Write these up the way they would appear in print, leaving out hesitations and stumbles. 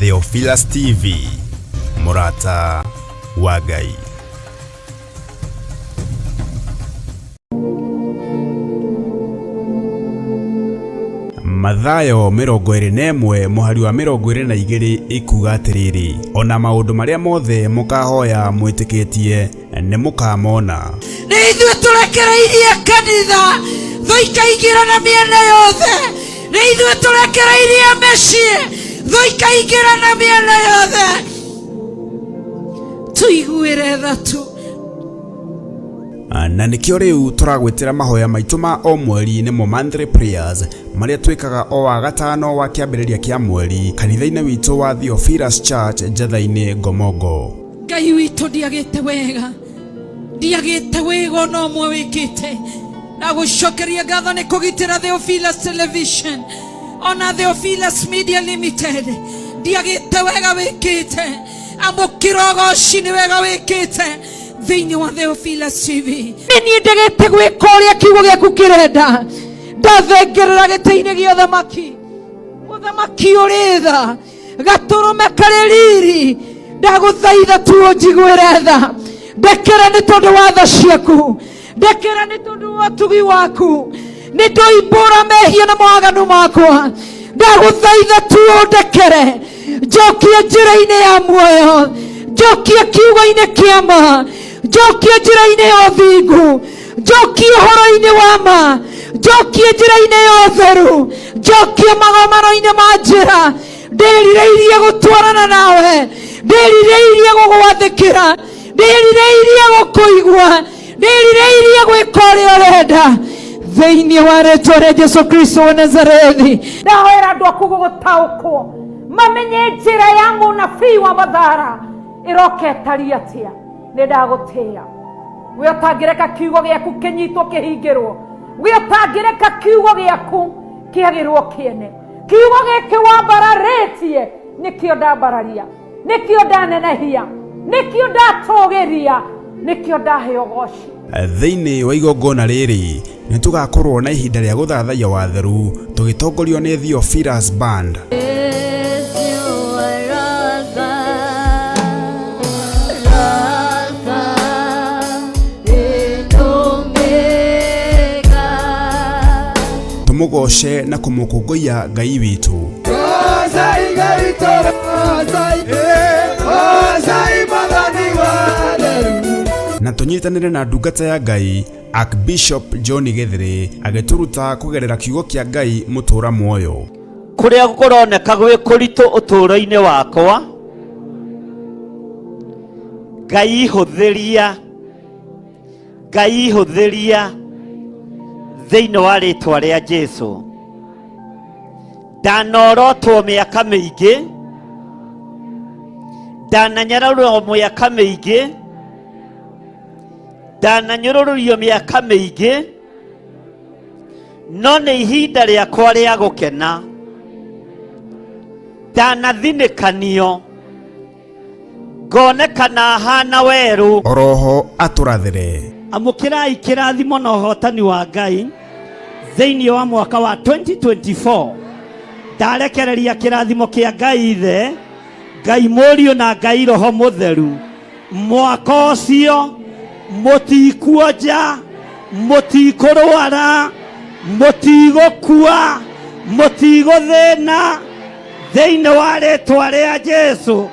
Theophilus TV, Murata wa Ngai. Mathayo 21 muhari wa 22 ikuga atiriri, ona maundu maria mothe mukahoya mwitikitie ni mukamona. Ni ithuĩ tũrekereirie kanitha thũ ikaingĩrana mĩena yothe, ni ithuĩ tũrekereirie mĩciĩ thũ ikaingĩrana mĩena yothe. Tuiguĩre tha tu. Na nikio riu turagwetera mahoya maitu ma o mweri nimo monthly prayers maria twikaga o wa gatano wa kiambiriria kia mweri kanitha-ini witu wa Theophilus Church Njatha-ini Ngomongo. Ngai witu ndiagite wega no mwe wikite na gucokeria ngatho ni kugitira Theophilus Television ona Theophilus Media Limited. Ndiagite wega wikite amukirogoci ni wega wikite thĩinĩ wa Theophilus TV. Niĩ ndegete gwĩka ũrĩa kiugo gĩaku kĩrenda, ndathengerera gĩtĩ-inĩ gĩa ũthamaki, mũthamaki ũrĩ tha, gatũrũme karĩ riri, ndagũthaitha tu ũnjiguĩre tha, ndekera nĩ tondũ wa tha ciaku, ndekera nĩ tondũ wa ũtugi waku, nĩ ndoimbũra mehia na mawaganu makwa, ndagũthaitha tu ũndekere, njokie njĩra-inĩ ya muoyo, njokie kiugo-inĩ kĩa ma, njokie njĩra-inĩ ya ũthingu, njokie ũhoro-inĩ wa ma, njokie njĩra-inĩ ya ũtheru, njokie magomano-inĩ ma njĩra. Ndĩrireirie gũtwarana nawe, ndĩrireirie gũgwathĩkĩra, ndĩrireirie gũkũigua, ndĩrireirie gwĩka ũrĩa ũrenda thĩinĩ wa rĩĩtwa rĩa Jesũ Kristo wa Nazarethi. Ndahoera andũ aku gũtaũkwo mamenye njĩra ya mũnabii wa Mathara iroka ĩtariĩ atĩa. Nĩ ndagũtĩĩa we ũtangĩreka kiugo gĩaku kĩnyitwo kĩhingĩrwo, we ũtangĩreka kiugo gĩaku kĩagĩrwo kĩene. Kiugo gĩkĩ wambararĩtie nĩkĩo ndambararia, nĩkĩo ndanenehia, nĩkĩo ndatũgĩria, nĩkĩo ndahe ũgooci. Thĩinĩ wa igongona rĩrĩ nĩ tũgakorwo na ihinda rĩa gũthathaiya watheru tũgĩtongorio nĩ Theophilus Band. Tumugoce na kumukũngũiya Ngai witũ. Na tunyitanĩre na ndungata ya Ngai Archbishop John Githiri agĩtũruta kũgerera kiugo kĩa Ngai mũtũra muoyo. Kũrĩa kũroneka gwĩ kũritũ ũtũũro-inĩ wakwa, Ngai ihũthĩria thĩinĩ wa rĩĩtwa rĩa Jesũ. Ndanorotwo mĩaka mĩingĩ, ndananyararwo mĩaka mĩingĩ, ndananyũrũrio mĩaka mĩingĩ, no nĩ ihinda rĩakwa rĩa gũkena. Ndanathinĩkanio, ngonekana hana werũ. Oroho atũrathĩre. Amũkĩrai kĩrathimo na ũhotani wa Ngai thĩinĩ wa mwaka wa 2024. Ndarekereria kĩrathimo kĩa Ngai Ithe, Ngai Mũriũ na Ngai Roho Mũtheru. Mwaka ũcio mũtikuonja, mũtikũrwara, mũtigũkua, mũtigũthĩna thĩinĩ wa rĩĩtwa rĩa Jesũ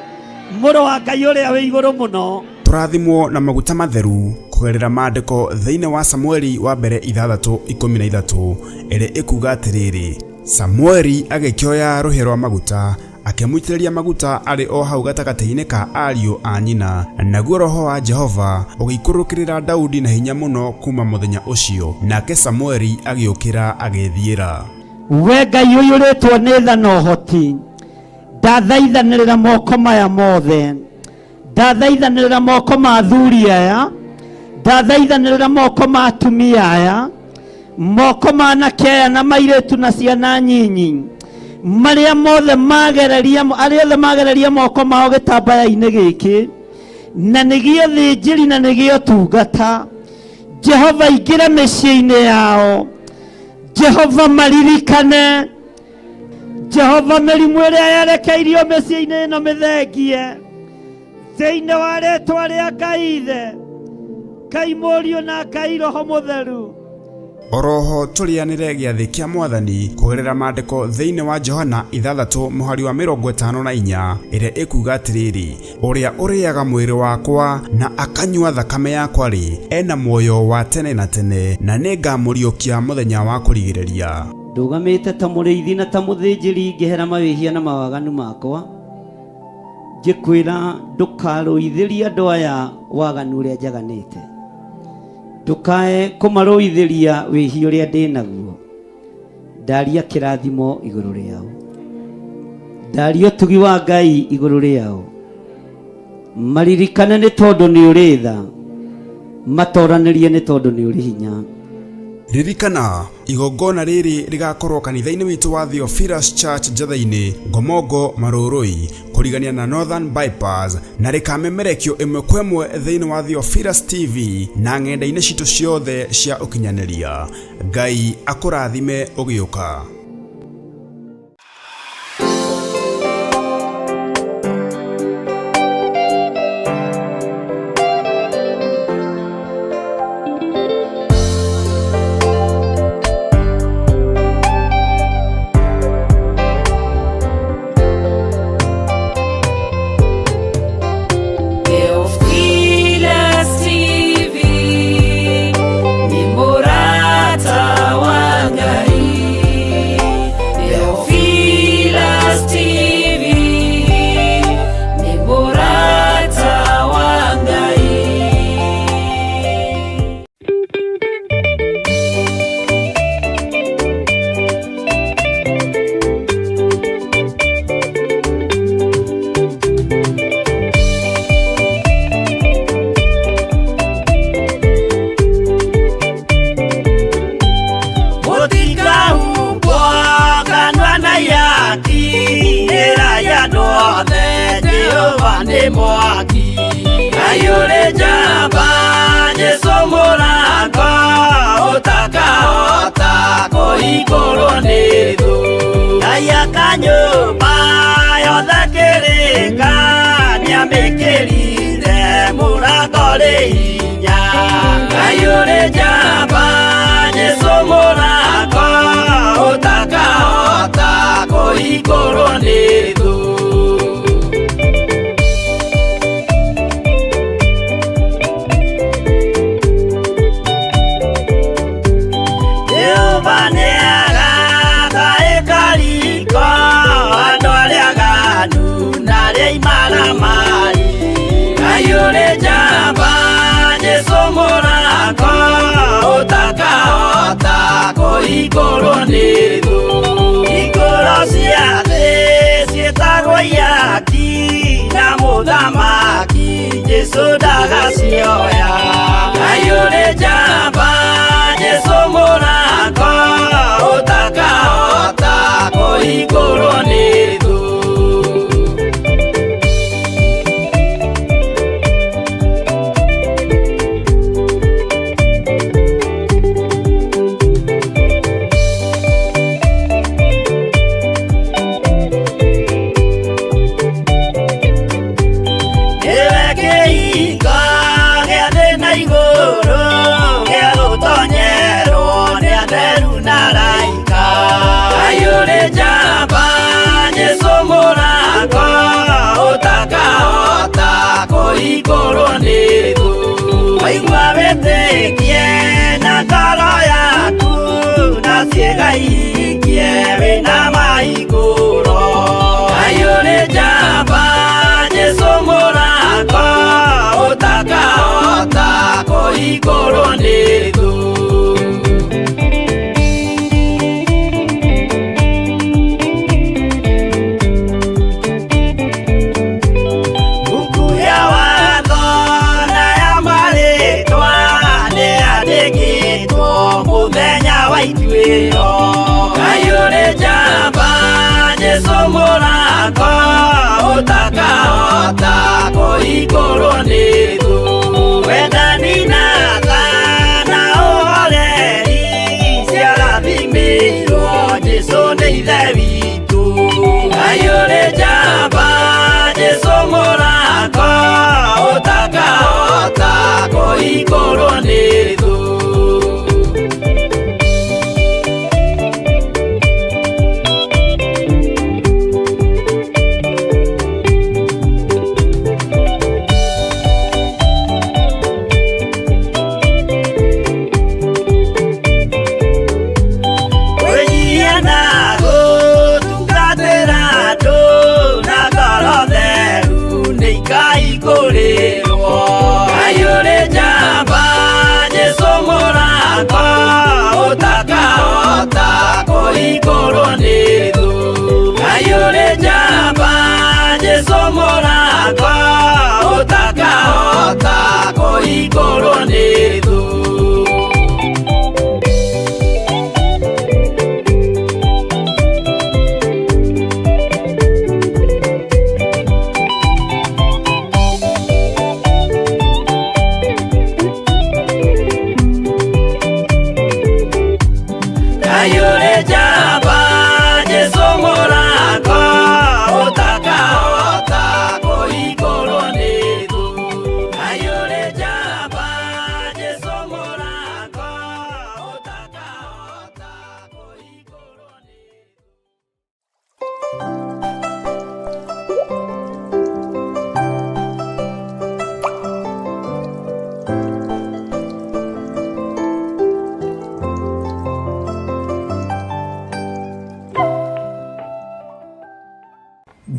mũrũ wa Ngai ũrĩa wĩ igũrũ mũno. Tũrathimwo na maguta matheru kũgerera maandĩko thĩinĩ wa Samueli wa mbere 6:13 ĩrĩa ĩkuga atĩrĩrĩ, Samueli agĩkĩoya rũhĩ rwa maguta akĩmũitĩrĩria maguta arĩ o hau gatagatĩ-inĩ ka ariũ a nyina, naguo Roho wa Jehova ũgĩikũrũkĩrĩra Daudi na hinya mũno kuma mũthenya ũcio, nake Samueli agĩũkĩra agĩthiĩra. We Ngai ũiyũrĩtwo nĩ tha na ũhoti, ndathaithanĩrĩra moko maya mothe, ndathaithanĩrĩra moko ma athuri aya, ndathaithanĩrĩra moko ma atumia aya, moko ma anake aya na mairĩtu na ciana nyinyi, marĩa mothe magereria moko mao gĩtambaya-inĩ gĩkĩ, na nĩgĩo thĩnjĩri na nĩgĩo tungata. Jehova ingĩra mĩciĩ-inĩ yao, Jehova maririkane, Jehova mĩrimũ ĩrĩa yerekeirio mĩciĩ-inĩ ĩno mĩthengie thĩinĩ wa rĩĩtwa rĩa Ngai Ithe, Ngai Mũriũ na Ngai Roho Mũtheru. Oroho tũrĩanĩre gĩathĩ kĩa Mwathani kũgerera maandĩko thĩinĩ wa Johana 6:54 ĩrĩa ĩkuuga atĩrĩrĩ, ũrĩa ũrĩaga mwĩrĩ wakwa na akanyua thakame yakwa rĩ, ena muoyo wa tene na tene, na nĩngamũriũkia mũthenya wa kũrigĩrĩria. Ndũgamĩte ta mũrĩithi na ta mũthĩnjĩri ngĩhera mawĩhia na mawaganu makwa, ngĩkwĩra ndũkarũithĩrie andũ aya waganu ũrĩa njaganĩte, ndũkae kũmarũithĩria wĩhia ũrĩa ndĩ naguo. Ndaria kĩrathimo igũrũ rĩao, ndaria ũtugi wa Ngai igũrũ rĩao. Maririkane nĩ tondũ nĩ ũrĩ tha, matoranĩrie nĩ tondũ nĩ ũrĩ hinya. Ririkana igongona rĩrĩ rigakorwo kanitha-inĩ witũ wa Theophilus Church Njatha-inĩ, Ngomongo, Marũrũi, kũrigania na Northern Bypass, na rĩkamemerekio ĩmwe kwa ĩmwe thĩinĩ wa Theophilus TV na ng'enda-inĩ citũ ciothe cia ũkinyanĩria. Ngai akũrathime ũgĩũka. Mwaki ayure jamba jesomoranga utakaota koikoronedo ayakanyoba yothakereka niamekerire muragore inya ayure jamba jesomoranga utakaota koikoronedo. Igoronedo igorosiate sietagwo yaki na muthamaki Jesu ndagacioya ayure jamba Jesu mũrango ũtakahota kũhingũrwo waigua wĩtĩkie na ngoro yaku na ciĩga ikie wĩna mahingũro ayũrĩ njamba Jesũ mũrango ũtakahota kũhingũrwo nĩ thũ. Ayũrĩ njamba Jesũ mũrango ũtakahota kũhingũrwo nĩ thũ. Wendani na tha na ũhoreri ciarathimĩirwo Jesũ nĩ ithe witũ. igũrũ nĩ thũ.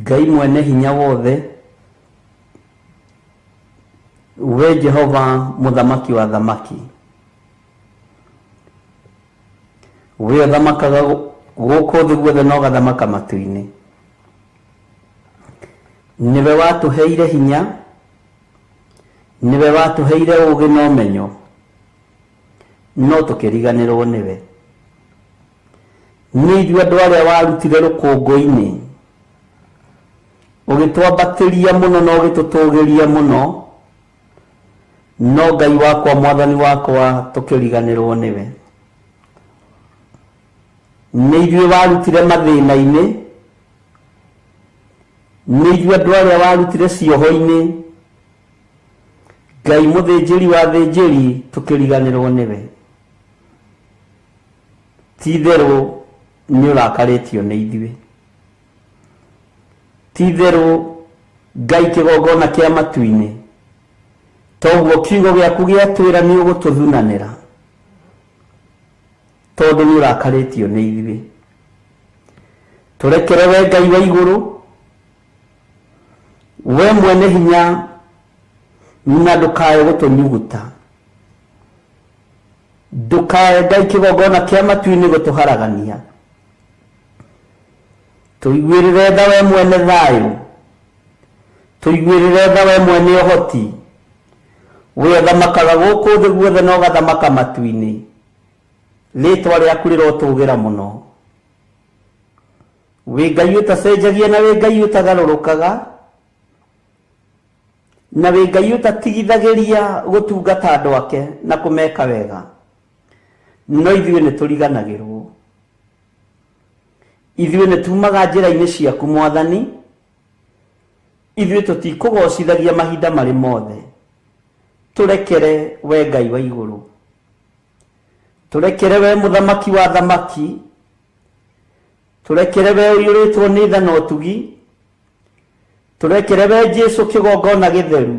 Ngai mwene hinya wothe, we Jehova muthamaki wa thamaki, we thamakaga guku thĩ guothe na ũgathamaka matu-inĩ. Niwe watuheire hinya, niwe watuheire ũgĩ na ũmenyo, no tũkĩriganĩrwo nĩwe. Nĩ ithuĩ andũ arĩa warutire rũkũngũ-inĩ, ũgĩtwambatĩria mũno na ũgĩtũtũgĩria mũno, no Ngai wakwa mwathani wakwa tũkĩriganĩrwo nĩwe. Nĩ ithuĩ warutire mathĩna-inĩ, nĩ ithuĩ andũ arĩa warutire cioho-inĩ, Ngai mũthĩnjĩri wa thĩnjĩri tũkĩriganĩrwo nĩwe. Ti-itherũ nĩ ũrakarĩtio nĩ ithuĩ. Ti-itherũ Ngai kĩgongona kĩa matu-inĩ, toguo kiugo gĩaku gĩatwĩra nĩ ũgũtũthunanĩra, tondũ nĩ ũrakarĩtio nĩ ithuĩ. Tũrekere we Ngai wa igũrũ, we mwene hinya, na ndũkae gũtũnyuguta, ndũkae Ngai kĩgongona kĩa matu-inĩ gũtũharagania. Tũiguĩrĩre tha we mwene thayũ, tũiguĩrĩre tha we mwene ũhoti, we ũthamakaga gũkũ thĩ guothe na ũgathamaka matu-inĩ. Rĩĩtwa rĩaku rĩrotũgĩra mũno. Wĩ Ngai ũtacenjagia na wĩ Ngai ũtagarũrũkaga, na wĩ Ngai ũtatigithagĩria gũtungata andũ ake na kũmeka wega. No ithuĩ nĩ tũriganagĩrwo. Ithuĩ nĩ tumaga njĩra-inĩ ciaku Mwathani, ithuĩ tũtikũgocithagia mahinda marĩ mothe. Tũrekere we Ngai wa igũrũ, tũrekere we mũthamaki wa thamaki, tũrekere we ũiyũrĩtwo nĩ tha na ũtugi, tũrekere we Jesũ kĩgongona gĩtheru,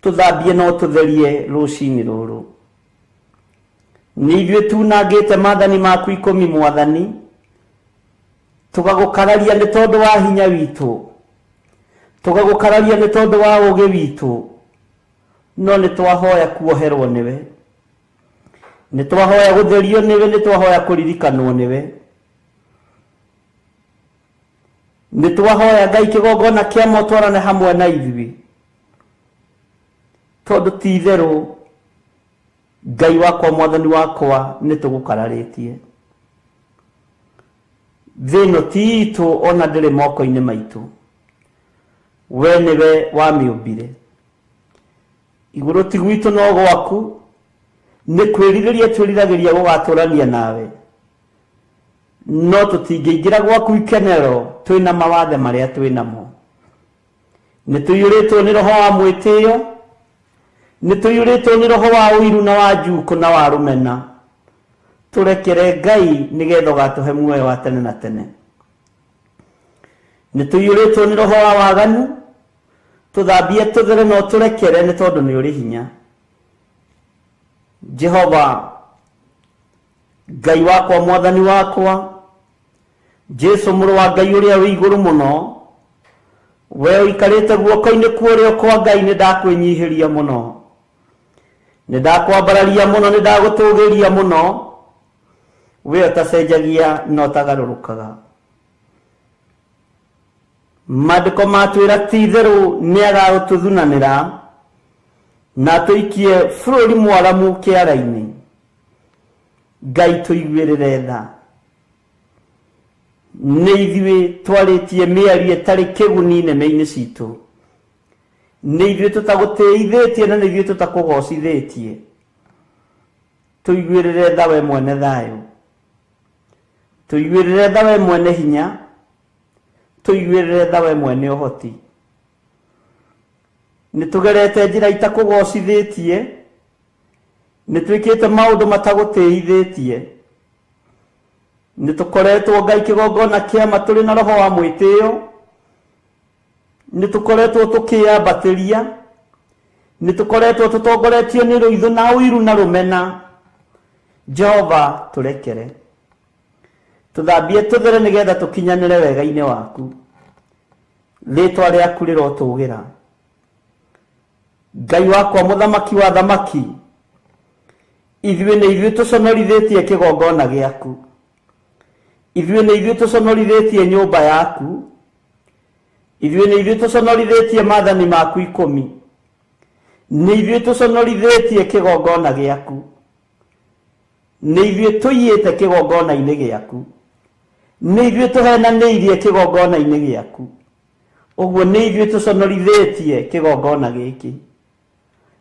tũthambie no tũtherie rũcinĩ rũrũ. Nĩ ithuĩ tunangĩte maathani maku 10 Mwathani, tũgagũkararia nĩ tondũ wa hinya witũ, tũgagũkararia nĩ tondũ wa ũũgĩ witũ, no nĩ twahoya kuoherwo nĩwe, nĩ twahoya gũtherio nĩwe, nĩ twahoya kũririkanwo nĩwe, nĩ twahoya Ngai kĩgongona kĩama ũtwarane hamwe na ithuĩ, tondũ ti-itherũ Ngai wakwa mwathani wakwa nĩ tũgũkararĩtie. Thĩ ĩno ti itũ ona ndĩrĩ moko-inĩ maitũ, we nĩwe wamĩũmbire. Igũrũ ti gwitũ no gwaku, nĩ kwĩrirĩria twĩriragĩria gũgatũrania nawe, no tũtingĩingĩra gwaku ikenero twĩna mawathe marĩa twĩnamo. Nĩ tũiyũrĩtwo nĩ roho wa mwĩtĩo, nituyuritwo ni roho wa uiru na wa njuko na wa rumena. Turekere Ngai nigetha gatuhe muoyo wa tene na tene. Nituyuritwo ni roho wa waganu, tuthambie tuthere no turekere ni tondu ni uri hinya. Jehova Ngai wakwa mwathani wakwa, Jesu muru wa Ngai uria wi iguru muno, we uikarite guoko-ini kuorio kwa Ngai ni ndakwinyihiria muno, ni ndakwambararia muno, ni ndagutugiria muno, we utacenjagia no tagarurukaga. Maandiko matwira ti theru ni agagututhunanira na tuikie bururi mwaramu kiara-ini. Ngai tuiguirire tha, nĩ ithuĩ twarĩtie mĩario ĩtarĩ kĩguni neme-inĩ citũ, nĩ ithuĩ tũtagũtĩithĩtie na nĩ ithuĩ tũtakũgocithĩtie. Tuiguĩrĩre tha we mwene thayũ, tuiguĩrĩre tha we mwene hinya, tuiguĩrĩre tha we mwene ũhoti. Nĩ tũgerete njĩra itakũgocithĩtie, nĩ twĩkĩte maũndũ matagũtĩithĩtie, nĩ tũkoretwo Ngai kĩgongona kĩama tũrĩ na roho wa mwĩtĩo, nĩ tũkoretwo tũkĩambatĩria, nĩ tũkoretwo tũtongoretio nĩ rũitho na ũiru na rũmena. Jehova tũrekere, tũthambie tũthere nĩgetha tũkinyanĩre wega-inĩ waku. Rĩĩtwa rĩaku rĩrotũũgĩra. Ngai wakwa mũthamaki wa thamaki, ithuĩ nĩ ithuĩ tũconorithĩtie kĩgongona gĩaku, ithuĩ nĩ ithuĩ tũconorithĩtie nyũmba yaku, ithuĩ nĩ ithuĩ tũconorithĩtie maathani maku 10, nĩ ithuĩ tũconorithĩtie kĩgongona gĩaku, nĩ ithuĩ tũiyĩte kĩgongona-inĩ gĩaku, nĩ ithuĩ tũhenanĩirie kĩgongona-inĩ gĩaku, ũguo nĩ ithuĩ tũconorithĩtie kĩgongona gĩkĩ.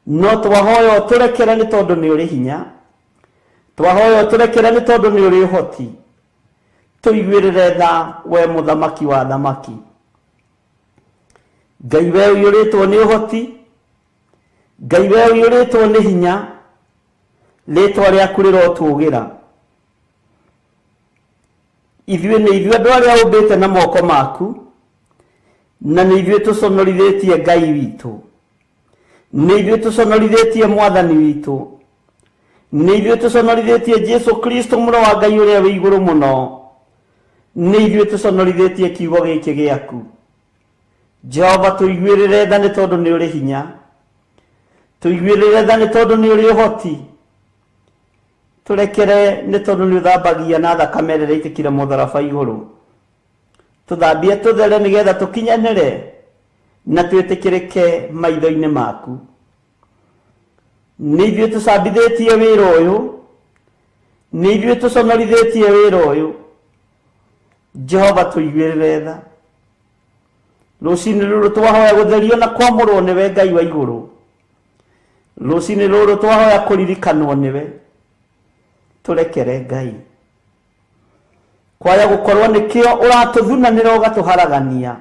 No twahoya ũtũrekere nĩ tondũ nĩ ũrĩ hinya, twahoya ũtũrekere nĩ tondũ nĩ ũrĩ ũhoti. Tuiguĩrĩre tha we mũthamaki wa thamaki. Ngai we ũiyũrĩtwo nĩ ũhoti, Ngai we ũiyũrĩtwo nĩ hinya, rĩĩtwa rĩaku rĩrotũũgĩra. Ithuĩ nĩ ithuĩ andũ arĩa ũmbĩte na moko maku, na nĩ ithuĩ tũconorithĩtie Ngai witũ, nĩ ithuĩ tũconorithĩtie mwathani witũ, nĩ ithuĩ tũconorithĩtie Jesu Kristo mũrũ wa Ngai ũrĩa wĩ igũrũ mũno, nĩ ithuĩ tũconorithĩtie kiugo gĩkĩ gĩaku. Jehova tũiguĩrĩre tha nĩ tondũ nĩ ũrĩ hinya, tũiguĩrĩre tha nĩ tondũ nĩ ũrĩ ũhoti, tũrekere nĩ tondũ nĩ ũthambagia na thakame ĩrĩa ĩitĩkire mũtharaba igũrũ. Tũthambie tũthere nĩgetha tũkinyanĩre na twĩtĩkĩrĩke maitho-inĩ maku. Nĩ ithuĩ tũcambithĩtie wĩra ũyũ, nĩ ithuĩ tũconorithĩtie wĩra ũyũ. Jehova tũiguĩrĩre tha. Rũciinĩ rũrũ twahoya gũtherio na kwamũrwo nĩwe Ngai wa igũrũ. Rũciinĩ rũrũ twahoya kũririkanwo nĩwe. Tũrekere Ngai. Kwaya gũkorwo nĩkĩo ũratũthunanĩra ũgatũharagania,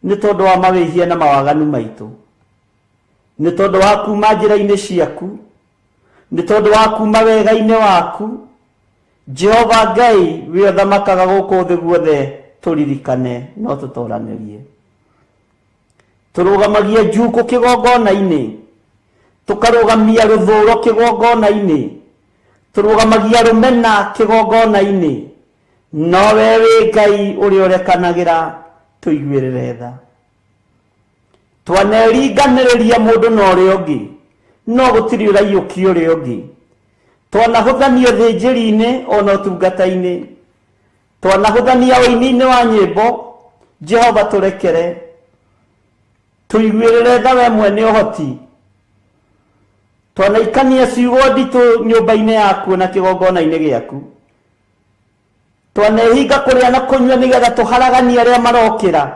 nĩ tondũ wa mawĩhia na mawaganu maitũ, nĩ tondũ wa kuma njĩra-inĩ ciaku, nĩ tondũ wa kuma wega-inĩ waku. Jehova Ngai we ũthamakaga gũkũ thĩ guothe, tũririkane no tũtoranĩrie. Tũrũgamagie njuko kĩgongona-inĩ, tũkarũgamia rũthũũro kĩgongona-inĩ, tũrũgamagia rũmena kĩgongona-inĩ. No we wĩ Ngai ũrĩa ũrekanagĩra, tũiguĩrĩre tha. Twaneringanĩrĩria mũndũ na ũrĩa ũngĩ, no gũtirĩ ũraiyũkia ũrĩa ũngĩ. Twanahũthanio thĩnjĩri-inĩ ona ũtungata-inĩ, twanahũthania ũini-inĩ wa nyĩmbo. Jehova tũrekere, tũiguĩrĩre tha we mwene ũhoti. Twanaikania ciugo nditũ nyũmba-inĩ yaku na kĩgongona-inĩ gĩaku, twanehinga kũrĩa na kũnyua nĩgetha tũharaganie arĩa marokĩra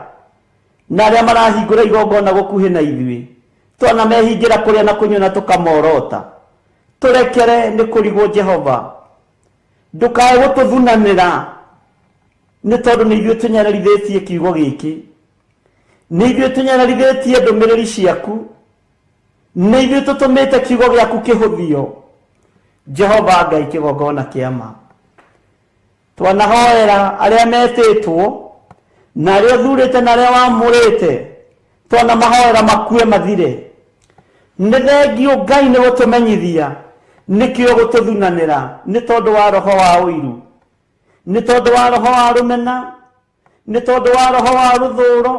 na arĩa marahingũra igongona gũkuhĩ na ithuĩ. Twanamehingĩra kũrĩa na kũnyua na tũkamorota. Tũrekere nĩ kũrigwo Jehova, ndũkae gũtũthunanĩra, nĩ tondũ nĩ ithuĩ tũnyararithĩtie kiugo gĩkĩ, nĩ ithuĩ tũnyararithĩtie ndũmĩrĩri ciaku, nĩ ithuĩ tũtũmĩte kiugo gĩaku kĩhũthio Jehova Ngai kĩgongona kĩa ma. Twanahoera arĩa metĩtwo na arĩa ũthurĩte na arĩa wamũrĩte, twanamahoera makue mathire. Nĩ thengio Ngai nĩ gũtũmenyithia nĩkĩo gũtũthunanĩra, nĩ tondũ wa roho wa ũiru, nĩ tondũ wa roho wa rũmena, nĩ tondũ wa roho wa rũthũũro,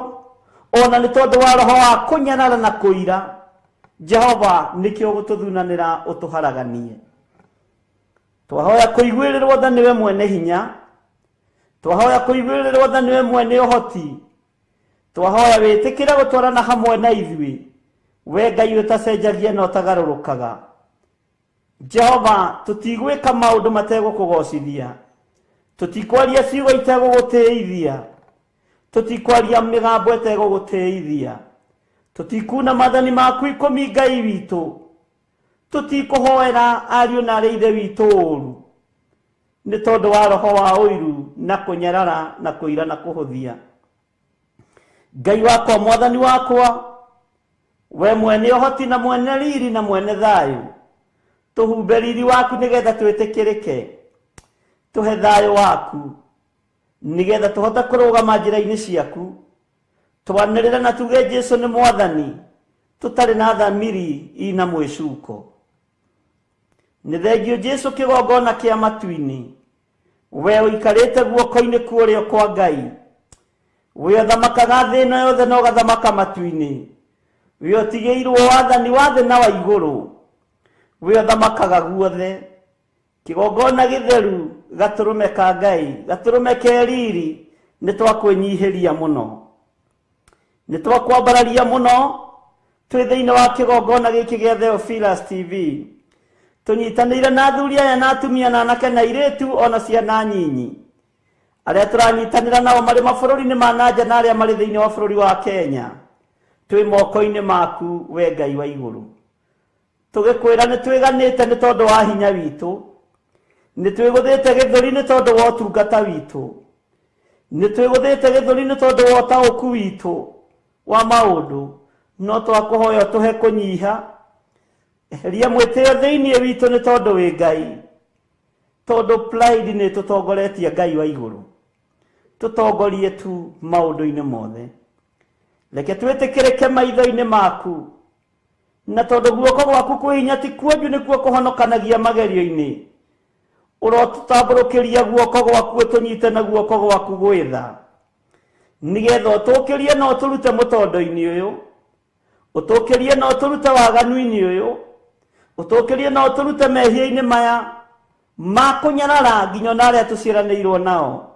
ona nĩ tondũ wa roho wa kũnyarara na kũira. Jehova nĩkĩo gũtũthunanĩra ũtũharaganie. Twahoya kũiguĩrĩrwo tha nĩwe mwene hinya, twahoya kũiguĩrĩrwo tha nĩwe mwene ũhoti, twahoya wĩtĩkĩre gũtwarana hamwe na ithuĩ, we Ngai ũtacenjagia na ũtagarũrũkaga. Jehova, tũtigwĩka maũndũ mategũkũgocithia, tũtikwaria ciugo itegũgũtĩithia, tũtikwaria mĩgambo ĩtegũgũtĩithia, tũtikuna mathani maku ikũmi Ngai witũ, tũtikũhoera ariũ na arĩa ithe witũ ũũru, nĩ tondũ wa roho wa ũiru na kũnyarara na kũira na kũhũthia. Ngai wakwa, mwathani wakwa, we mwene ũhoti na mwene riri na mwene thayũ, tũhumbe riri waku nĩgetha twĩtĩkĩrĩke, tũhe thayũ waku nĩgetha tũhote kũrũgama njĩra-inĩ ciaku, twanĩrĩre na tuge Jesũ nĩ mwathani, tũtarĩ na thamiri ina mwĩcuko. Nĩ thengio Jesũ kĩgongona kĩa matu-inĩ, we ũikarĩte guoko-inĩ kuorĩo kwa Ngai, we ũthamakaga thĩ ĩno yothe na ũgathamaka matu-inĩ, we ũtigĩirwo wathani wa thĩ na wa igũrũ, we ũthamakaga guothe. Kĩgongona gĩtheru, gatũrũme ka Ngai, gatũrũme ke riri, nĩ twakwĩnyihĩria mũno, nĩ twakwambararia mũno twĩ thĩinĩ wa kĩgongona gĩkĩ gĩa Theophilus TV, tũnyitanĩire na athuri aya na atumia na anake na airĩtu ona ciana nyinyi, arĩa tũranyitanĩra nao marĩ mabũrũri-inĩ ma nanja na arĩa marĩ thĩinĩ wa bũrũri wa Kenya. Twĩ moko-inĩ maku, we Ngai wa igũrũ, tũgĩkwĩra nĩ twĩganĩte nĩ tondũ wa hinya witũ, nĩ twĩgũthĩte gĩthũri nĩ tondũ wa ũtungata witũ, nĩ twĩgũthĩte gĩthũri nĩ tondũ wa ũtaũku witũ wa maũndũ, no twakũhoya tũhe kũnyiha, eheria mwĩtĩo thĩinĩ witũ nĩ tondũ wĩ Ngai, tondũ pride nĩ tũtongoretie Ngai wa igũrũ, tũtongorie tu maũndũ-inĩ mothe. Reke twĩtĩkĩrĩke maitho-inĩ maku, na tondũ guoko gwaku kwĩ hinya ti kuonju nĩkuo kũhonokanagia magerio-inĩ, ũrotũtambũrũkĩria guoko gwaku ũtũnyite na guoko gwaku gwĩtha, nĩgetha ũtũkĩrie na ũtũrute mũtondo-inĩ ũyũ, ũtũkĩrie na ũtũrute waganu-inĩ ũyũ, ũtũkĩrie na ũtũrute mehia-inĩ maya ma kũnyarara nginya na arĩa tũciaranĩirwo nao,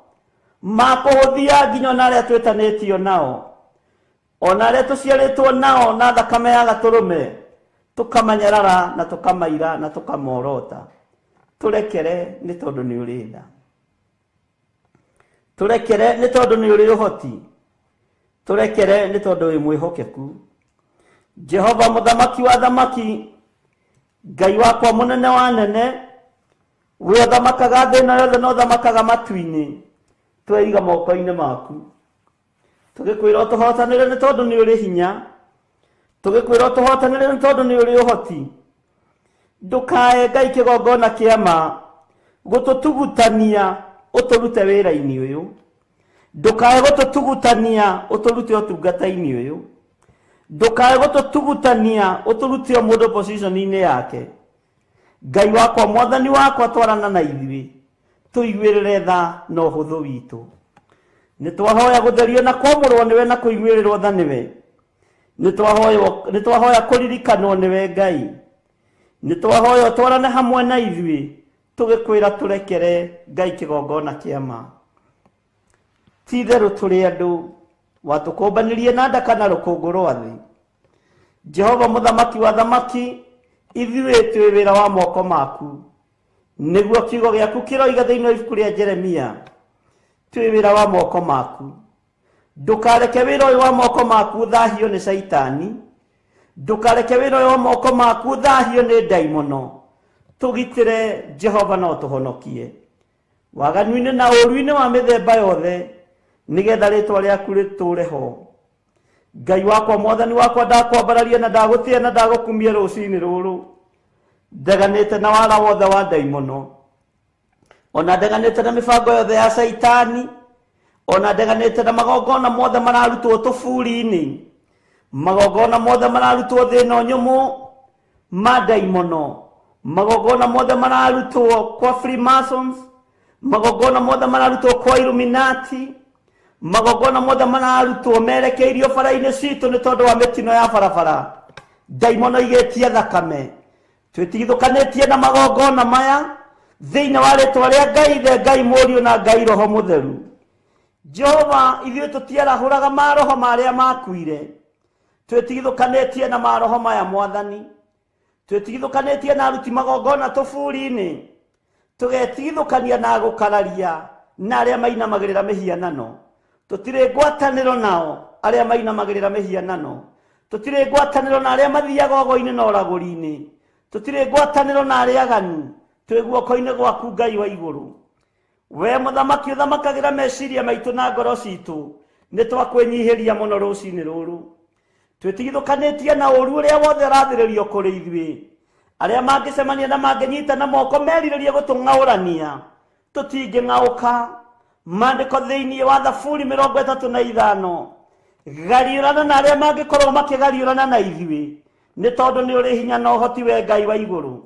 ma kũhũthia nginya na arĩa twĩtanĩtio nao, ona arĩa tũciarĩtwo nao na thakame ya gatũrũme, tũkamanyarara na tũkamaira na tũkamorota. Tũrekere nĩ tondũ nĩ ũrĩ tha, tũrekere nĩ tondũ nĩ ũrĩ ũhoti, tũrekere nĩ tondũ wĩ mwĩhokeku. Jehova mũthamaki wa thamaki, Ngai wakwa mũnene wa nene, we ũthamakaga thĩ ĩno yothe na ũthamakaga matu-inĩ, tweiga moko-inĩ maku, tũgĩkwĩra ũtũhotanĩre nĩ tondũ nĩ ũrĩ hinya, tũgĩkwĩra ũtũhotanĩre nĩ tondũ nĩ ũrĩ ũhoti. Ndũkae Ngai kĩgongona kĩa ma gũtũtugutania ũtũrute wĩra-inĩ ũyũ, ndũkae gũtũtugutania ũtũrute ũtungata-inĩ ũyũ, ndũkae gũtũtugutania ũtũrute o mũndũ position-inĩ yake. Ngai wakwa, mwathani wakwa, twarana na ithuĩ, tũiguĩrĩre tha na ũhũthũ witũ. Nĩ twahoya gũtherio na kwamũrwo nĩwe na kũiguĩrĩrwo tha nĩwe, nĩ twahoya kũririkanwo nĩwe Ngai, nĩ twahoya twarane hamwe na ithuĩ, tũgĩkwĩra tũrekere Ngai kĩgongona kĩa ma. Ti itherũ tũrĩ andũ, watũkũmbanĩrie na ndaka na rũkũngũ rwa thĩ. Jehova mũthamaki wa thamaki, ithuĩ twĩ wĩra wa moko maku, nĩguo kiugo gĩaku kĩroiga thĩinĩ wa ibuku rĩa Jeremia, twĩ wĩra wa moko maku. Ndũkareke wĩra ũyũ wa moko maku thahio nĩ Saitani, ndũkareke wĩra ũyũ wa moko maku thahio nĩ ndaimono. Tũgitĩre Jehova na ũtũhonokie waganu-inĩ na ũũru-inĩ wa mĩthemba yothe, nĩgetha rĩtwa rĩaku rĩtũũre ho. Ngai wakwa mwathani wakwa ndakwambararia na ndagutia na ndagukumia rucini ruru ndeganite na wara wothe wa daimono ona ndeganite na mibango yothe ya saitani ona ndeganite na magongona mothe mararutwo tuburi-ini magongona mothe mararutwo thina nyumu ma daimono magongona mothe mararutwo kwa Freemasons magongona mothe mararutwo kwa Illuminati magongona mothe mararutwo merekeirio bara-ini citu ni tondu wa mitino ya barabara daimono igetia thakame twĩtigithũkanĩtie na magongona maya thĩinĩ wa rĩtwa rĩa Ngai ithe Ngai Mũriũ na Ngai Roho Mũtheru. Jehova ithuĩ tũtiarahũraga maroho marĩa makuire twĩtigithũkanĩtie na maroho maya Mwathani twĩtigithũkanĩtie na aruti magongona tũburi-inĩ tũgetigithũkania na gũkararia na arĩa mainamagĩrĩra mĩhianano tũtirĩ ngwatanĩro nao arĩa mainamagĩrĩra mĩhianano tũtirĩ ngwatanĩro na arĩa mathiaga ũgo-inĩ na ũragũri-inĩ tũtirĩ ngwatanĩro na arĩa aganu twĩ guoko-inĩ gwaku Ngai wa igũrũ. We mũthamaki ũthamakagĩra meciria maitũ na ngoro citũ nĩ twakwĩnyihĩria mũno rũcinĩ rũrũ twĩtigithũkanĩtie na ũru ũrĩa wothe ũrathĩrĩrio kũrĩ ithuĩ arĩa mangĩcemania na mangĩnyita na moko merirĩrie gũtũng'aũrania tũtingĩng'aũka. Maandĩko thĩinĩ wa Thaburi 35 gariũrana na arĩa mangĩkorwo makĩgariũrana na ithuĩ nĩ tondũ nĩ ũrĩ hinya na ũhoti we Ngai wa igũrũ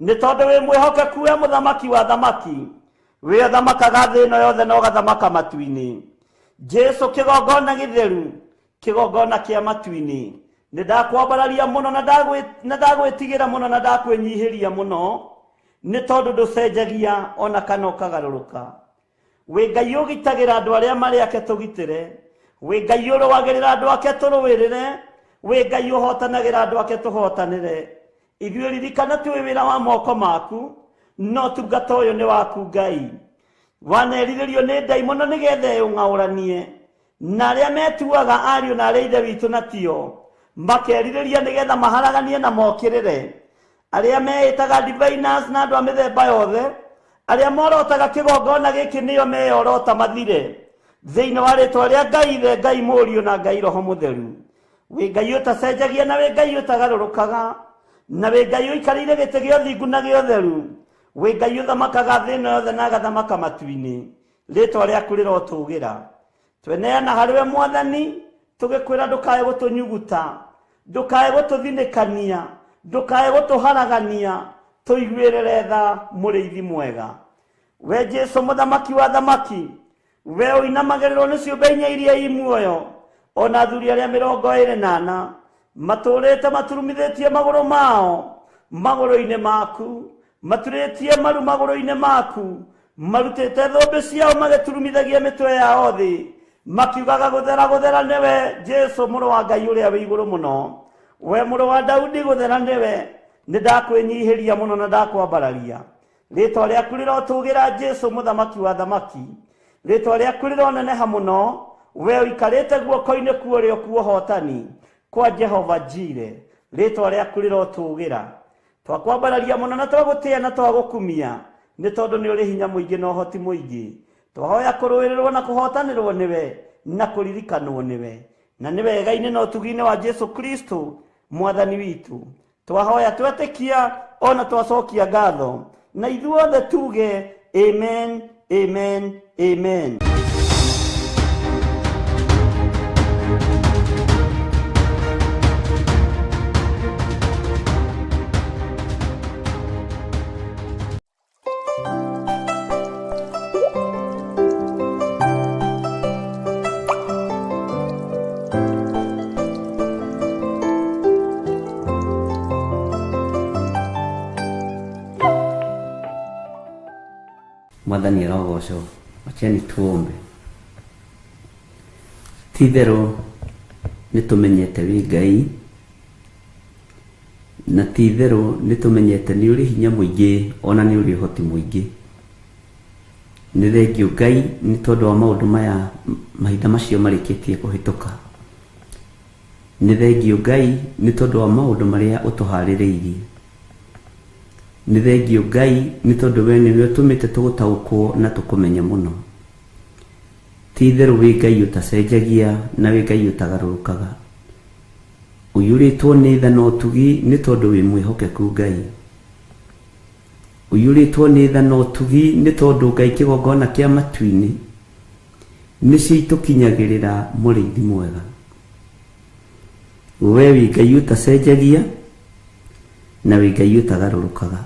nĩ tondũ wĩ mwĩhokeku we mũthamaki wa thamaki we ũthamakaga thĩ ĩno yothe na ũgathamaka matu-inĩ. Jesu kĩgongona gĩtheru kĩgongona kĩa matu-inĩ nĩ ndakwambararia mũno na ndagwĩtigĩra mũno na ndakwĩnyihĩria mũno nĩ tondũ ndũcenjagia ona kana ũkagarũrũka. We Ngai ũgitagĩra andũ arĩa marĩ ake tũgitĩre we Ngai ũrũagĩrĩra andũ ake tũrũĩrĩre we Ngai ũhotanagĩra andũ ake tũhotanĩre. Ithuĩ ririkana tũĩ wĩra wa moko maku no tungata ũyũ nĩ waku Ngai wanerirĩrio nĩ ndaimono nĩgetha ũng'aũranie na arĩa metuaga ariũ na arĩa ithe witũ na tio makerirĩria nĩgetha maharaganie na mokĩrĩre arĩa meĩtaga diviners na andũ a mĩthemba yothe arĩa morotaga kĩgongona gĩkĩ nĩo meyorota mathire thĩinĩ wa rĩtwa rĩa Ngai ithe Ngai Mũriũ na Ngai Roho Mũtheru. We Ngai ũtacenjagia na we Ngai ũtagarũrũkaga na we Ngai ũikarĩire gĩtĩ gĩa ũthingu na gĩa ũtheru we Ngai ũthamakaga thĩ ĩno yothe na agathamaka matu-inĩ rĩtwa rĩaku rĩrotũgĩra. Tweneana harĩ we Mwathani tũgĩkwĩra ndũkae gũtũnyuguta ndũkae gũtũthinĩkania ndũkae gũtũharagania tũiguĩrĩre tha mũrĩithi mwega. We Jesu mũthamaki wa thamaki we ũinamagĩrĩrwo nĩ ciũmbe inya iria i muoyo ona athuri arĩa 24 matũrĩte maturumithĩtie magũrũ mao magũrũ-inĩ maku maturĩtie maru magũrũ-inĩ maku marutĩte thũmbĩ ciao magĩturumithagia mĩtwe yao thĩ makiugaga gũthera gũthera nĩwe Jesu mũrũ wa Ngai ũrĩa wĩ igũrũ mũno we mũrũ wa Daudi gũthera nĩwe nĩ ndakwĩnyihĩria mũno na ndakwambararia. Rĩtwa rĩaku rĩrotũgĩra Jesu mũthamaki wa thamaki rĩtwa rĩaku rĩroneneha mũno we ũikarĩte guoko-inĩ kuo kuohotani kwa Jehova Jire rĩtwa rĩaku rĩrotũgĩra. Twakwambararia mũno na twagũtĩa na twagũkumia nĩ tondũ nĩ ũrĩ hinya mũingĩ na ũhoti mũingĩ. Twahoya kũrũĩrĩrwo na kũhotanĩrwo nĩwe na kũririkanwo nĩwe na nĩ wega-inĩ na ũtugi-inĩ wa Jesu Kristo Mwathani witũ twahoya twetĩkia ona twacokia ngatho na ithuothe tuge amen amen amen. Mwathani arogocwo wacheni tuombe. Ti-itherũ nĩtũmenyete wĩ Ngai na ti-itherũ nĩtũmenyete nĩ ũrĩ hinya mũingĩ ona nĩ ũrĩ ũhoti mũingĩ. Nĩ thengio Ngai nĩ tondũ wa maũndũ maya mahinda macio marĩkĩtie kũhĩtũka. Nĩ thengio Ngai nĩ tondũ wa maũndũ marĩa ũtũharĩrĩirie. Nĩ thengio Ngai nĩ tondũ we nĩwe ũtũmĩte tũgũtaũkwo na tũkũmenya mũno. Ti-itherũ wĩ Ngai ũtacenjagia na wĩ Ngai ũtagarũrũkaga. Ũiyũrĩtwo nĩ tha na ũtugi nĩ tondũ wĩ mwĩhokeku Ngai. Ũiyũrĩtwo nĩ tha na ũtugi nĩ tondũ Ngai kĩgongona kĩa matu-inĩ nĩcio itũkinyagĩrĩra mũrĩithi mwega. We wĩ Ngai ũtacenjagia na wĩ Ngai ũtagarũrũkaga.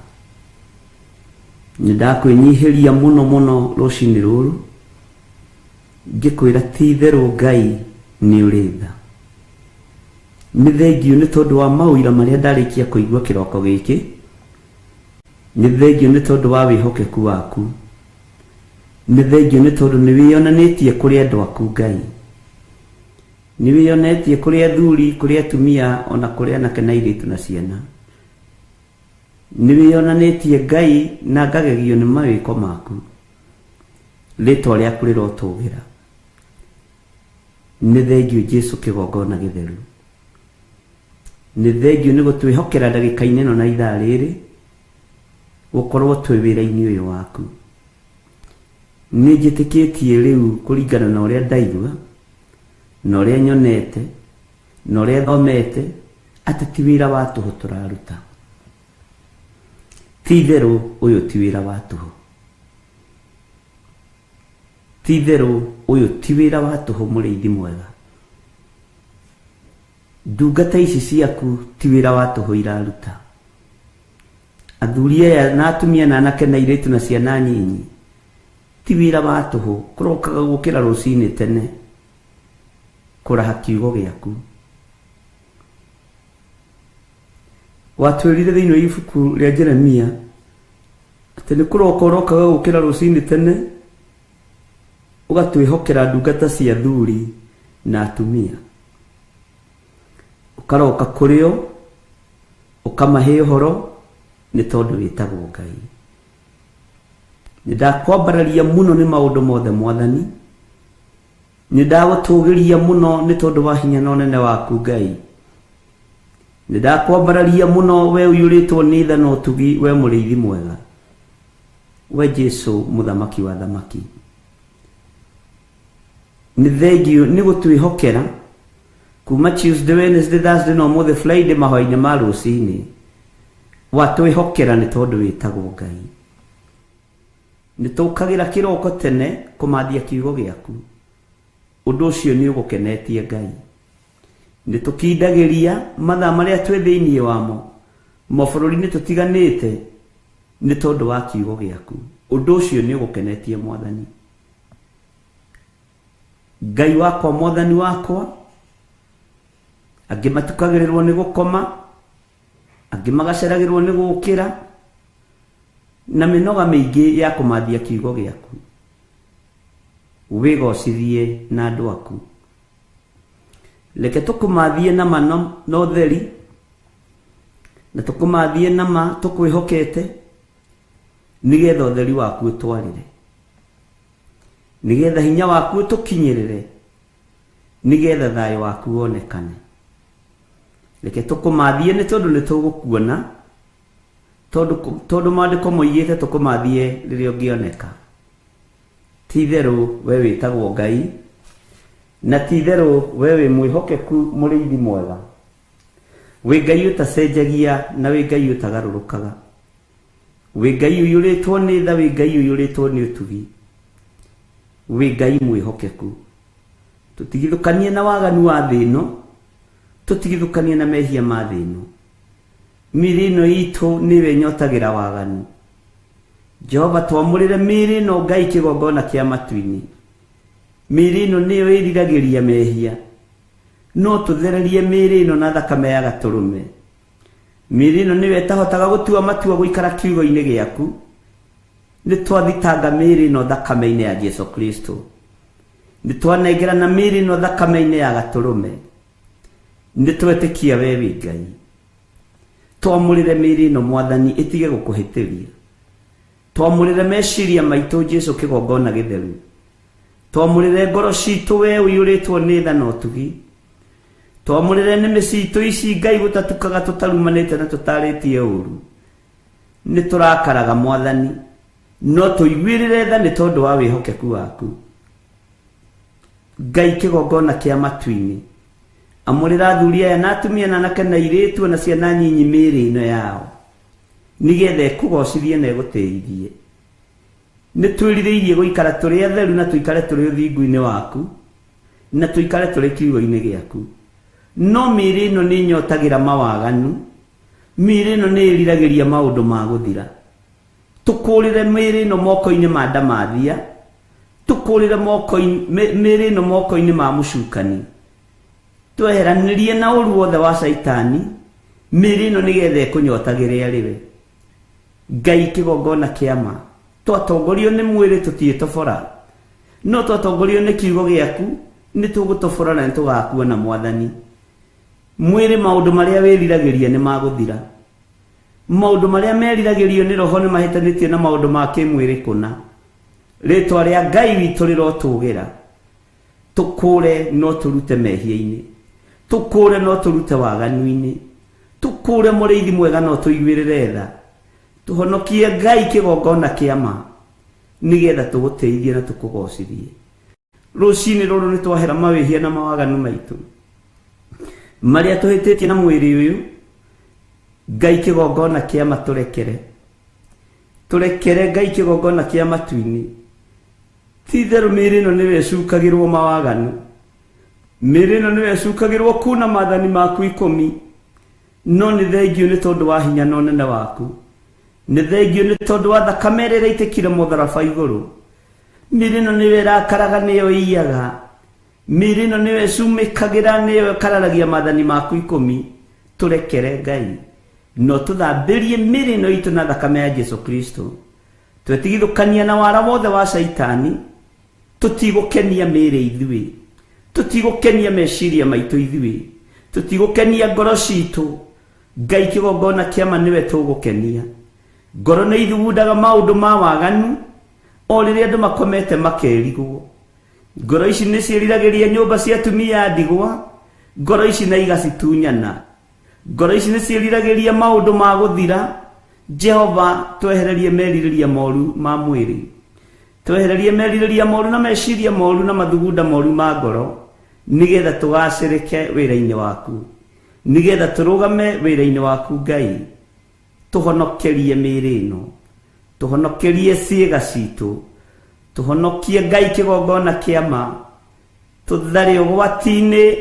Nĩndakwĩnyihĩria mũno mũno rũcinĩ rũrũ ngĩkwĩra ti-itherũ Ngai nĩ ũrĩ tha. Nĩ thengiũ nĩ tondũ wa maũira marĩa ndarĩkia kũigua kĩroko gĩkĩ. Nĩ thengiũ nĩ tondũ wa wĩhokeku waku. Nĩ thengiũ nĩ tondũ nĩ wĩyonanĩtie kũrĩ andũ aku Ngai. Nĩ wĩyonetie kũrĩ athuri, kũrĩ atumia, ona kũrĩ anake na airĩtu na ciana. Nĩ wĩyonanĩtie Ngai na ngagegio nĩ mawĩko maku. Rĩtwa rĩaku rĩrotũgĩra. Nĩ thengiũ Jesũ kĩgongona gĩtheru. Nĩ thengiũ nĩ gũtwĩhokera ndagĩka-inĩ ĩno na ithaa rĩrĩ gũkorwo twĩ wĩra-inĩ ũyũ waku. Nĩ njĩtĩkĩtie rĩu kũringana na ũrĩa ndaigua na ũrĩa nyonete na ũrĩa thomete atĩ ti wĩra wa tũhũ tũraruta. Ti-itherũ ũyũ ti wĩra wa tũhũ. Ti-itherũ ũyũ ti wĩra wa tũhũ mũrĩithi mwega. Ndungata ici ciaku ti wĩra wa tũhũ iraruta. Athuri aya na atumia na anake na airĩtu na ciana nyinyi ti wĩra wa tũhũ kũrokaga gũkĩra rũcinĩ tene kũraha kiugo gĩaku. Watwĩrire thĩinĩ wa ibuku rĩa Jeremia atĩ nĩ kũroka ũrokaga gũkĩra rũcinĩ tene ũgatwĩhokera ndungata cia athuri na atumia. Ũkaroka kũrĩ o ũkamahe ũhoro nĩ tondũ wĩtagwo Ngai. Nĩndakwambararia mũno nĩ maũndũ mothe Mwathani. Nĩndagũtũgĩria mũno nĩ tondũ wa hinya na ũnene waku Ngai. Nĩndakwambararia mũno we ũiyũrĩtwo nĩ tha na ũtugi, we mũrĩithi mwega, we Jesũ mũthamaki wa thamaki. Nĩ thengiũ nĩ gũtwĩhokera kuma Tuesday, Wednesday, Thursday na ũmũthĩ Friday mahoya-inĩ ma rũcinĩ. Watwĩhokera nĩ tondũ wĩtagwo Ngai. Nĩtũkagĩra kĩroko tene kũmathia kiugo gĩaku. Ũndũ ũcio nĩ ũgũkenetie Ngai. Nĩtũkindagĩria mathaa marĩa twĩ thĩinĩ wamo mabũrũri-inĩ tũtiganĩte nĩ tondũ wa kiugo gĩaku. Ũndũ ũcio nĩ ũgũkenetie Mwathani. Ngai wakwa, Mwathani wakwa, angĩ matukagĩrĩrwo nĩ gũkoma, angĩ magaceragĩrwo nĩ gũkĩra na mĩnoga mĩingĩ ya kũmathia kiugo gĩaku. Wĩgocithie na andũ aku. Reke tũkũmathie na ma na ũtheri, na tũkũmathie na ma tũkwĩhokete, nĩgetha ũtheri waku ũtwarĩre, nĩgetha hinya waku ũtũkinyĩrĩre, nĩgetha thayũ waku wonekane. Reke tũkũmathie nĩ tondũ nĩ tũgũkuona, tondũ maandĩko moigĩte tũkũmathie rĩrĩa ũngĩoneka. Ti-itherũ we wĩtagwo Ngai, na ti-itherũ we wĩ mwĩhokeku mũrĩithi mwega. Wĩ Ngai ũtacenjagia na wĩ Ngai ũtagarũrũkaga. Wĩ Ngai ũiyũrĩtwo nĩ tha, wĩ Ngai ũiyũrĩtwo nĩ ũtugi. Wĩ Ngai mwĩhokeku. Tũtigithũkanie na waganu wa thĩ ĩno, tũtigithũkanie na mehia ma thĩ ĩno. Mĩĩrĩ ĩno itũ nĩwe ĩnyotagĩra waganu. Jehova, twamũrĩre mĩĩrĩ ĩno Ngai kĩgongona kĩa matu-inĩ. Mĩĩrĩ ĩno nĩyo ĩriragĩria mehia, no tũthererie mĩĩrĩ ĩno na thakame ya Gatũrũme. Mĩĩrĩ ĩno nĩwe ĩtahotaga gũtua matua gũikara kiugo-inĩ gĩaku. Nĩ twathitanga mĩĩrĩ ĩno thakame-inĩ ya Jesũ Kristo. Nĩ twanengerana mĩĩrĩ ĩno thakame-inĩ ya Gatũrũme. Nĩ twetĩkia we wĩ Ngai. Twamũrĩre mĩĩrĩ ĩno Mwathani ĩtige gũkũhĩtĩria. Twamũrĩre meciria maitũ Jesũ kĩgongona gĩtheru. Twamũrĩre ngoro citũ we ũiyũrĩtwo nĩ tha na ũtugi. Twamũrĩre nĩmĩ citũ ici Ngai gũtatukaga tũtarumanĩte na tũtarĩtie ũũru. Nĩ tũrakaraga Mwathani, no tũiguĩrĩre tha nĩ tondũ wa wĩhokeku waku. Ngai kigongona kia matu-ini amurira athuri aya na atumia na anake na airitu na ciana nyinyi mĩĩrĩ ĩno yao nigetha ĩkũgocithie na ĩgũtĩithie. Nĩ twĩrirĩirie gũikara tũrĩ atheru na tũikare tũrĩ ũthingu-inĩ waku na tũikare tũrĩ kiugo-inĩ gĩaku. No mĩĩrĩ ĩno nĩ nyotagĩra mawaganu, mĩĩrĩ ĩno nĩ ĩriragĩria maũndũ ma gũthira. Tũkũrĩre mĩĩrĩ ĩno moko-inĩ ma ndamathia, tũkũrĩre mĩĩrĩ ĩno moko-inĩ ma mũcukani, tweheranĩrie na ũru wothe wa Saitani mĩĩrĩ ĩno nĩgetha ĩkũnyotagĩre arĩwe. Ngai kĩgongona kĩa ma, twatongorio nĩ mwĩrĩ tũtiĩtobora, no twatongorio nĩ kiugo gĩaku nĩ tũgũtobora na nĩtũgakua na Mwathani. Mwĩrĩ maũndũ marĩa wĩriragĩria nĩ magũthira, maũndũ marĩa meriragĩrio nĩ roho nĩ mahĩtanĩtie na maũndũ ma kĩmwĩrĩ kũna. Rĩtwa rĩa Ngai witũ rĩrotũgĩra, tũkũre no tũrute mehia-inĩ, tũkũre no tũrute waganu-inĩ, tũkũre mũrĩithi mwega no tũiguĩrĩre tha, tũhonokie Ngai kĩgongona kĩa ma nĩgetha tũgũteithie na tũkũgocithie. Rũciinĩ rũrũ nĩ twahera mawĩhia na mawaganu maitũ marĩa tũhĩtĩtie na mwĩrĩ ũyũ. Ngai kĩgongona kĩa ma tũrekere, tũrekere Ngai kĩgongona kĩa matu-inĩ. Ti itherũ mĩĩrĩ ĩno nĩwe ĩcukagĩrwo mawaganu, mĩĩrĩ ĩno nĩwe ĩcukagĩrwo kuna maathani maku 10, no nĩ thengiũ nĩ tondũ wa hinya na ũnene waku, nĩ thengiũ nĩ tondũ wa thakame ĩrĩa ĩitĩkire mũtharaba igũrũ. Mĩĩrĩ ĩno nĩwe ĩrakaraga, nĩyo ĩiyaga, mĩĩrĩ ĩno nĩwe ĩcumĩkagĩra, nĩyo ĩkararagia maathani maku 10. Tũrekere Ngai no tũthambĩrie mĩĩrĩ ĩno itũ na thakame ya Jesu Kristo, twetigithũkania na wara wothe wa Saitani. Tũtigũkenia mĩĩrĩ ithuĩ, tũtigũkenia meciria maitũ ithuĩ, tũtigũkenia ngoro citũ. Ngai kĩgongona kĩa ma nĩwe tũgũkenia. Ngoro nĩ ithugundaga maũndũ ma waganu o rĩrĩa andũ makomete makerigwo. Ngoro ici nĩ ciĩriragĩria nyũmba cia atumia a ndigwa, ngoro ici na igacitunyana. Ngoro ici nĩ ciĩriragĩria maũndũ ma gũthira. Jehova, twehererie merirĩria moru ma mwĩrĩ, twehererie merirĩria moru na meciria moru na mathugunda moru ma ngoro, nigetha tũgacĩrĩke wĩra-inĩ waku, nigetha tũrũgame wĩra-inĩ waku Ngai. Tũhonokerie mĩĩrĩ ĩno, tũhonokerie ciĩga citũ, tũhonokie Ngai kĩgongona kĩa ma, tũthare ũgwati-inĩ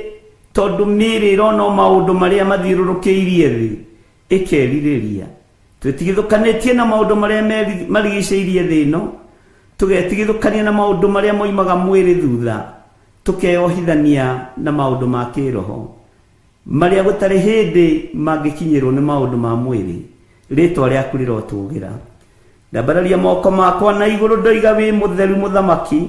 tondũ mĩĩrĩ ĩrona maũndũ marĩa mathiũrũrũkĩirie thĩ ĩkerirĩria. Twĩtigithũkanĩtie na maũndũ marĩa marigicĩirie thĩ ĩno, tũgetigithũkania na maũndũ marĩa moimaga mwĩrĩ thutha, tũkeohithania na maũndũ ma kĩroho marĩa gũtarĩ hĩndĩ mangĩkinyĩrwo nĩ maũndũ ma mwĩrĩ. Rĩtwa rĩaku rĩrotũgĩra. Ndambararia moko makwa na igũrũ ndoiga wĩ mũtheru mũthamaki,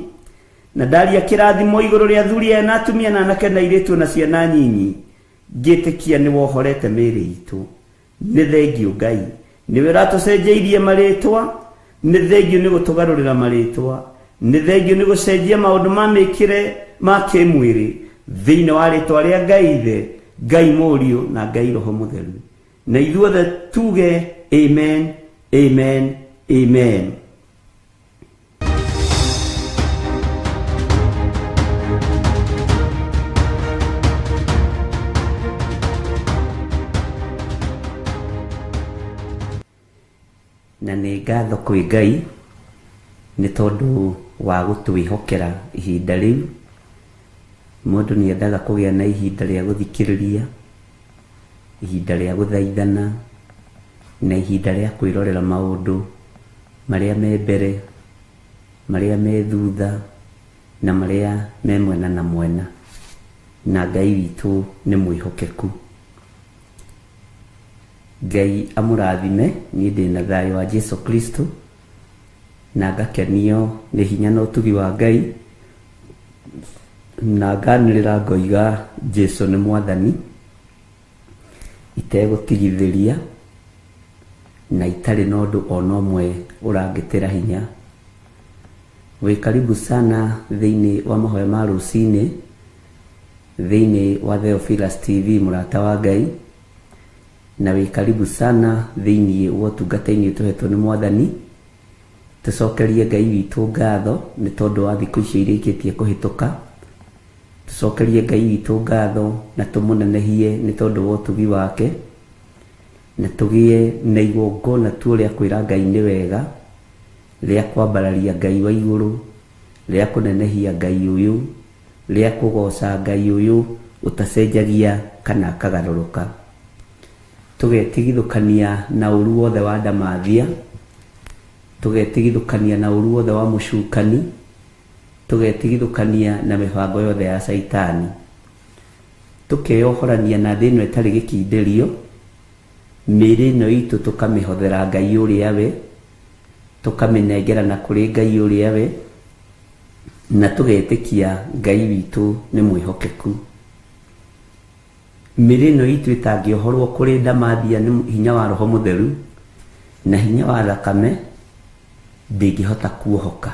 na ndaria kĩrathimo igũrũ rĩa athuri aya na atumia na anake na airĩtu na ciana nyinyi, ngĩtĩkia nĩ wohorete mĩĩrĩ itũ. Nĩ thengiũ Ngai, nĩwe ũratũcenjeirie marĩtwa, nĩ thengiũ nĩ gũtũgarũrĩra marĩtwa, nĩ thengiũ nĩ gũcenjia maũndũ ma mĩkĩre ma kĩmwĩrĩ thĩinĩ wa rĩtwa rĩa Ngai Ithe, Ngai Mũriũ na Ngai Roho Mũtheru. Na ithuothe tuge amen, amen, amen. Na nĩ ngatho kwĩ Ngai nĩ tondũ wa gũtwĩhokera ihinda rĩu. Mũndũ nĩ endaga kũgĩa na ihinda rĩa gũthikĩrĩria, ihinda rĩa gũthaithana na ihinda rĩa kwĩrorera maũndũ marĩa me mbere, marĩa me thutha na marĩa me mwena na mwena. Na Ngai witũ nĩ mwĩhokeku. Ngai amũrathime. Niĩ ndĩna thayũ wa Jesu Kristo na ngakenio nĩ hinya na ũtugi wa Ngai, na nganĩrĩra ngoiga Jesu nĩ Mwathani itegũtigithĩria na itarĩ na ũndũ ona ũmwe ũrangĩtĩra hinya. Wĩ karibu sana thĩinĩ wa mahoya ma rũcinĩ thĩinĩ wa Theophilus TV, mũrata wa Ngai, na wĩ karibu sana thĩinĩ wa ũtungata-inĩ tũhetwo nĩ Mwathani. Tũcokerie Ngai witũ ngatho nĩ tondũ wa thikũ icio irĩkĩtie kũhĩtũka, tucokerie Ngai witũ ngatho na tũmũnenehie nĩ tondũ wa ũtugi wake, na tũgĩe na igongona tu rĩa kwĩra Ngai nĩ wega, rĩa kwambararia Ngai wa igũrũ, rĩa kũnenehia Ngai ũyũ, rĩa kũgoca Ngai ũyũ ũtacenjagia kana akagarũrũka. Tũgetigithũkania na ũru wothe wa ndamathia, tũgetigithũkania na ũru wothe wa mũcukani, tũgetigithũkania na mĩbango yothe ya Saitani, tũkeyohorania na thĩ ĩno ĩtarĩ gĩkindĩrio, mĩĩrĩ ĩno itũ tũkamĩhothera Ngai ũrĩa we, tũkamĩnengerana kũrĩ Ngai ũrĩa we, na tũgetĩkia Ngai witũ nĩ mwĩhokeku. Mĩĩrĩ ĩno itũ ĩtangĩohorwo kũrĩ ndamathia nĩ hinya wa Roho Mũtheru na hinya wa thakame, ndĩngĩhota kuohoka.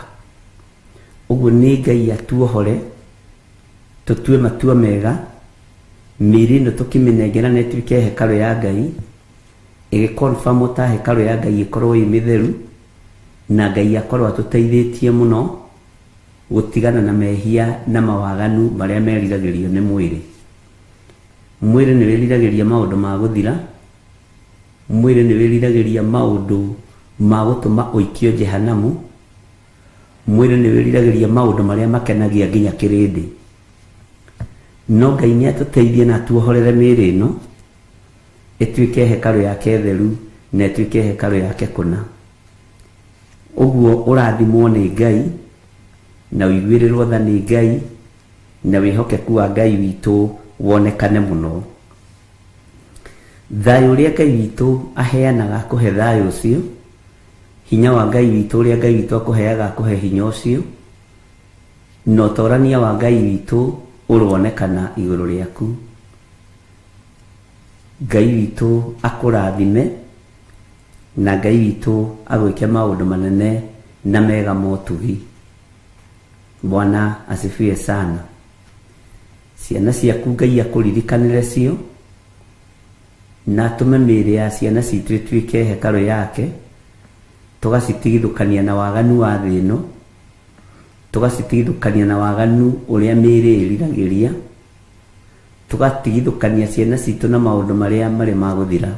Ũguo nĩ Ngai atuohore, tũtue matua mega, mĩĩrĩ ĩno tũkĩmĩnengerana ĩtuĩke hekarũ ya Ngai, ĩgĩkonfirmwo ta hekarũ ya Ngai ĩkorwo ĩ mĩtheru, na Ngai akorwo atũteithĩtie mũno gũtigana na mehia na mawaganu marĩa meriragĩrio nĩ mwĩrĩ. Mwĩrĩ nĩ wĩriragĩria maũndũ ma gũthira, mwĩrĩ nĩ wĩriragĩria maũndũ ma gũtũma ũikio jehanamu, mwĩrĩ nĩ wĩriragĩria maũndũ marĩa makenagia nginya kĩrĩndĩ. No Ngai nĩ atũteithie na atuohorere mĩĩrĩ ĩno ĩtuĩke hekarũ yake theru na ĩtuĩke hekarũ yake kũna. Ũguo ũrathimwo nĩ Ngai na ũiguĩrĩrwo tha nĩ Ngai na wĩhokeku wa Ngai witũ wonekane mũno. Thayũ ũrĩa Ngai witũ aheanaga kũhe thayũ ũcio, hinya wa Ngai witũ ũrĩa Ngai witũ akũheaga kũhe hinya ũcio, na ũtorania wa Ngai witũ ũronekana igũrũ rĩaku. Ngai witũ akũrathime na Ngai witũ agwĩke maũndũ manene na mega ma ũtugi. Bwana asifiwe sana. Ciana ciaku Ngai akũririkanĩre cio, na atũme mĩĩrĩ ya ciana citũ ĩtuĩke hekarũ yake, tũgacitigithũkania na waganu wa thĩ ĩno, tũgacitigithũkania na waganu ũrĩa mĩĩrĩ ĩriragĩria, tũgatigithũkania ciana citũ na maũndũ marĩa marĩ ma gũthira,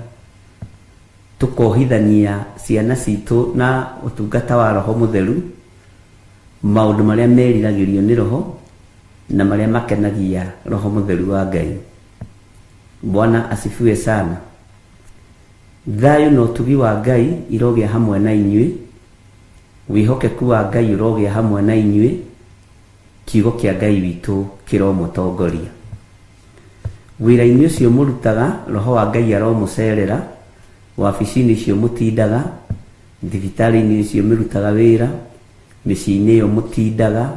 tũkohithania ciana citũ na ũtungata wa Roho Mũtheru, maũndũ marĩa meriragĩrio nĩ Roho na marĩa makenagia Roho Mũtheru wa Ngai. Bwana asifiwe sana. Thayũ na ũtugi wa Ngai irogĩa hamwe na inyuĩ, wĩhokeku wa Ngai urogĩa hamwe na inyuĩ, kiugo kĩa Ngai witũ kĩromũtongoria. Wĩra-inĩ ũcio mũrutaga, Roho wa Ngai aromũcerera, wabici-inĩ icio mũtindaga, thibitarĩ-inĩ icio mũrutaga wĩra, mĩciĩ-inĩ ĩyo mũtindaga,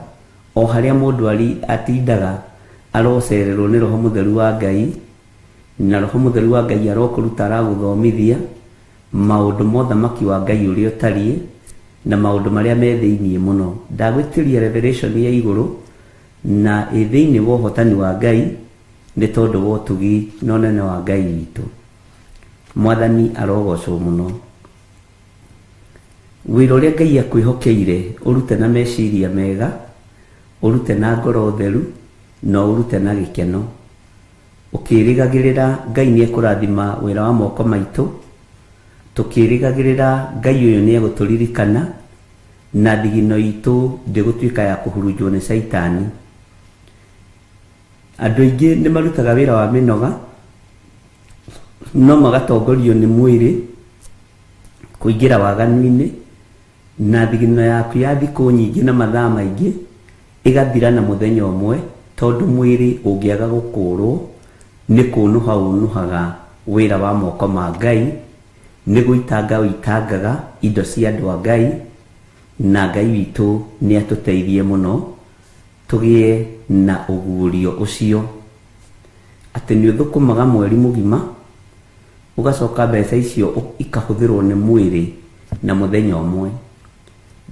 o harĩa mũndũ atindaga arocererwo nĩ Roho Mũtheru wa Ngai, na Roho Mũtheru wa Ngai arokũruta aragũthomithia maũndũ mothamaki wa Ngai ũrĩa ũtariĩ na maũndũ marĩa me thĩiniĩ mũno. Ndagwĩtĩria revelation ya igũrũ na thĩiniĩ wa ũhotani wa Ngai nĩ tondũ wa ũtugi na ũnene wa Ngai witũ. Mwathani arogocwo mũno. Wĩra ũrĩa Ngai akwĩhokeire ũrute na meciria mega, ũrute na ngoro theru, na ũrute na gĩkeno. Ũkĩrĩgagĩrĩra Ngai nĩ ekũrathima wĩra wa moko maitũ, tũkĩrĩgagĩrĩra Ngai ũyũ nĩ egũtũririkana na thigino itũ ndĩgũtuĩka ya kũhurunjwo nĩ Saitani. Andũ aingĩ nĩ marutaga wĩra wa mĩnoga, no magatongorio nĩ mwĩrĩ kũingĩra waganu-inĩ, na thigino yaku ya thikũ nyingĩ na mathaa maingĩ ĩgathira na mũthenya ũmwe, tondũ mwĩrĩ ũngĩaga gũkũrwo nĩ kũnũha ũnũhaga wĩra wa moko ma Ngai, nĩ gũitanga ũitangaga indo cia andũ a Ngai, na Ngai witũ nĩ atũteithie mũno tũgĩe na ũguũrio ũcio, atĩ nĩ ũthũkũmaga mweri mũgima ũgacoka mbeca icio ikahũthĩrwo nĩ mwĩrĩ na mũthenya ũmwe.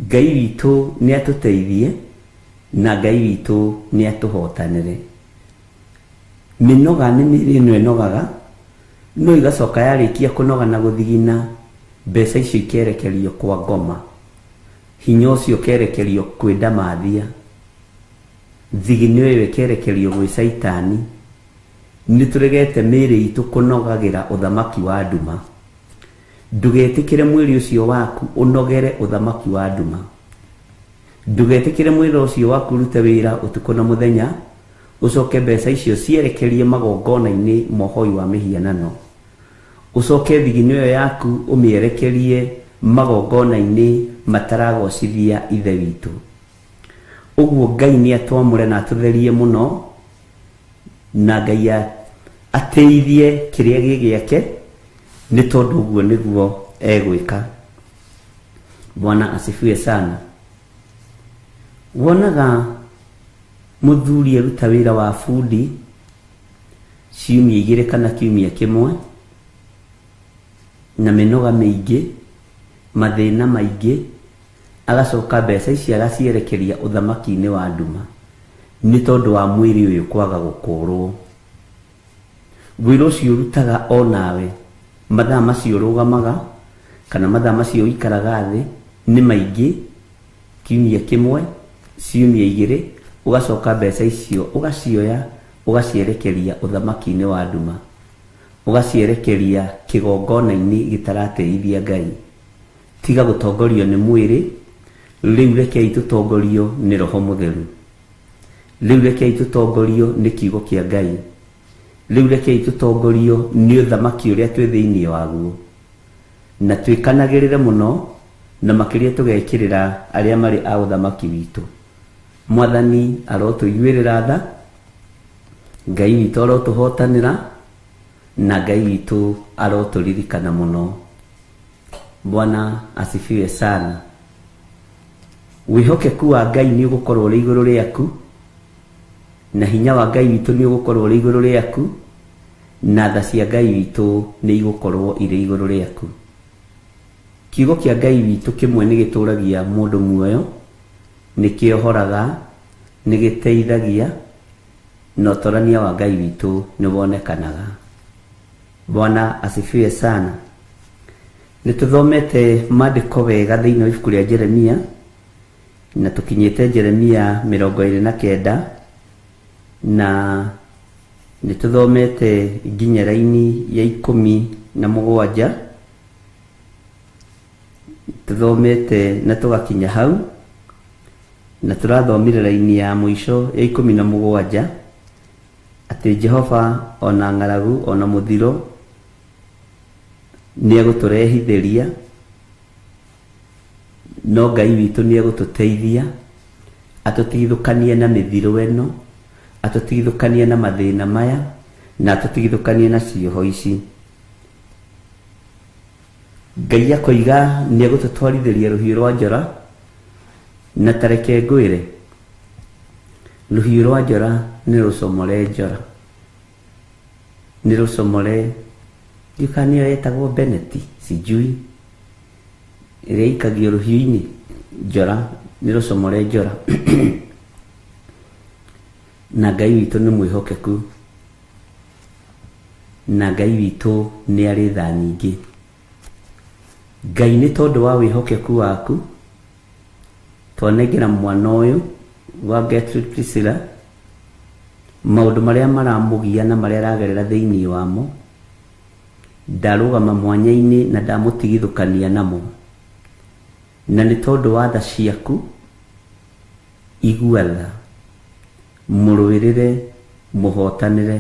Ngai witũ nĩ atũteithie na Ngai witũ nĩ atũhotanĩre. Mĩnoga nĩ mĩĩrĩ ĩno ĩnogaga, no igacoka yarĩkia kũnoga na gũthigina, mbeca icio ikerekerio kwa ngoma, hinya ũcio ũkerekerio kwĩ ndamathia, thigino ĩyo ĩkerekerio gwĩ Saitani, nĩ tũregete mĩĩrĩ itũ kũnogagĩra ũthamaki wa nduma. Ndũgetĩkĩre mwĩrĩ ũcio waku ũnogere ũthamaki wa nduma. Ndũgetĩkĩre mwĩrĩ ũcio waku ũrute wĩra ũtukũ na mũthenya, ũcoke mbeca icio cierekerie magongona-inĩ mohoi wa mĩhianano. Ũcoke thigino ĩyo yaku ũmĩerekerie magongona-inĩ mataragocithia ithe witũ. Ũguo Ngai nĩ atwamũre na atũtherie mũno, na Ngai ateithie kĩrĩa gĩgĩake, nĩ tondũ ũguo nĩguo egwĩka. Bwana asifiwe sana. Wonaga mũthuri aruta wĩra wa bundi ciumia 2 kana kiumia kĩmwe, na mĩnoga mĩingĩ, mathĩna maingĩ, agacoka mbeca ici agacierekeria ũthamaki-inĩ wa nduma, nĩ tondũ wa mwĩrĩ ũyũ kwaga gũkũrwo. Wĩra ũcio ũrutaga o nawe, mathaa macio ũrũgamaga kana mathaa macio ũikaraga thĩ nĩ maingĩ, kiumia kĩmwe, ciumia 2, ugacoka mbeca icio ugacioya ugacierekeria ũthamaki-inĩ wa nduma, ugacierekeria kĩgongona-inĩ gĩtarateithia Ngai. Tiga gũtongorio nĩ mwĩrĩ, rĩu rekei tũtongorio nĩ Roho Mũtheru. Rĩu rekei tũtongorio nĩ kiugo kĩa Ngai. Rĩu rekei tũtongorio nĩ ũthamaki ũrĩa twĩ thĩinĩ waguo, na twĩkanagĩrĩre mũno, na makĩria tũgekĩrĩra arĩa marĩ a ũthamaki witũ. Mwathani arotũiguĩrĩra tha, Ngai witũ arotũhotanĩra, na Ngai witũ arotũririkana mũno. Bwana asifiwe sana. Wĩhokeku wa Ngai nĩ ũgũkorwo ũrĩ igũrũ rĩaku, na hinya wa Ngai witũ nĩ ũgũkorwo ũrĩ igũrũ rĩaku, na tha cia Ngai witũ nĩ igũkorwo irĩ igũrũ rĩaku. Kiugo kĩa Ngai witũ kĩmwe nĩ gĩtũragia mũndũ muoyo, nĩ kĩohoraga, nĩ gĩteithagia, na ũtorania wa Ngai witũ nĩ wonekanaga. Bwana asifiwe sana. Nĩ tũthomete maandĩko wega thĩinĩ wa ibuku rĩa Jeremia, na tũkinyĩte Jeremia 29, na nĩ tũthomete nginya raini ya 17, tũthomete na tũgakinya hau, na tũrathomire raini ya mũico ya 17, atĩ Jehova ona ng'aragu ona mũthiro nĩ egũtũrehithĩria, no Ngai witũ nĩ egũtũteithia, atũtigithũkanie na mĩthiro ĩno, atũtigithũkanie na mathĩna maya, na atũtigithũkanie na cioho ici. Ngai akoiga nĩ egũtũtwarithĩria rũhiũ rwa njora, na tareke ngwĩre, rũhiũ rwa njora nĩ rũcomore njora, nĩ rũcomore, ndiũka nĩyo yetagwo Beneti, sijui, ĩrĩa ikagio rũhiũ-inĩ njora, nĩ rũcomore njora. Na Ngai witũ nĩ mwĩhokeku, na Ngai witũ nĩ arĩ tha nyingĩ. Ngai nĩ tondũ wa wĩhokeku waku twanengera mwana ũyũ wa Gertrude Priscilla maũndũ marĩa maramũgia na marĩa aragerera thĩinĩ wamo, ndarũgama mwanya-inĩ na ndamũtigithũkania namo, na nĩ tondũ wa tha ciaku igua tha, mũrũĩrĩre, mũhotanĩre,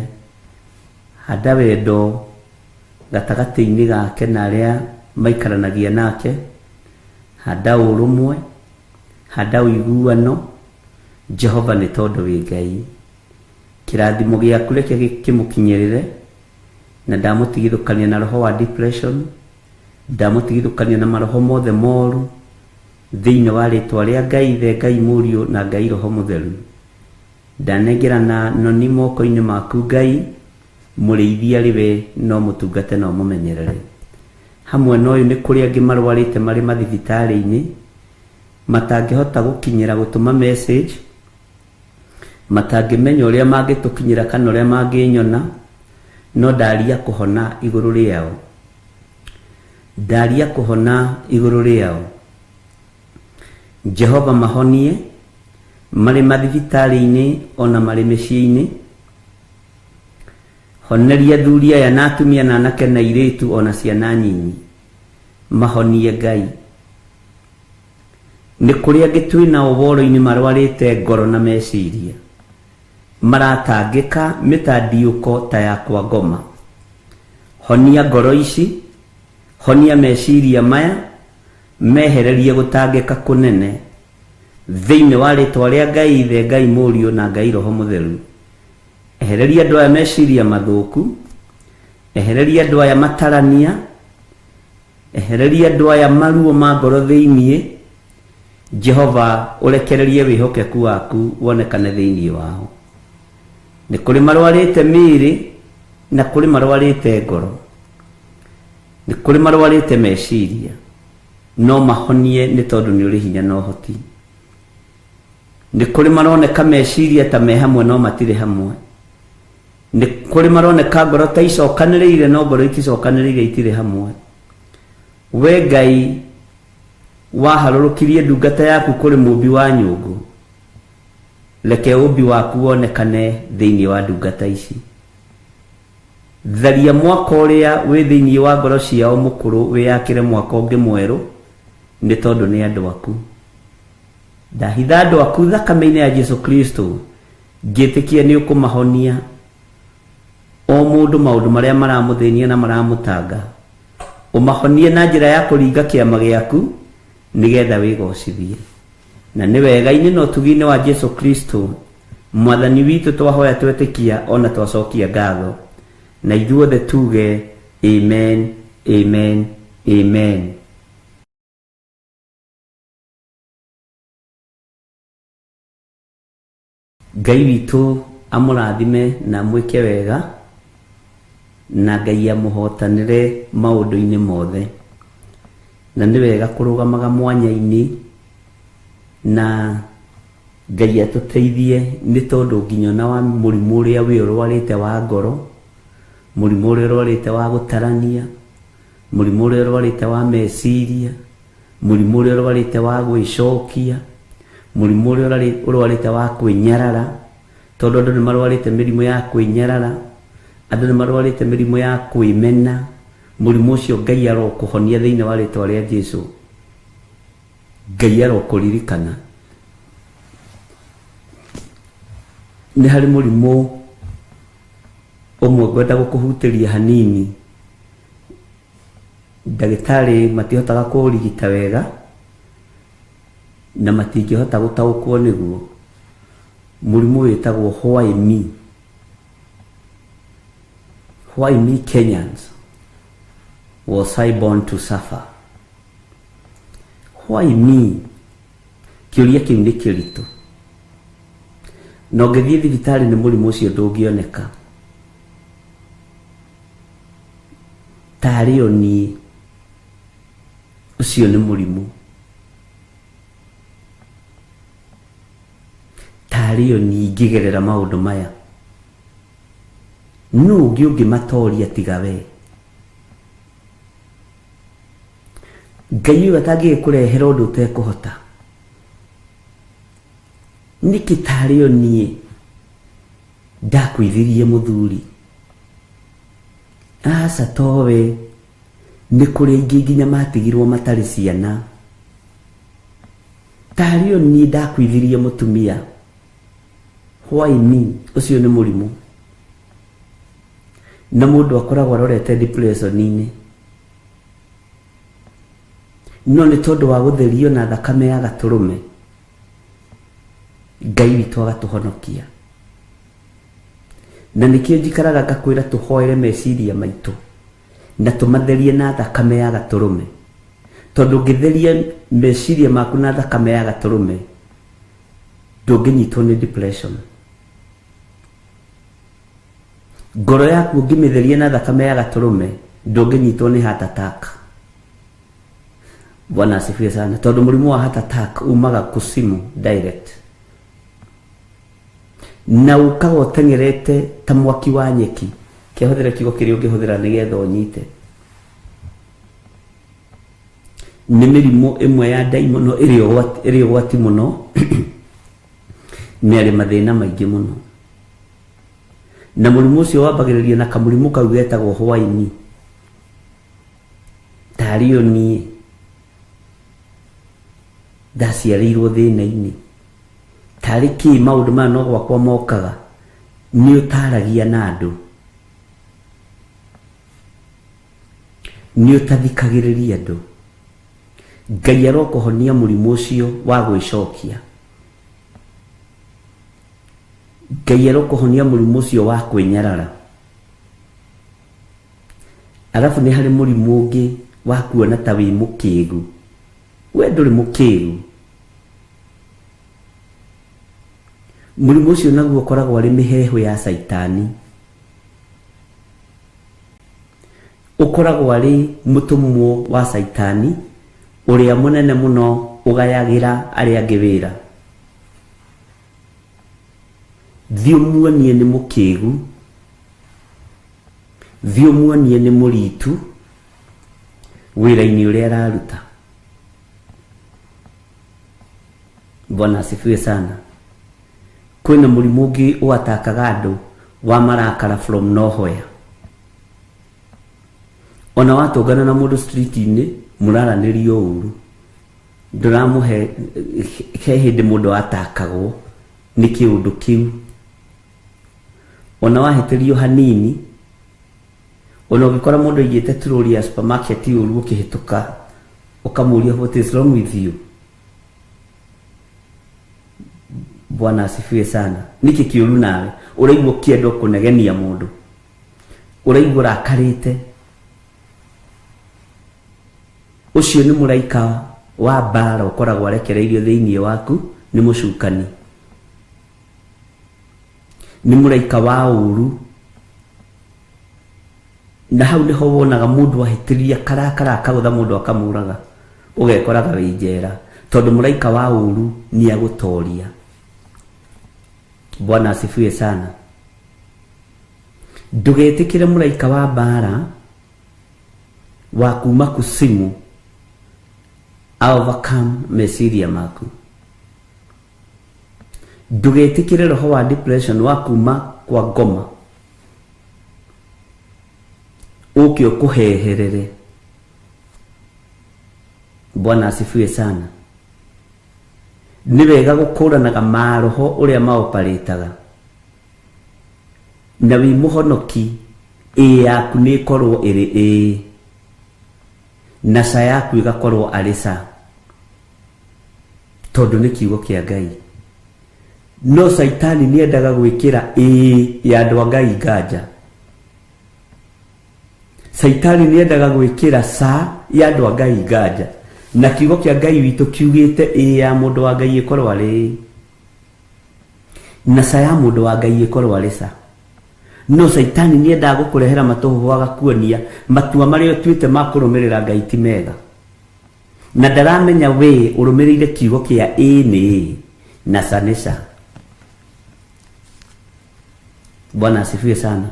handa wendo gatagatĩ-inĩ gake na arĩa maikaranagia nake, handa ũrũmwe, handa ũiguano. Jehova nĩ tondũ wĩ Ngai, kĩrathimo gĩaku reke kĩmũkinyĩrĩre, na ndamũtigithũkania na roho wa depression, ndamũtigithũkania na maroho mothe moru thĩinĩ wa rĩtwa rĩa Ngai Ithe, Ngai Mũriũ na Ngai Roho Mũtheru. Ndanengerana noni moko-inĩ maku Ngai, mũrĩithia rĩwe no mũtungate no mũmenyerere. Hamwe na ũyũ nĩ kũrĩ angĩ marwarĩte marĩ mathibitarĩ-inĩ, matangĩhota gũkinyĩra gũtũma message, matangĩmenya ũrĩa mangĩtũkinyĩra kana ũrĩa mangĩnyona, no ndaria kũhona igũrũ rĩao, ndaria kũhona igũrũ rĩao. Jehova mahonie, marĩ mathibitarĩ-inĩ ona marĩ mĩciĩ-inĩ. Honeria athuri aya na atumia na anake na airĩtu ona ciana nyinyi, mahonie Ngai. Nĩ kũrĩ angĩ twĩna ũhoro-inĩ marwarĩte ngoro na meciria, maratangĩka mĩtandiũko ta ya kwa ngoma. Honia ngoro ici, honia meciria maya, mehererie gũtangĩka kũnene thĩinĩ wa rĩtwa rĩa Ngai Ithe, Ngai Mũriũ na Ngai Roho Mũtheru. Ehereria andũ aya meciria mathũku, ehereria andũ aya matarania, ehereria andũ aya maruo ma ngoro thĩinĩ. Jehova ũrekererie wĩhokeku waku wonekane thĩinĩ wao. Nĩ kũrĩ marwarĩte mĩĩrĩ na kũrĩ marwarĩte ngoro, nĩ kũrĩ marwarĩte meciria, no mahonie nĩ tondũ nĩ ũrĩ hinya na ũhoti. Nĩ kũrĩ maroneka meciria ta me hamwe no matirĩ hamwe. Nĩ kũrĩ maroneka ngoro ta icokanĩrĩire no ngoro iticokanĩrĩire itirĩ hamwe. We Ngai waharũrũkirie ndungata yaku kũrĩ mũmbi wa nyũngũ, reke ũmbi waku wonekane thĩinĩ wa ndungata ici. Tharia mwaka ũrĩa wĩ thĩinĩ wa ngoro ciao mũkũrũ wĩyakĩre mwaka ũngĩ mwerũ, nĩ tondũ nĩ andũ aku. Ndahitha andũ aku thakame-inĩ ya Jesu Kristo, ngĩtĩkia nĩ ũkũmahonia o mũndũ maũndũ marĩa maramũthĩnia na maramũtanga. Ũmahonie na njĩra ya kũringa kĩama gĩaku nĩgetha wĩgocithie. Na nĩ wega-inĩ na ũtugi-inĩ wa Jesu Kristo Mwathani witũ twahoya twetĩkia ona twacokia ngatho, na ithuothe tuge amen, amen, amen. Ngai witũ amũrathime na mwĩke wega, na Ngai amũhotanĩre maũndũ-inĩ mothe. Na nĩ wega kũrũgamaga mwanya-inĩ, na Ngai atũteithie nĩ tondũ nginya na wa mũrimũ ũrĩa wĩ ũrwarĩte wa ngoro, mũrimũ ũrĩa ũrwarĩte wa gũtarania, mũrimũ ũrĩa ũrwarĩte wa meciria, mũrimũ ũrĩa ũrwarĩte wa gwĩcokia, mũrimũ ũrĩa ũrwarĩte wa kwĩnyarara, tondũ andũ nĩ marwarĩte mĩrimũ ya kwĩnyarara, andũ nĩ marwarĩte mĩrimũ ya kwĩmena. Mũrimũ ũcio Ngai arokũhonia thĩinĩ wa rĩtwa rĩa Jesũ. Ngai arokũririkana. Nĩ harĩ mũrimũ ũmwe ngwenda gũkũhutĩria hanini, ndagĩtarĩ matihotaga kũũrigita wega na matingĩhota gũtaũkwo nĩguo. Mũrimũ wĩtagwo why me. Why me Kenyans? Was I born to suffer? Why me? Kĩũria kĩu nĩ kĩritũ. Na ũngĩthiĩ thibitarĩ nĩ mũrimũ ũcio ndũngĩoneka. Tarĩ o niĩ, ũcio nĩ mũrimũ. Tarĩ o niĩ ingĩgerera maũndũ maya. Nũ ũngĩ ũngĩmatoria tiga we? Ngai ũyũ atangĩkũrehera ũndũ ũtekũhota. Nĩkĩ tarĩ o niĩ ndakwĩthirie mũthuri? Aca towe, nĩ kũrĩ aingĩ nginya matigirwo matarĩ ciana. Tarĩ o niĩ ndakwĩthirie mũtumia. Why me? Ũcio nĩ mũrimũ. Na mũndũ akoragwo arorete depression-inĩ, no nĩ tondũ wa gũtherio na thakame ya Gatũrũme, Ngai witũ agatũhonokia. Na nĩkĩo njikaraga ngakwĩra tũhoere meciria maitũ na tũmatherie na thakame ya Gatũrũme, tondũ ũngĩtheria meciria maku na thakame ya Gatũrũme ndũngĩnyitwo nĩ depression. Ngoro yaku ũngĩmĩtheria na thakame ya Gatũrũme ndũngĩnyitwo nĩ heart attack. Bwana asifiwe sana, tondũ mũrimũ wa heart attack umaga kusimu direct, na ũkaga ũtengerete ta mwaki wa nyeki. Kĩhũthĩra kiugo kĩrĩa ũngĩhũthĩra nĩgetha ũnyite. Nĩ mĩrimũ ĩmwe ya ndaimono ĩrĩ ũgwati mũno nĩ arĩ mathĩna maingĩ mũno, na mũrimũ ũcio wambagĩrĩria na kamũrimũ kau getagwo hwaini. Tarĩ o niĩ ndaciarĩirwo thĩna-inĩ, tarĩ kĩ maũndũ maya no gwakwa mokaga, nĩ ũtaragia na andũ, nĩ ũtathikagĩrĩria andũ. Ngai arokũhonia mũrimũ ũcio wa gwĩcokia, Ngai arokũhonia mũrimũ ũcio wa kwĩnyarara. Alafu nĩ harĩ mũrimũ ũngĩ wa kuona ta wĩ mũkĩgu. We ndũrĩ mũkĩgu. Mũrimũ ũcio naguo ũkoragwo arĩ mĩheehũ ya Saitani. Ũkoragwo arĩ mũtũmwo wa Saitani ũrĩa mũnene mũno ũgayagĩra arĩa angĩ wĩra. Thiĩ ũmuonie nĩ mũkĩgu, thiĩ ũmuonie nĩ mũritu wĩra-inĩ ũrĩa araruta. Bwana asifiwe sana. Kwĩna mũrimũ ũngĩ ũatakaga andũ wa marakara from nowhere. Ona watũngana na mũndũ street-inĩ mũraranĩrio ũru, ndũramũhe he hĩndĩ mũndũ atakagwo nĩ kĩũndũ kĩu. Ona wahĩtĩrio hanini, ona ũgĩkora mũndũ aigĩte turori ya supermarket ũru ũkĩhĩtũka, ũkamũria what is wrong with you? Bwana asifiwe sana. Niki kĩũru nawe, ũraigua ũkĩenda kũnegenia mũndũ, ũraigua ũrakarĩte. Ũcio nĩ mũraika wa mbara ũkoragwo arekereirio thĩinĩ waku, nĩ mũcukani. Nĩ mũraika wa ũru. Na hau nĩho wonaga mũndũ ahĩtĩria karakara akagũtha mũndũ akamũraga, ũgekoraga wĩ njera, tondũ mũraika wa ũru nĩ agũtoria. Bwana asifiwe sana. Ndũgetĩkĩre mũraika wa mbara wa kuma kusimu overcome meciria maku. Ndũgetĩkĩre roho wa depression wa kuma kwa ngoma ũkĩ ũkũheherere. Bwana asifiwe sana. Nĩ wega gũkũranaga maroho ũrĩa maoparĩtaga, na wĩ mũhonoki yaku nĩ ĩkorwo ĩrĩ na ca yaku ĩgakorwo arĩ ca, tondũ nĩ kiugo kĩa Ngai. No Saitani nĩ endaga gwĩkĩra ya andũ a Ngai nganja. Saitani nĩ endaga gwĩkĩra ca ya andũ a Ngai nganja, na kiugo kĩa Ngai witũ kiugĩte ya mũndũ wa Ngai ĩkorwo arĩ, na ca ya mũndũ wa Ngai ĩkorwo arĩ ca. No Saitani nĩ endaga gũkũrehera matũhũhũ agakuonia matua marĩa ũtuĩte ma kũrũmĩrĩra Ngai ti mega, na ndaramenya we ũrũmĩrĩire kiugo kĩa nĩ na ca nĩ ca. Bwana asifiwe sana.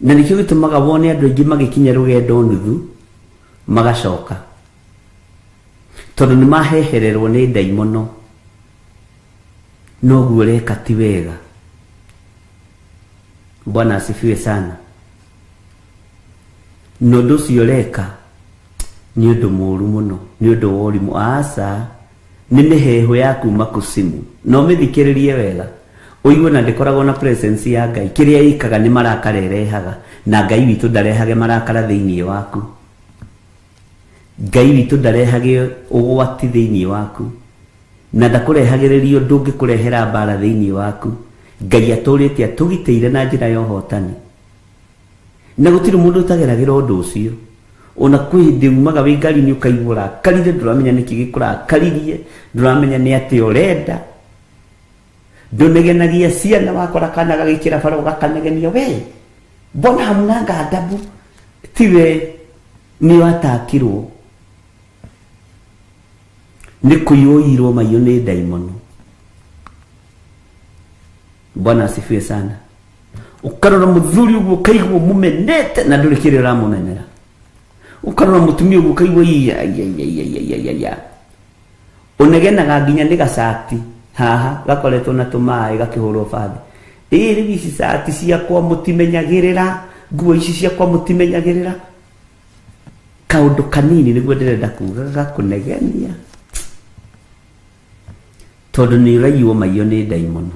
Na nĩkĩo gĩtũmaga wone andũ aingĩ magĩkinya rũgendo nuthu magacoka, tondũ nĩ mahehererwo nĩ ndaimono. Noguo reka ti wega. Bwana asifiwe sana. No ũndũ ũcio reka nĩ ũndũ mũũru mũno, nĩ ũndũ wa ũrimũ. Aca nĩ mĩheehũ ya kuma kusimu. No mĩthikĩrĩrie wega, ũigue na ndĩkoragwo na presence ya Ngai. Kĩrĩa ĩkaga nĩ marakara ĩrehaga, na Ngai witũ ndarehage marakara thĩinĩ waku. Ngai witũ ndarehage ũgwati thĩinĩ waku, na ndakũrehagĩrĩria ũndũ ũngĩkũrehera mbara thĩinĩ waku. Ngai atũrĩte atũgitĩire na njĩra ya ũhotani, na gũtirĩ mũndũ ũtageragĩra ũndũ ũcio. Ona kwĩ hĩndĩ umaga wĩ ngari-inĩ ũkaigua ũrakarire, ndũramenya nĩkĩ gĩkũrakaririe, ndũramenya nĩ atĩ ũrenda. Ndũnegenagia ciana, wakora kana gagĩkĩra bara ũgakanegenia. We mbona hamna adabu? Tiwe nĩ watakirwo, nĩ kũiyũirwo maiyũ nĩ ndaimono. Bwana asifiwe sana. Ukarora mũthuri ũguo kaigwo mũmenete na ndũrĩ kĩrĩa ũramũmenera. Ukarora mũtumia ũguo kaigwo ya unegenaga nginya ni gacati haha gakoretwo na tumae gakihurwo bathi rici cati ciakwa mutimenyagirira nguo ici ciakwa mutimenyagirira kaundu kanini niguo ndirenda kuga gakunegenia tondu ni uraiywo maiyo ni daimono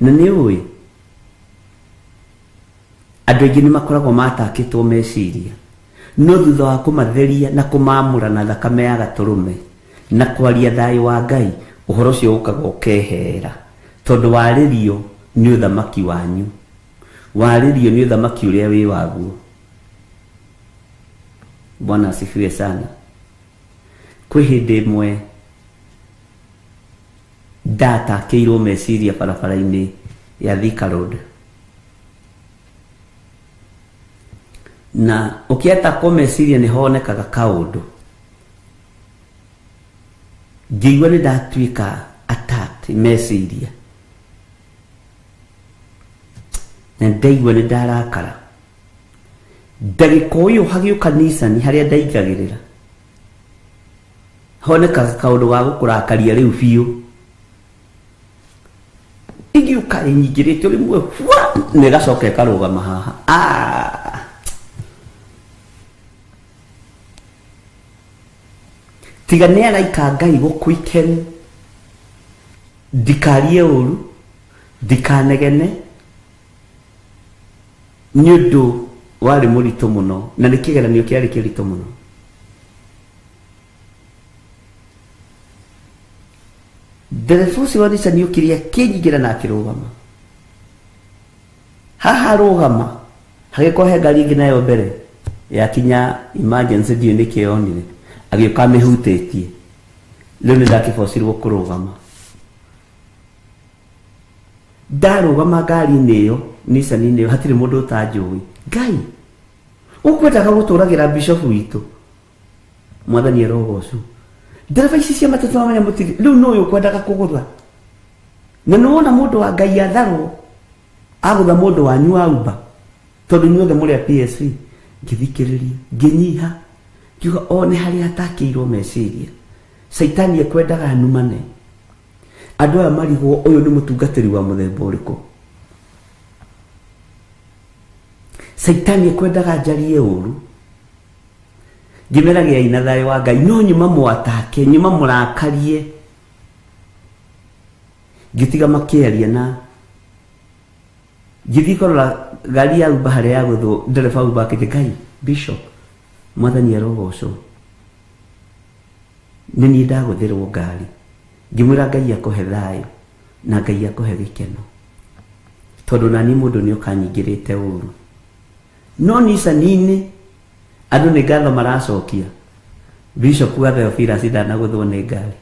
na ni ui andu aingi ni makoragwo matakitwo meciria no thutha wa kumatheria na kumamura na thakame ya gaturume na kwaria thayo wa Ngai uhoro ucio ukaga ukehera tondu waririo ni uthamaki wanyu waririo ni uthamaki uria wi waguo. Bwana asifiwe sana. Kwi hindi imwe ndatakiirwo meciria barabara-ini ya Thika Road na ukieta ko meciria ni honekaga kaundu ngĩigua nĩ ndatuĩka attacked meciria na ndaigua nĩ ndarakara ndagĩka ũyũ hagĩũka Nissan harĩa ndaingagĩrĩra honekaga kaũndũ ga gũkũrakaria rĩu biũ ingĩũka nyingĩrĩte rĩmwe nĩ gacoka ĩkarũgama haha tiga nĩ araika Ngai gũkwĩkeni ndikarie ũru ndikanegene nĩ ũndũ warĩ mũritũ mũno na nĩ kĩgeranio kĩarĩ kĩritũ mũno. Ndereba ũcio wa Nissan nĩokire akĩnyingĩra na akĩrũgama haha rũgama hagĩkorwo ngari ĩngĩ nayo mbere yakinya emergency ndiũ nĩkĩonire agĩũka amĩhutĩtie rĩu nĩ ndakĩbocirwo kũrũgama ndarũgama ngari-inĩ ĩyo Nissan-inĩ ĩyo hatirĩ mũndũ ũtanjũĩ Ngai ũkwendaga gũtũragĩra bishop witũ mwathani arogocwo ndereba ici cia matatũ mamenya mũtiri rĩu no ũyũ ũkwendaga kũgũtha na nĩwona mũndũ wa Ngai atharwo agũtha mũndũ wanyu wa Uber tondũ inyuothe mũrĩ a PSV ngĩthikĩrĩria ngĩnyiha kiuga o nĩ harĩa atakĩirwo meciria Saitani ekwendaga numane andũ aya marigwo ũyũ nĩ mũtungatĩri wa mũthemba ũrĩkũ Saitani ekwendaga njarie ũru ngĩmeragia ina thayo wa Ngai no nyuma mwatake nyuma mũrakarie ngĩtiga makĩaria na ngĩthiĩ kũrora ngari ya Uber harĩa yagũthwo ndereba Uber akĩnjĩra Ngai Bishop mwathani arogocwo nĩ niĩ ndagũthĩrwo ngari ngĩmwĩra Ngai akũhe thayo na Ngai akũhe gĩkeno tondũ nani mũndũ nĩ ũkanyingĩrĩte ũru no Nissan-inĩ andũ nĩ ngatho maracokia Bishop wa Theophilus ndanagũthwo nĩ ngari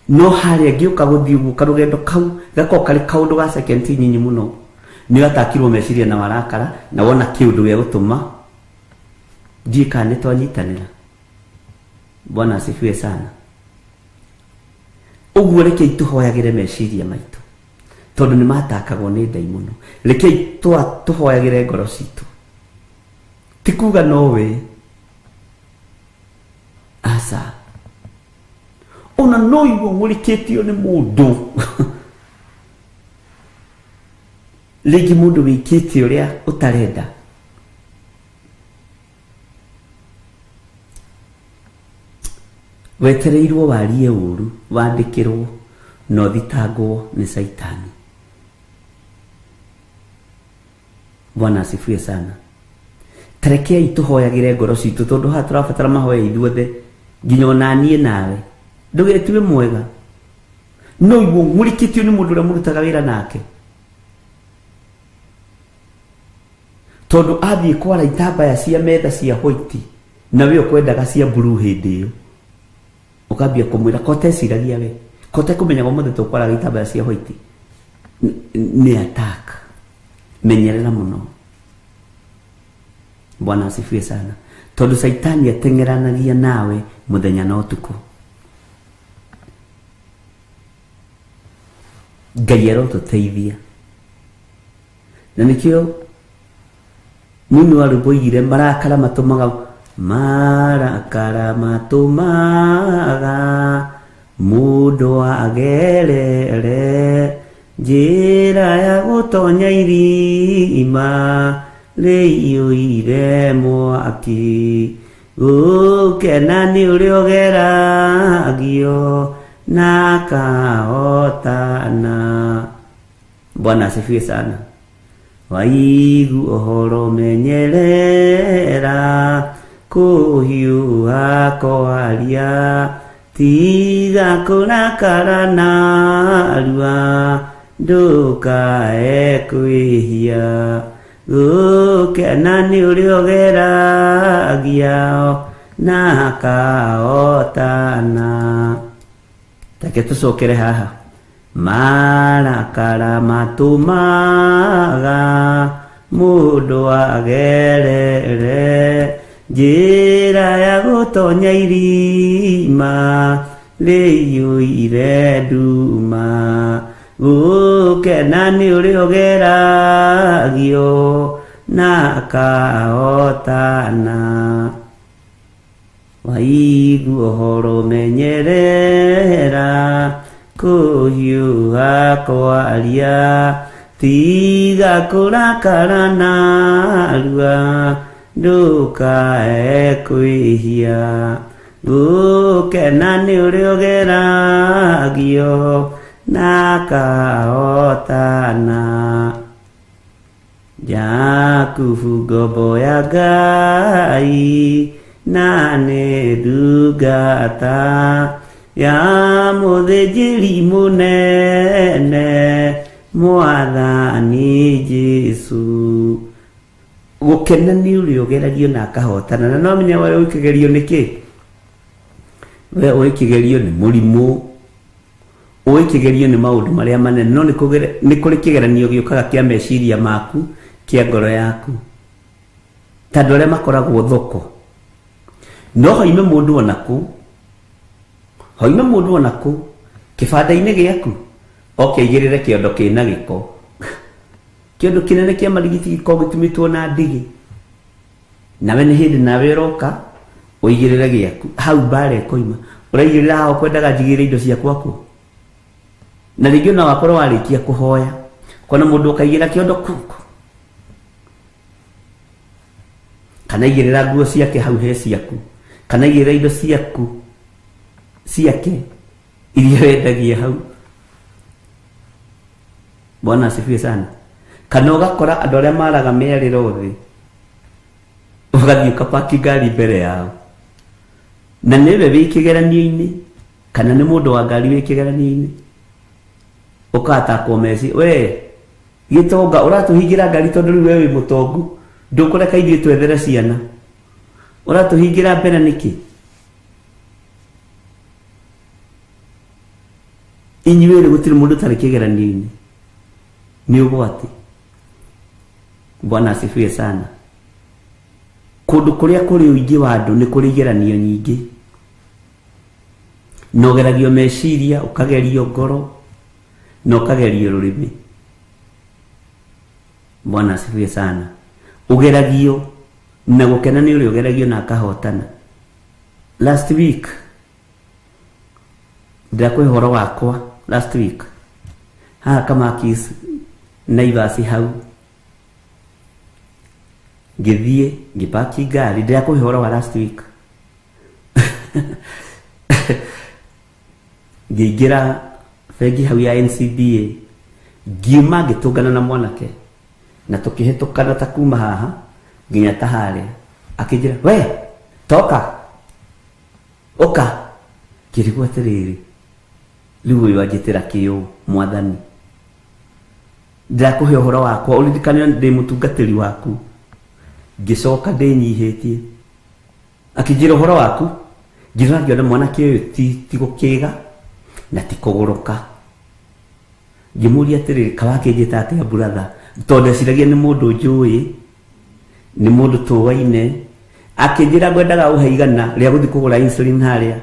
no harĩa ngĩũka gũthiĩ ũguo karũgendo kau gakorwo karĩ kaũndũ ga second nyinyi mũno nĩ atakirwo meciria na warakara na wona kĩũndũ gĩa gũtũma ndiĩ kana nĩ twanyitanĩra. Bwana asifiwe sana. Ũguo rekei tũhoyagĩre meciria maitũ tondũ nĩ matakagwo nĩ ndaimono rekei tũhoyagĩre ngoro citũ ti kuga nowe asa ona no igwo mũrikĩtio nĩ mũndũ rĩngĩ mũndũ wĩkĩte ũrĩa ũtarenda wetereirwo warie ũru wandĩkĩrwo no thitangwo nĩ Saitani. Bwana asifiwe sana. Tarekei tũhoyagĩre ngoro citũ tondũ haha tũrabatara mahoya ithuothe nginya ona niĩ nawe ndũgetue mwega no igwo mũrikĩtio nĩ mũndũ ũrĩa mũrutaga wĩra nake tondũ athiĩ kwara itambaya cia metha cia white na we ũkwendaga cia blue hĩndĩ ĩyo ukambia kumwira kote siragia we kote kumenya gomothe tukwara gitaba cia white ni attack menyerera muno. Bwana asifiwe sana tondu Saitani atengeranagia nawe muthenya na utuku Ngai arotuteithia na nikio nini waruboire marakara matumaga marakara matumaga mundu agerere njira ya gutonya irima rĩiyũire mwaki gũkena nĩ ũrĩa ũgeragio na kahotana. Bwana asifiwe sana. Waigu ũhoro menyerera kũhiũha kwaria tiga kũrakara narua ndũkae kwĩhia gũkena nĩ ũrĩa ũgeragia na kahotana. Take tũcokere haha. Marakara matumaga mundu agerere njĩra ya gũtonya irima rĩiyũire nduma gũkena nĩ ũrĩa ũgeragio na kahotana. Waigu ũhoro menyerera kũhiũha kwaria tiga kũrakara narua ndũkae kwĩhia gũkena nĩ ũrĩa ũgeragio na kahotana. Jakubu ngombo ya Ngai na nĩ ndungata ya mũthĩnjĩri mũnene Mwathani Jesu. Gũkena nĩ ũrĩa ũgeragio na akahotana. Na no menya we ũkĩgerio nĩkĩ? We ũkĩgerio nĩ mũrimũ, ũkĩgerio nĩ maũndũ marĩa manene, no nĩ kũrĩ kĩgeranio gĩũkaga kĩa meciria maku, kĩa ngoro yaku. Tandũ arĩa makoragwo thoko no hoime mũndũ onaku kĩbanda-inĩ gĩaku okĩigĩrĩre kĩondo kĩna gĩko, kĩondo kĩnene kĩa marigiti gĩkoragwo gĩtumĩtwo na ndigi, nawe nĩ hĩndĩ nawe ũroka ũigĩrĩre gĩaku hau mbara ĩkoima, ũraigĩrĩra haha ũkwendaga njigĩrĩre indo ciakwa kuo. Na rĩngĩ ona wakorwo warĩkia kũhoya kona mũndũ ũkaigĩra kĩondo kuku, kana igĩrĩra nguo ciake hau he ciaku, kana igĩrĩra indo ciaku ciake iria wendagia hau. Bwana asifiwe sana. Kana ũgakora andũ arĩa maraga mĩarĩro thĩ, ũgathiĩ ũkapaki ngari mbere yao, na nĩwe wĩ kĩgeranio-inĩ kana nĩ mũndũ wa ngari wĩ kĩgeranio-inĩ, ũkatakwo meci we gĩtonga ũratũhingĩra ngari tondũ rĩu we wĩ mũtongu ndũkũreka ithuĩ twethere ciana, ũratũhingĩra mbere nĩkĩ? Inyuĩ rĩ gũtirĩ mũndũ tarĩ kĩgeranio-inĩ, nĩ ũgwati. Bwana asifiwe sana. Kũndũ kũrĩa kũrĩ ũingĩ wa andũ nĩ kũrĩ igeranio nyingĩ, na ũgeragio meciria, ũkagerio ngoro, na ũkagerio rũrĩmĩ. Bwana asifiwe sana. Ũgeragio na gũkena nĩ ũrĩa ũgeragio na akahotana. Last week ndakũhe ũhoro wakwa. Last week haha Kamakis Naivas hau ngĩthiĩ ngĩpaki ngari, ndakũhe ũhoro wa last week. Ngĩingĩra bengi hau ya NCBA, ngiuma ngĩtũngana na mwanake, na tũkĩhĩtũkana ta kuma haha nginya ta harĩa, akĩnjĩra we toka ũka. Ngĩrigwo atĩrĩrĩ, rĩu ũyũ anjĩtĩra kĩũ Mwathani, ndakũhe ũhoro wakwa ũririkane ndĩ mũtungatĩri waku. Ngĩcoka ndĩnyihĩtie, akĩnjĩra ũhoro waku, ngĩona mwanake ũyũ ti gũkĩga na ti kũgũrũka. Ngĩmũria atĩrĩrĩ, kawakĩnjĩta atĩa brother, tondũ ndeciragia nĩ mũndũ njũĩ, nĩ mũndũ tũwaine. Akĩnjĩra ngwendaga ũhe igana rĩa gũthiĩ kũgũra insulin harĩa,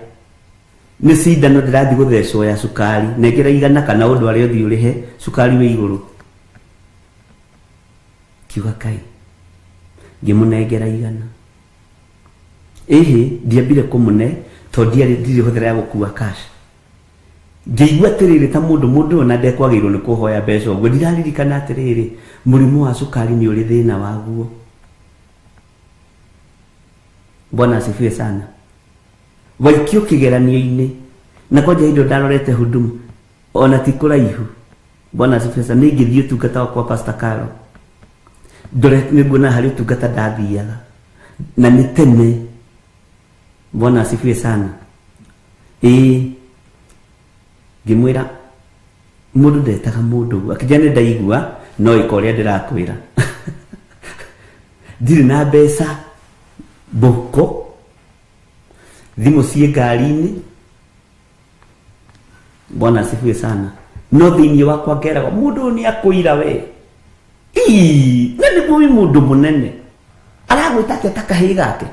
nĩ cindano ndĩrathiĩ gũthecwo ya cukari, nengera igana kana ũndũ arĩa ũthiĩ ũrĩhe cukari wĩ igũrũ. Kiuga Kai, ngĩmũnengera igana. ndiambire kumune to ndiri huthira ya gukua cash ngeigua atiriri ta mundu ona ndekwagirwo ni kuhoya mbeca uguo ndiraririkana atiriri murimu wa cukari ni uri thina waguo. Bwana asifiwe sana. Waikio kigeranio-ini na kwanja indo ndarorete huduma ona ti kuraihu. Bwana asifiwe sana. Ningithii utungata kwa Pastor Carol ndorete niguona hari utungata ndathiaga na ni tene. Bwana asifiwe sana. Ngimwira mundu ndetaga mundu akijane ndaigua no ikoria ndirakwira ndiri na mbeca boko thimu cie ngari-ini. Bwana asifiwe sana. No thiini wakwa ngeraga mundu ni akuira we na ni bui mundu munene aragwita atia ta kahii gake.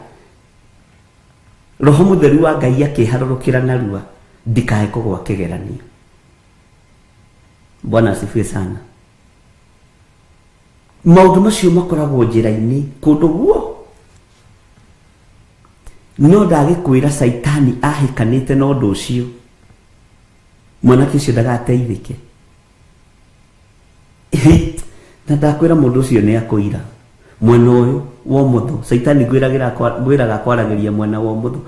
Roho Mutheru wa Ngai akiharurukira narua ndikae kugwa kigeranio. Bwana asifiwe sana. Maundu macio makoragwo njira-ini kundu guo no ndagikwira Saitani ahikanite na undu ucio mwanake ucio ndagateithike. Na ndakwira mundu ucio ni akuira mwena uyu wa mutho. Saitani gwiraga kwaragiria mwena wa mutho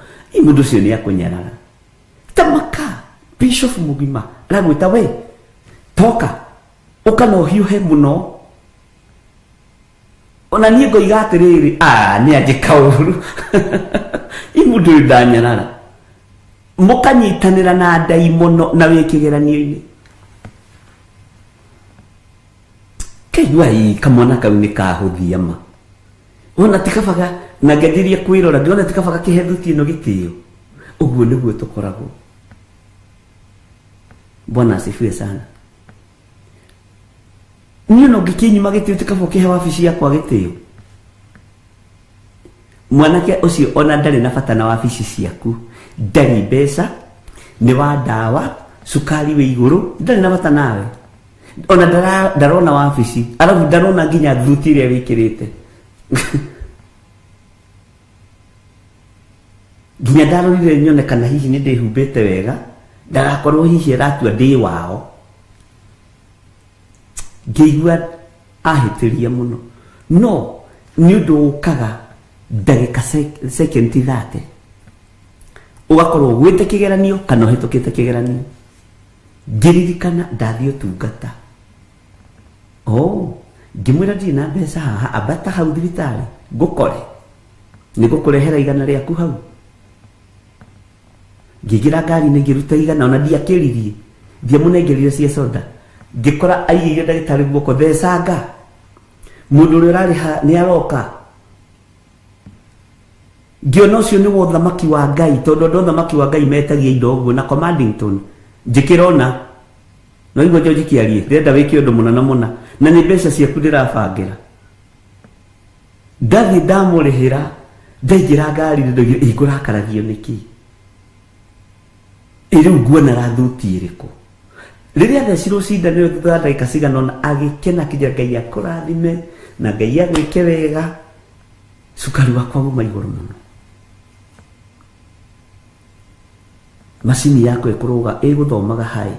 mundu ucio ni akunyarara. Tamaka Bishop Mugima aragwita we toka ukana uhiuhe muno ona nie ngoiga atiriri ni ajika uru imundu ndanyarara mukanyitanira na daimono na wikigeranio-ini. Kaigua kamwana kau ni kahuthia ma ona tikabaga na ngedirie kwirora ndiona tikabaga kihethutie no gitio. Uguo niguo tukoragwo. Bwana asifiwe sana. Niĩ no ngikinyima gĩtĩo tikabu kihe wabici yakwa gĩtĩo. Mwanake ũcio ona ndarĩ na bata na wabici ciaku, ndarĩ mbeca, nĩ wa ndawa, cukari wĩ igũrũ, ndarĩ na bata nawe. Ona ndarona wabici, arabu ndarona nginya thuti ĩrĩa wĩkĩrĩte. Nginya ndarorire nyone kana hihi nĩ ndĩhumbĩte wega, ndagakorwo hihi aratua ndĩ wao. Ngeigua ahĩtĩria mũno no nĩ ũndũ ũkaga ndagĩka second 30 ũgakorwo gwĩte kĩgeranio kana ũhĩtũkĩte kĩgeranio. Ngĩririkana ndathiĩ ũtungata ngĩmwĩra ndirĩ na mbeca haha ambata hau thibitarĩ ngũkore nĩ ngũkũrehera igana rĩaku hau. Ngĩingĩra ngari-inĩ ngĩruta igana ona ndiakĩririe ndiamũnengerire cia soda. Ngikora aigire ndagĩtarĩ guoko thecanga mundu ũrĩa ũrarĩha nĩ aroka. Ngĩona ũcio nĩ ũthamaki wa Ngai tondũ andũ ũthamaki wa Ngai metagia indo ũguo na Commandington njĩkĩrona no igua njo njĩkĩarie ndĩrenda wĩke ũndũ mũna na nĩ mbeca ciaku ndĩrabangĩra. Ndathiĩ ndamũrĩhĩra ndaingĩra ngari ndaugire ngũrakaragio nĩkĩ rĩu nguona rathuti ĩrĩkũ. Rĩrĩa thecirwo cindano thutha wa ndagĩka cigana ũna agĩkena kinya Ngai akũrathime na Ngai agwĩke wega. Cukari wakwa uma igũrũ mũno. Macini yakwa ĩkũrũga ĩgũthomaga hai.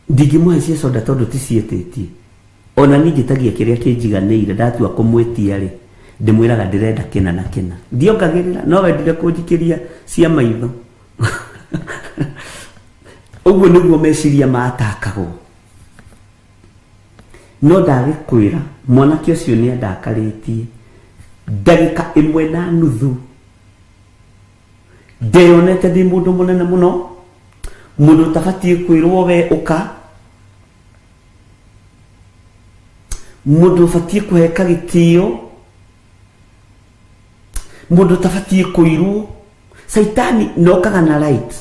Ndingĩmũhe cia soda tondũ ti ciĩtĩtie. Ona ningĩ tagia kĩrĩa kĩnjiganĩire ndatua kũmwĩtia rĩ ndĩmwĩraga ndĩrenda kĩna na kĩna. Ndiongagĩrĩra no wendire kũnjikĩria cia maitho. Ũguo nĩguo meciria matakagwo. No ndagĩkwĩra mwanake ũcio nĩ andakarĩtie ndagĩka 1.5 ndeyonete ndĩ mũndũ mũnene mũno, mũndũ ũtabatiĩ kwĩrwo we ũka, mũndũ ũbatiĩ kũheka gĩtĩo, mundu tabatiĩ kũirwo. Saitani nokaga na right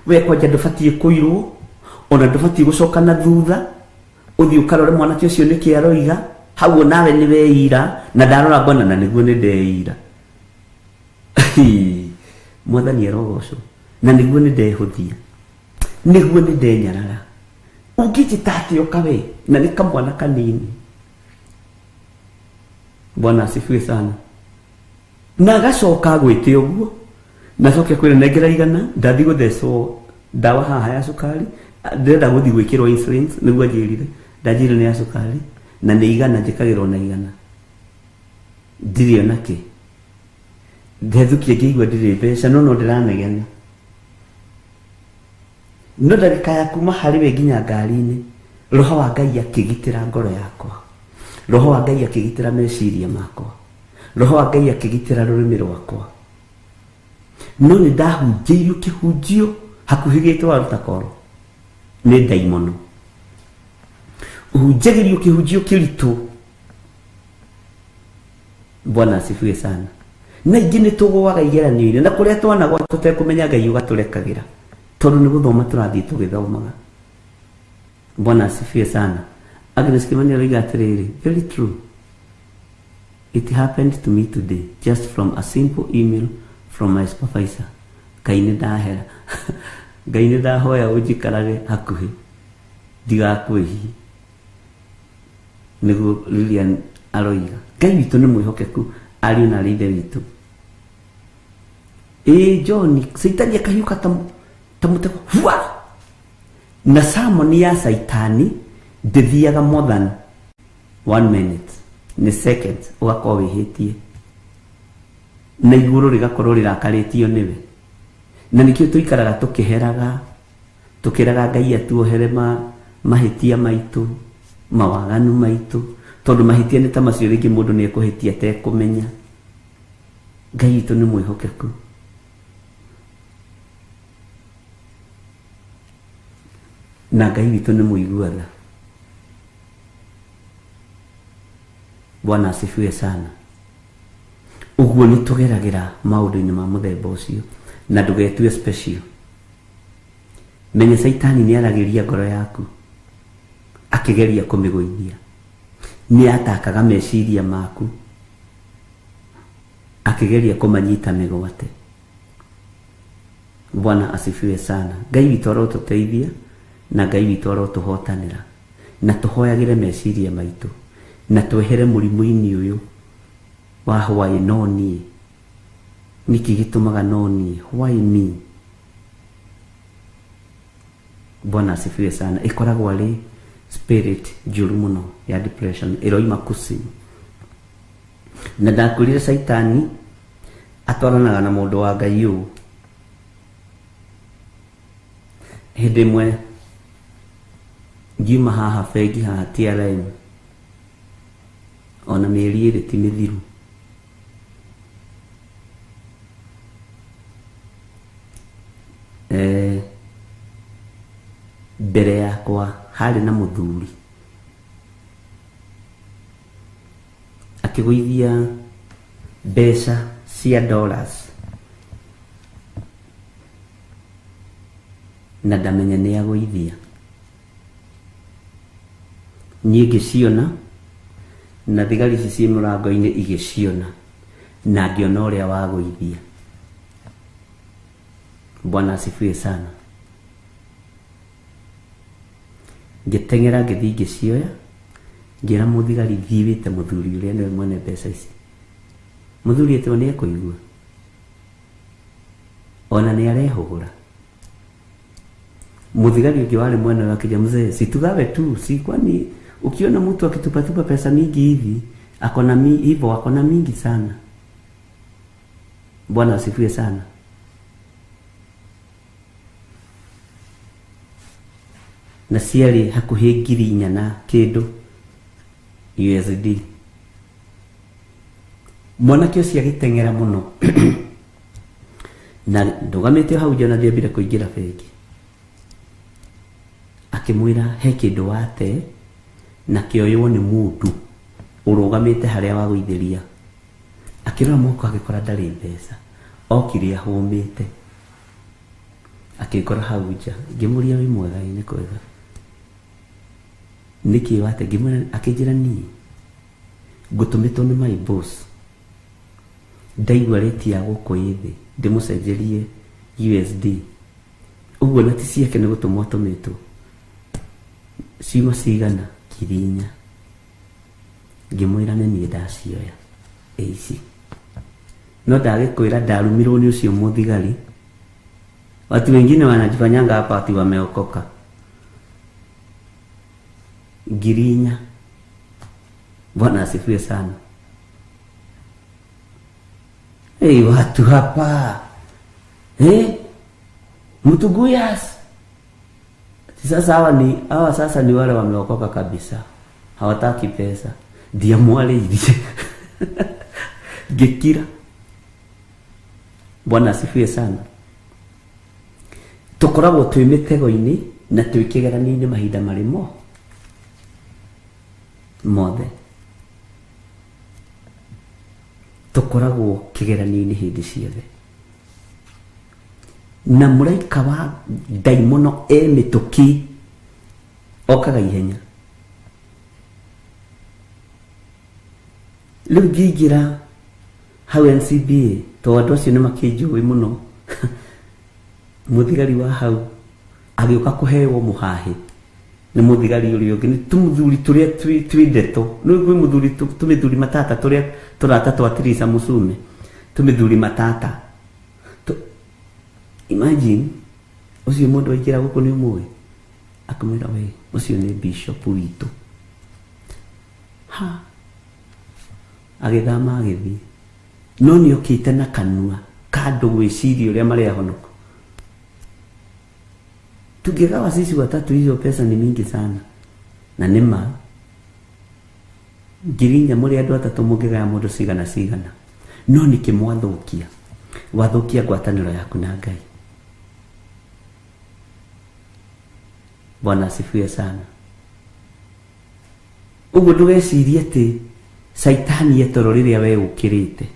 we kwanja ndũbatiĩ kũirwo ona ndũbatiĩ gũcoka na thutha ũthiĩ ũkarore mwanake ũcio nĩkĩ aroiga hau nawe nĩ weira na ndarora mbona na nĩguo nĩ ndeira. Mwathani arogocwo na nĩguo nĩ ndehũthia nĩguo nĩ ndenyarara. Ũngĩnjĩta atĩ ũka we na nĩ kamwana kanini Bwana asifiwe sana. Na gacoka gwite uguo nacoke kwira negera igana ndathi guthecwo dawa haha ya sukari ndenda guthi gwikirwo insulin niguo njirire ndajire ni ya sukari na ni igana njikagirwo na igana ndirio nake ndethukie ngigwa ndiri mbeca no ndiranegena no ndarika ya kuma hari we nginya ngari-ini roho wa Ngai akigitira ngoro yakwa, roho wa Ngai akigitira meciria makwa, roho wa Ngai akigitira rurimi rwakwa. No ni ndahunjĩirio kĩhunjio hakuhĩ gĩtwa rutakoro nĩ ndaimono. Uhunjagĩrio kĩhunjio kĩritũ. Bwana asifiwe sana. Na ingĩ nĩ tũgũaga igeranio-inĩ na kũrĩa twanagwa tũtekũmenya Ngai ũgatũrekagĩra tondũ nĩ gũthoma tũrathiĩ tũgĩthomaga. Bwana asifiwe sana. Agnes Kimani oiga atĩrĩrĩ, very true. It happened to me today just from a simple email from my supervisor. Ngai nĩ ndahera. Ngai nĩ ndahoya ũnjikarage hakuhĩ ndigakwĩhie. Nĩguo Lilian aroiga. Ngai witũ nĩ mwĩhokeku, ariũ na ithe witũ. John, Saitani akahiũka ta mũtego. Na sermon ya Saitani ndĩthiaga more than 1 minute. Nĩ seconds ũgakorwo wĩhĩtie. Na igũrũ rĩgakorwo rĩrakarĩtio nĩwe. Na nĩkĩo tũikaraga tũkĩheraga, tũkĩraga Ngai atuohere mahĩtia maitũ, mawaganu maitũ, tondũ mahĩtia nĩ ta macio rĩngĩ mũndũ nĩ ekũhĩtia atekũmenya. Ngai witũ nĩ mwĩhokeku. Na Ngai witũ nĩ mũiguaga. Bwana asifiwe sana. Uguo nĩ tũgeragĩra maũndũ-inĩ ma mũthemba ũcio na ndũgetue special. Menya Saitani nĩ aragĩria ngoro yaku akĩgeria kũmĩgũithia. Nĩ atakaga meciria maku akĩgeria kũmanyita mĩgwate. Bwana asifiwe sana. Ngai witũ arotũteithia na Ngai witũ arotũhotanĩra na tũhoyagĩre meciria maitũ na twehere mũrimũ-inĩ ũyũ wa why no niĩ. Niki gĩtũmaga no niĩ, why me? Bwana asifiwe sana. Ĩkoragwo arĩ spirit njũru mũno ya depression ĩroima kusimu. Na ndakwĩrire Saitani atwaranaga na mũndũ wa Ngai ũũ. Hĩndĩ ĩmwe ngiuma haha bengi haha TRM ona mĩeri ĩrĩ ti mĩthiru. Mbere yakwa harĩ na mũthuri akĩgũithia mbeca cia dollars na ndamenya nĩ agũithia. Niĩ ngĩciona na thigari ici ciĩ mũrango-inĩ igĩciona na ngĩona ũrĩa wagũithia. Bwana asifiwe sana. Ngĩteng'era ngĩthiĩ ngĩcioya ngĩra mũthigari thiĩ wĩte mũthuri ũrĩa nĩwe mwene mbeca ici. Mũthuri etwo nĩ ekũigua ona nĩ arehũgũra. Mũthigari ũngĩ warĩ mwene wake akĩnja, mzee, situgawe tu, si kwani ukiona mtu akitupatupa pesa mingi hivi akona hivyo akona mingi sana. Bwana asifiwe sana. Na ciarĩ hakuhĩ 4,000 na kĩndũ USD. Mwanake ũcio agĩteng'era mũno na ndũgamĩte hau nja na ndĩambire kũingĩra bengi. Akĩmwĩra he kĩndũ wate na kĩoywo nĩ mũndũ ũrũgamĩte harĩa wagũithĩria. Akĩrora mũhuko agĩkora ndarĩ mbeca, okire ahũmĩte. Akĩkora hau nja, ngĩmũria wĩ mwega nĩ kwega, nĩkĩ wate? Ngĩmwĩra, akĩnjĩra niĩ ngũtũmĩtwo nĩ my boss, ndaigua rĩti ya gũkũ ĩthĩ ndĩmũcenjerie USD. Ũguo na ti ciake nĩ gũtũmwo tũmĩtwo. Ciuma cigana? 4,000. Ngĩmwĩra nĩ niĩ ndacioya. ici no ndagikwira ndarumirwo ni ucio muthigari. Watu wengine wanajifanyanga hapa ati wameokoka. Girinya. Bwana asifiwe sana. Watu hapa Mtuguyas. Hawa sasa ni wale wameokoka kabisa. Hawataki pesa. Dia mwale hivi. Gekira. Bwana asifiwe sana. Tukoragwo twi mitego-ini na twi kigerani-ini mahinda marimo mothe. Tukoragwo kigerani-ini hindi ciothe. Na muraika wa daimono mituki okaga ihenya. Riu ngingira hau NCBA to andu acio ni makinjui muno. Muthigari wa hau agioka kuhewa muhahi ni muthigari uri ungi ni tumuthuri turia twideto no gwi muthuri tumithuri matata turia turata twa Teresa Musume tumithuri matata. Imagine ucio mundu aikira guku ni umwe akamwira we ucio ni bishop witu agithama agithi no ni okite na kanua kando gwiciria uria maria honoka. Tukigawa sisi watatu hizo pesa ni mingi sana na nima Girinya muri andu atatu mungigaya mundu sigana no nikimwathukia wathukia ngwataniro yaku na Ngai. Bwana asifiwe sana. Uguo ndugecirie ati Saitani etoro riria we ukirite.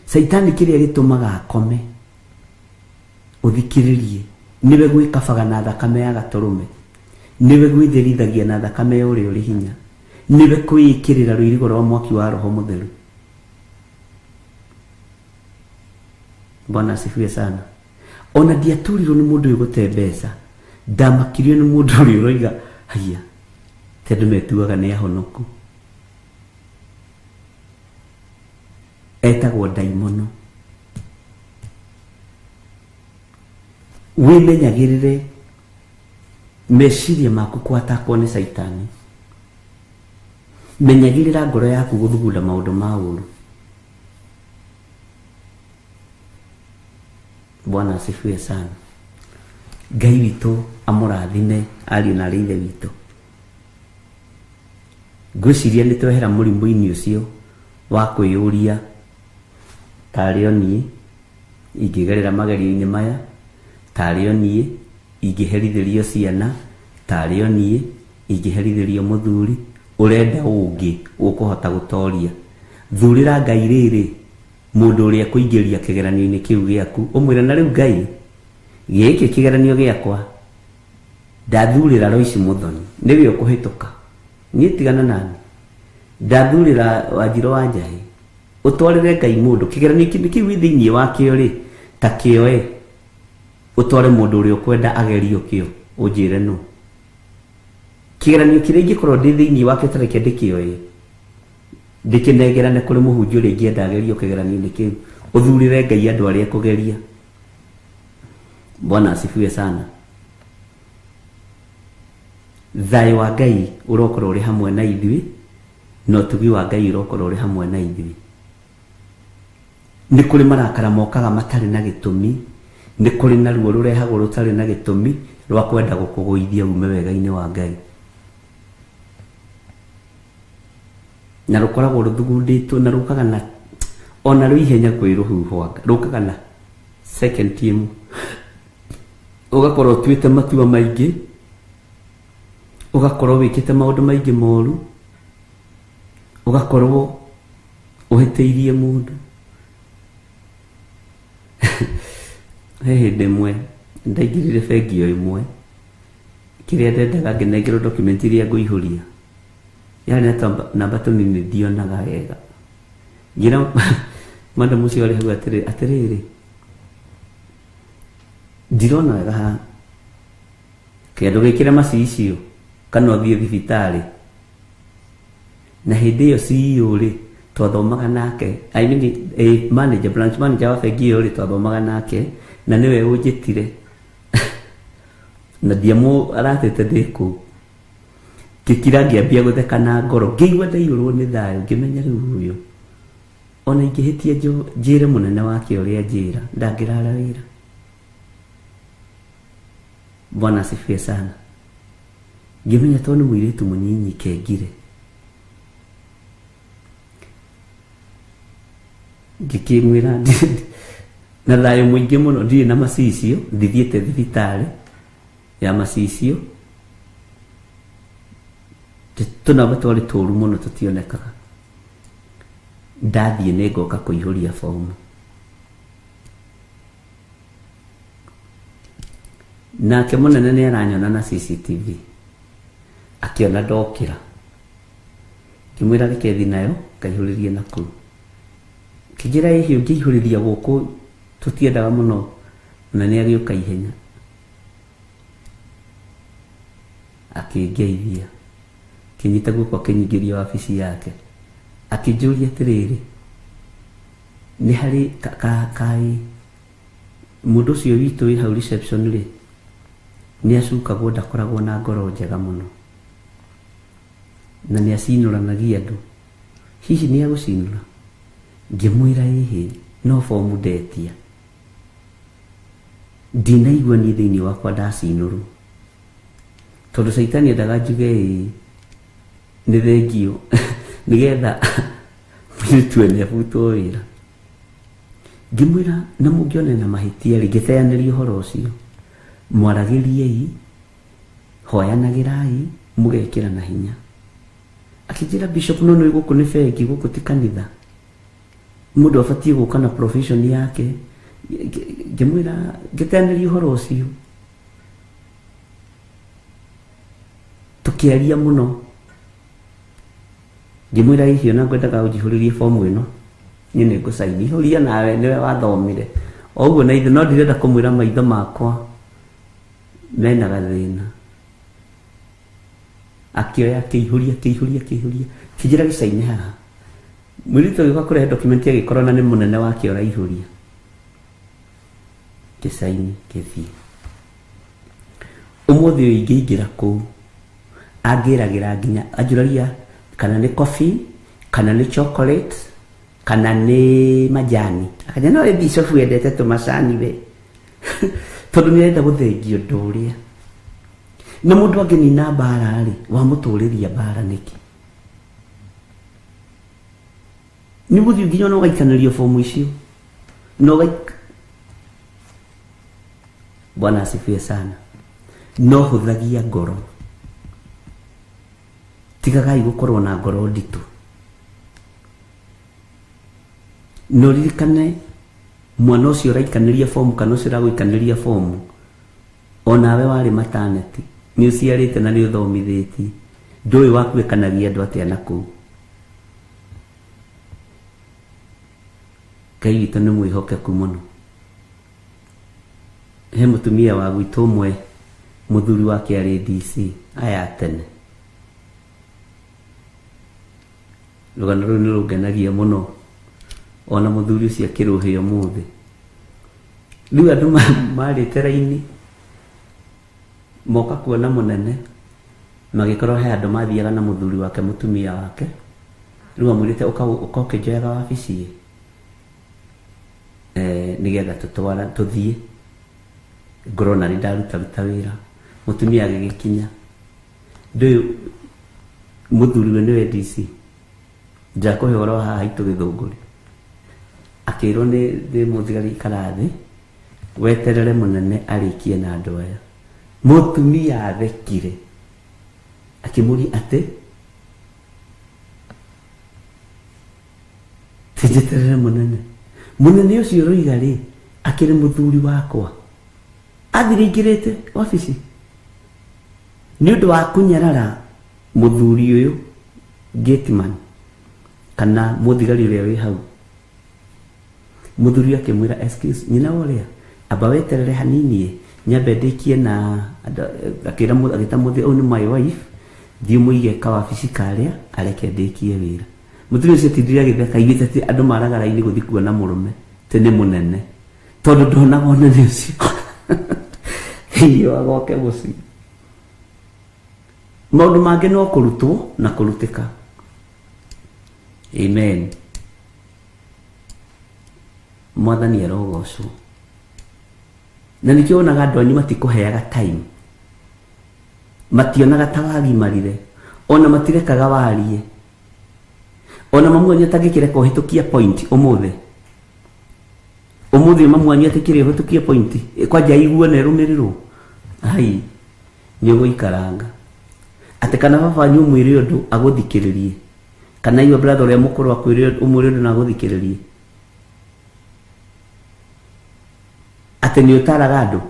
Saitani kiria gitumaga akome uthikiririe niwe gwikabaga na thakame ya gaturume, niwe gwithirithagia na thakame ya uri hinya, niwe kwikirira rwirigo rwa mwaki wa Roho Mutheru. Bwana asifiwe sana. Ona ndiaturirwo ni mundu ugute mbeca, ndamakirio ni mundu uri uroiga haya tondu metuaga ni ahonoku. Etagwo daimono. Wimenyagirire meciria maku kwatakwo ni Saitani. Menyagirira ngoro yaku guthugunda maundu ma uru. Bwana asifiwe sana. Ngai witu amurathime ari na rithe witu. Gwiciria ni twehera murimu-ini ucio wa kwiyuria tario nie ingigerera magerio-ini maya, tario nie ingiherithirio ciana, tario nie ingiherithirio muthuri urenda ungi ukuhota gutoria. Thurira Ngai riri mundu uria kuingiria kigeranio-ini kiu giaku umwira na riu Ngai giki kigeranio giakwa ndathurira Roici Muthoni niwe ukuhituka nie tigana nani. Ndathurira Wanjiru wa Njahi utwarire Ngai mundu kigeranio kiu thiini wakio ri ta kioe utware mundu uria ukwenda agerio kio unjire no kigeranio kiria ingikorwo ndi thiini wakio tareke ndikioe ndikinegerane kuri muhunjia uria ingienda agerio kigeranio-ini kiu uthurire Ngai andu aria kugeria. Bwana asifiwe sana. Thayo wa Ngai urokorwo uri hamwe na ithui no tugi wa Ngai urokorwo uri hamwe na ithui. Ni kuri marakara mokaga matari na gitumi, ni kuri na ruo rurehagwo rutari na gitumi rwa kwenda gukuguithia ume wega-ini wa Ngai. Na rukoragwo ruthugunditwo na rukaga na ona ruihenya kwiruhuhwanga rukaga na second team ugakorwo twite matua maingi, ugakorwo wikite maundu maingi moru, ugakorwo uhiteirie mundu. Hindi mwe ndaingirire bengi o imwe kiria ndendaga nginengerwo document iria nguihuria yani namba tunini ndionaga wega ngira manda mucio ari hau atiriri ndirona wega kindu gikire macicio kana uthie thibitari na hindi iyo CEO ri twathomaga nake I mean manager branch manager wa bengi uri twathomaga nake na niwe unjitire na diamo aratete ndiku kikira ngiambia gutheka na ngoro ngiigua ndaiyurwo ni thayo ngimenya riu uyu ona ingihitia njire munene wake uria njira ndangirara wira. Bwana asifiwe sana. Ngimenya toni mwiritu munyinyi kengire ngikimwira na thayo mwingi muno ndiri na macicio ndithiete thibitari ya macicio tunaba twari turu muno tutionekaga ndathie ningoka kuihuria fomu nake munene ni aranyona na CCTV akiona ndokira kimwira reke nayo kaihuririe naku kijira ihio ngihuriria guku tutiendaga muno na ni agioka ihenya akigeithia kinyita guko kinyigiria ofisi yake akijuria tiriri ni hari kai mundu cio witu wi hau reception ri ni acukagwo ndakoragwo na ngoro njega muno na ni acinuranagia andu hihi ni agucinura ngimwira ihi no fomu ndetia ndinaigua ni thiini wakwa ndacinuru tondu saitani endaga njuge ni thengio nigetha mwitwene abuto wira ngimwira na mungione na mahitia ringeteanĩria ũhoro ũcio mwaragĩriei hoyanagirai mugekira na hinya akijira bishop nono iguku ni bengi guku ti kanitha mundu afatie guka na profession yake ngimwira ngeteanĩria ũhoro ũcio tukiaria muno ngimwira ihio na ngwendaga ujihuririe fomu ino nyine ngusaini huria nawe niwe wathomire oguo na ithe no ndirenda kumwira maitho makwa mena gathina akioya kihuria kijira gisaini haha mwirito yuka kure document ya gikorona ni munene wake ora ihuria kisaini kithi umuthi uingiingira ku agiragira nginya ajuraria kana ni coffee kana ni chocolate kana ni majani akaja no bishop yendete to masani be tondu ni enda guthengio nduria na mundu angeni na bara ri wa muturiria bara niki ni buthi nginya no gaikanirio fomu icio no gaik Bwana asifiwe sana no huthagia ngoro tigagai gukorwo na ngoro nditu no ririkane mwana ucio raikaniria fomu kana ucio raguikaniria fomu onawe wari mataneti ni uciarite na ni uthomithetie ndui wakwikanagia andu atia naku kaito ni mwihokeku muno he mutumia wa gwitu mwe muthuri wake ari DC aya tene rugano ru ni rugenagia muno ona muthuri ucio akiruhio muthi riu andu mari teraini moka kuona munene magikorwo he andu mathiaga na muthuri wake mutumia wake riu amwirite ukaukejega wabici nigetha tutwara tuthie ngorona ri ndaruta wira mutumia agigikinya ndu muthuri we niwe DC njakuhoro haha itu githunguri akirwo ni muthigari karathi weterere munene arikie na andu aya mutumia athekire akimuri ate tijeterere munene ucio roiga ri akire muthuri wakwa athirigirite ofisi ni undu wa kunyarara muthuri uyu gateman kana muthigari uria wi hau muthuri akimwira excuse nyina woria aba weterere hanini nyambe ndikie na akira agita muthi onu my wife thie muige ka ofisi karia areke ndikie wira mutumia ucio tindira githeka igite ati andu maragara ini guthi kuona murume tene munene tondu ndonaga unene ucio iyo agoke muci maundu mangi no kurutwo na kurutika. Amen. Mwathani arogocwo. Na nikio onaga andu anyu matikuheaga time, mationaga ta wagimarire, ona matirekaga warie, ona mamu anyu atangikireka uhitukia point umuthi mamu anyu atikire uhitukia point kwanja igua na rumirirwo ai nyogo ikaranga ate kana baba anyu mwire undu aguthikiririe kana iwe brother ule mukuru akwire umwire undu na aguthikiririe ate ni utaraga andu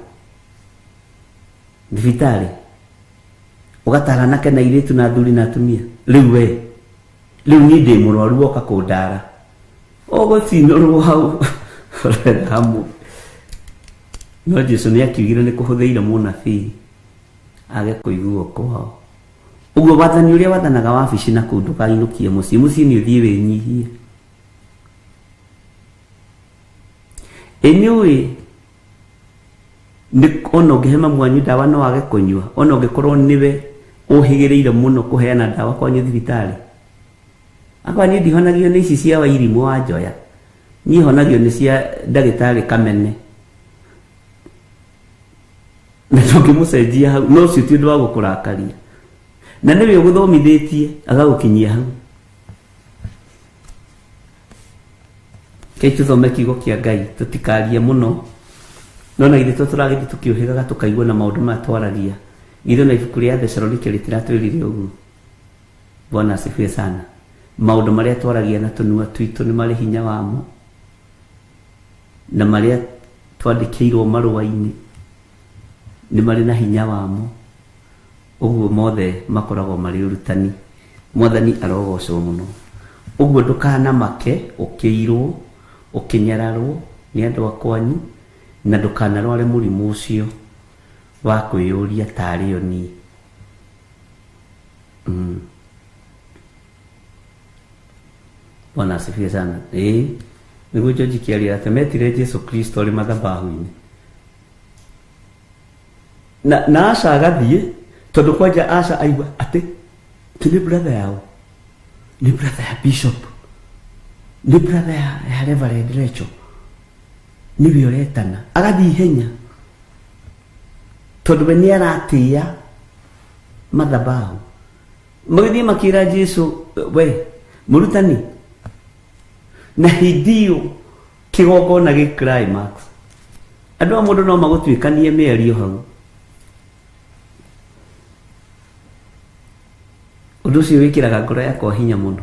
thibitari ugatara nake na iritu na thuri na atumia riu ni ndi murwaru oka kundara ogocinurwo hau hamu no Jesu ni akiugire ni kuhuthiire munabii age kuiguo kwao uguo wathani uria wathanaga wabici na kundu kainukie mucii ni uthie winyihie anyway ni ono ngehema mwanyu dawa no age kunyua ono ngikorwo niwe uhigireire muno kuheana dawa kwanyu thibitari akwa ni ndihonagio ni ici cia wairimu wa njoya ni honagio ni cia ndagitari kamene na tukimucenjia hau no cio ti undu wa gukurakaria na niwe uguthomithitie agagukinyia hau kei tuthome kiugo kia Ngai tutikarie muno nona githito turagithi tukiuhigaga tukaigua na maundu matwaragia githo na ibuku ria Thessalonike litiratwirire uguo. Bwana asifiwe sana. Maundu maria twaragia na tunua twitu ni mari hinya wamo na maria twandikirwo marua-ini ni mari na hinya wamo uguo mothe makoragwo mari urutani. Mwathani arogocwo muno uguo ndukana make ukiirwo ukinyararwo ni andu akwanyu na ndukanarware murimu ucio wa kwiyuria tari oni. Bwana asifiwe sana. Niguo George kiaria atemetire Jesu Kristo ri mathabahu-ini na Asha agathie tondu kwanja Asha aigua ati ni brother yao, ni brother ya bishop, ni brother ya Reverend Rachel, ni violetana agathie henya tondu we ni aratia mathabahu. Magithie makira Jesu we murutani na hindio kigongona gi climax andu a mundu no magutwikanie meario hau undu cio wikiraga ngoro yakwa hinya muno.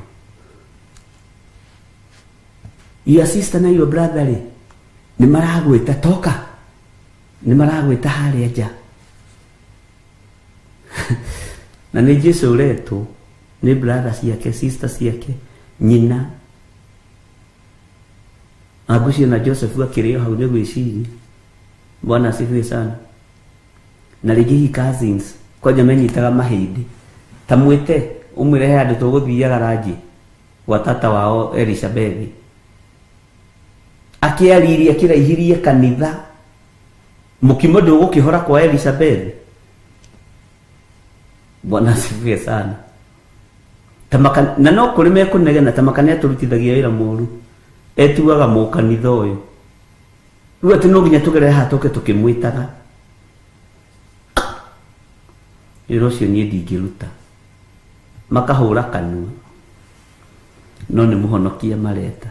Your sister na your brother ni maragwita toka, ni maragwita haria nja na ni Jesu uretu ni brother ciake sister ciake nyina Agucio na Joseph wakirio hau ni gwiciri. Bwana asifiwe sana. Na rigi cousins kwa jameni itaga mahindi tamwite umwire he andu tuguthiaga ranji wa tata wao Elizabeth akiaririe akiraihirie kanitha mukimo ndugukihora kwa Elizabeth. Bwana asifiwe sana. Tamaka na no kuri me kunegena tamaka ne turutithagia wira muru etuaga mu kanitha uyu riu ati no nginya tugere hatoke tukimwitaga iro cio nie ndingiruta makahura kanua no ni muhonokia mareta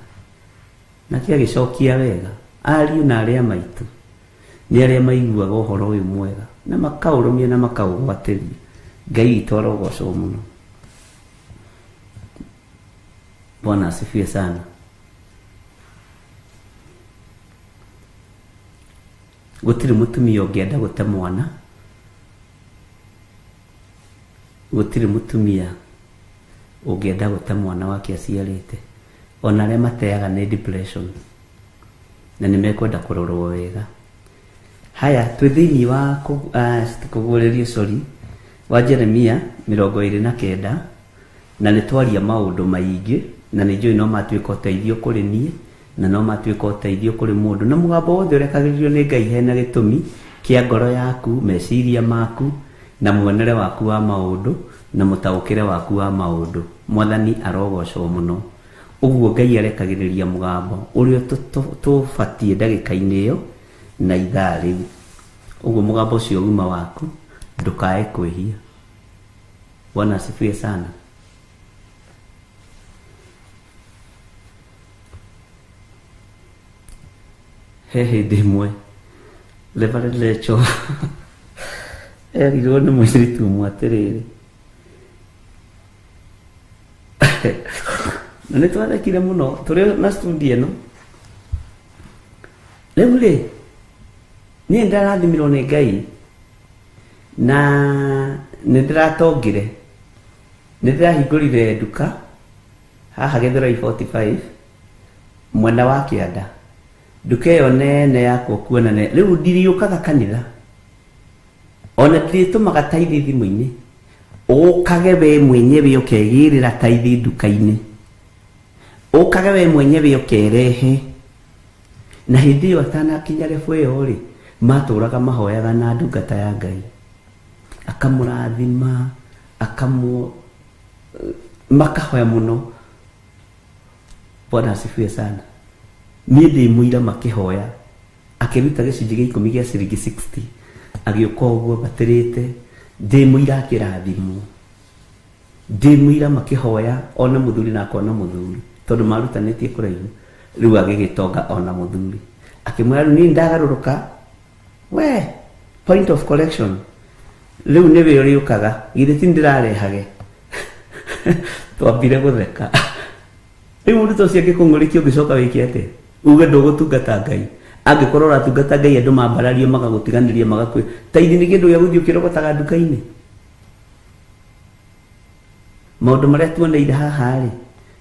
na kia gicokia wega ariu na aria maitu ni aria maiguaga uhoro uyu mwega na makaurumia na makaugwatiria. Ngai itorogocwo muno. Bwana asifiwe sana. Gutiri mutumia ungienda gute mwana, gutiri mutumia ungienda gute mwana wake aciarite ona aria mateaga ni depression na nimekwenda kurorwo wega. Haya twi thiini wa kugurerio sorry wa Jeremia 29 na nitwaria maundu maingi na nĩ njũĩ no matuĩka ũteithio kũrĩ niĩ na no matuĩka ũteithio kũrĩ mũndũ, na mũgambo wothe ũrekagĩrĩrio nĩ Ngai hena gĩtũmi kĩa ngoro yaku, meciria maku na muonere waku wa maũndũ na mũtaũkĩre waku wa maũndũ. Mwathani arogocwo mũno. Ũguo Ngai arekagĩrĩria mũgambo ũrĩa tũbatiĩ ndagĩka-inĩ ĩyo na ithaa rĩu. Ũguo mũgambo ũcio uma waku ndũkae kwĩhia. Bwana asifiwe sana. He hĩndĩ ĩmwe Reverend Lecho erirwo nĩ mũirĩtu ũmwe atĩrĩrĩ, na nĩ twathekire mũno tũrĩ na studio ĩno. Rĩu rĩ niĩ ndĩrathimirwo nĩ Ngai na nĩ ndĩratongire, nĩ ndĩrahingũrire nduka haha Gĩthũrai 45 mwena wa Kĩanda. Nduka ĩyo nene yakwo kuona ne rĩu ndiriũkaga kanitha, ona ndirĩtũmaga taithi thimũ-inĩ, ũkage we mwenyewe ũkegĩrĩra taithi nduka-inĩ, ũkage we mwenyewe ũkerehe. Na hĩndĩ ĩyo atanakinya rebu ĩyo rĩ matũraga mahoyaga na ndungata ya Ngai, akamũrathima makahoya mũno. Bwana asifiwe sana. Niĩ ndĩ mũira makĩhoya, akĩruta gĩcunjĩ gĩa 10 gĩa ciringi 60 agĩũka ũguo batĩrĩte, ndĩ mũira akĩrathimwo, ndĩ mũira makĩhoya ona mũthuri na akona mũthuri tondũ marutanĩtie kũraihu. Rĩu agĩgĩtonga ona mũthuri akĩmwĩra rĩu niĩ ndagarũrũka, we point of correction, rĩu nĩwe ũrĩũkaga githĩ ti ndĩrarehage. Twambire gũtheka. Rĩu mũndũ ũcio angĩkũng'ũrĩkia ũngĩcoka wĩke atĩa? Uge ndũgũtungata Ngai. Angĩkorwo ũratungata Ngai andũ mambarario magagũtiganĩria magakwĩ taithi nĩ kĩndũ gĩa gũthiĩ ũkĩrogotaga nduka-inĩ. Maũndũ marĩa tuoneire haha rĩ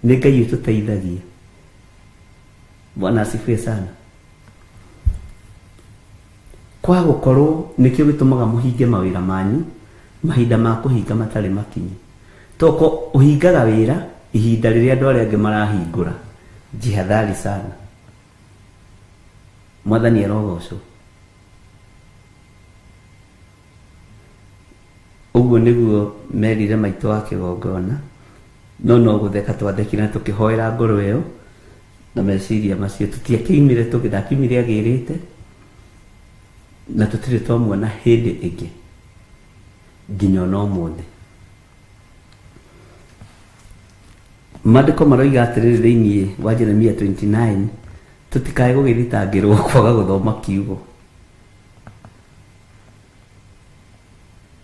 nĩ Ngai ũtũteithagia. Bwana asifiwe sana. Kwa gũkorwo nĩkĩo gĩtũmaga mũhinge mawĩra manyu mahinda ma kũhinga matarĩ makinyi. Toko ũhingaga wĩra ihinda rĩrĩa andũ arĩa angĩ marahingũra. Jihadhari sana. Mwathani arogocwo. Ũguo nĩguo merire maitũ wa kĩgongona, no gũtheka twathekire na tũkĩhoera ngoro ĩyo na meciria macio tũtiakĩimire tũgĩthakimire agĩrĩte na tũtirĩ twamuona hĩndĩ ĩngĩ nginya ona ũmũthĩ. Maandĩko maroiga atĩrĩrĩ thĩinĩ wa Jeremia 29, tũtikae gũgĩthitangĩrwo kwaga gũthoma kiugo.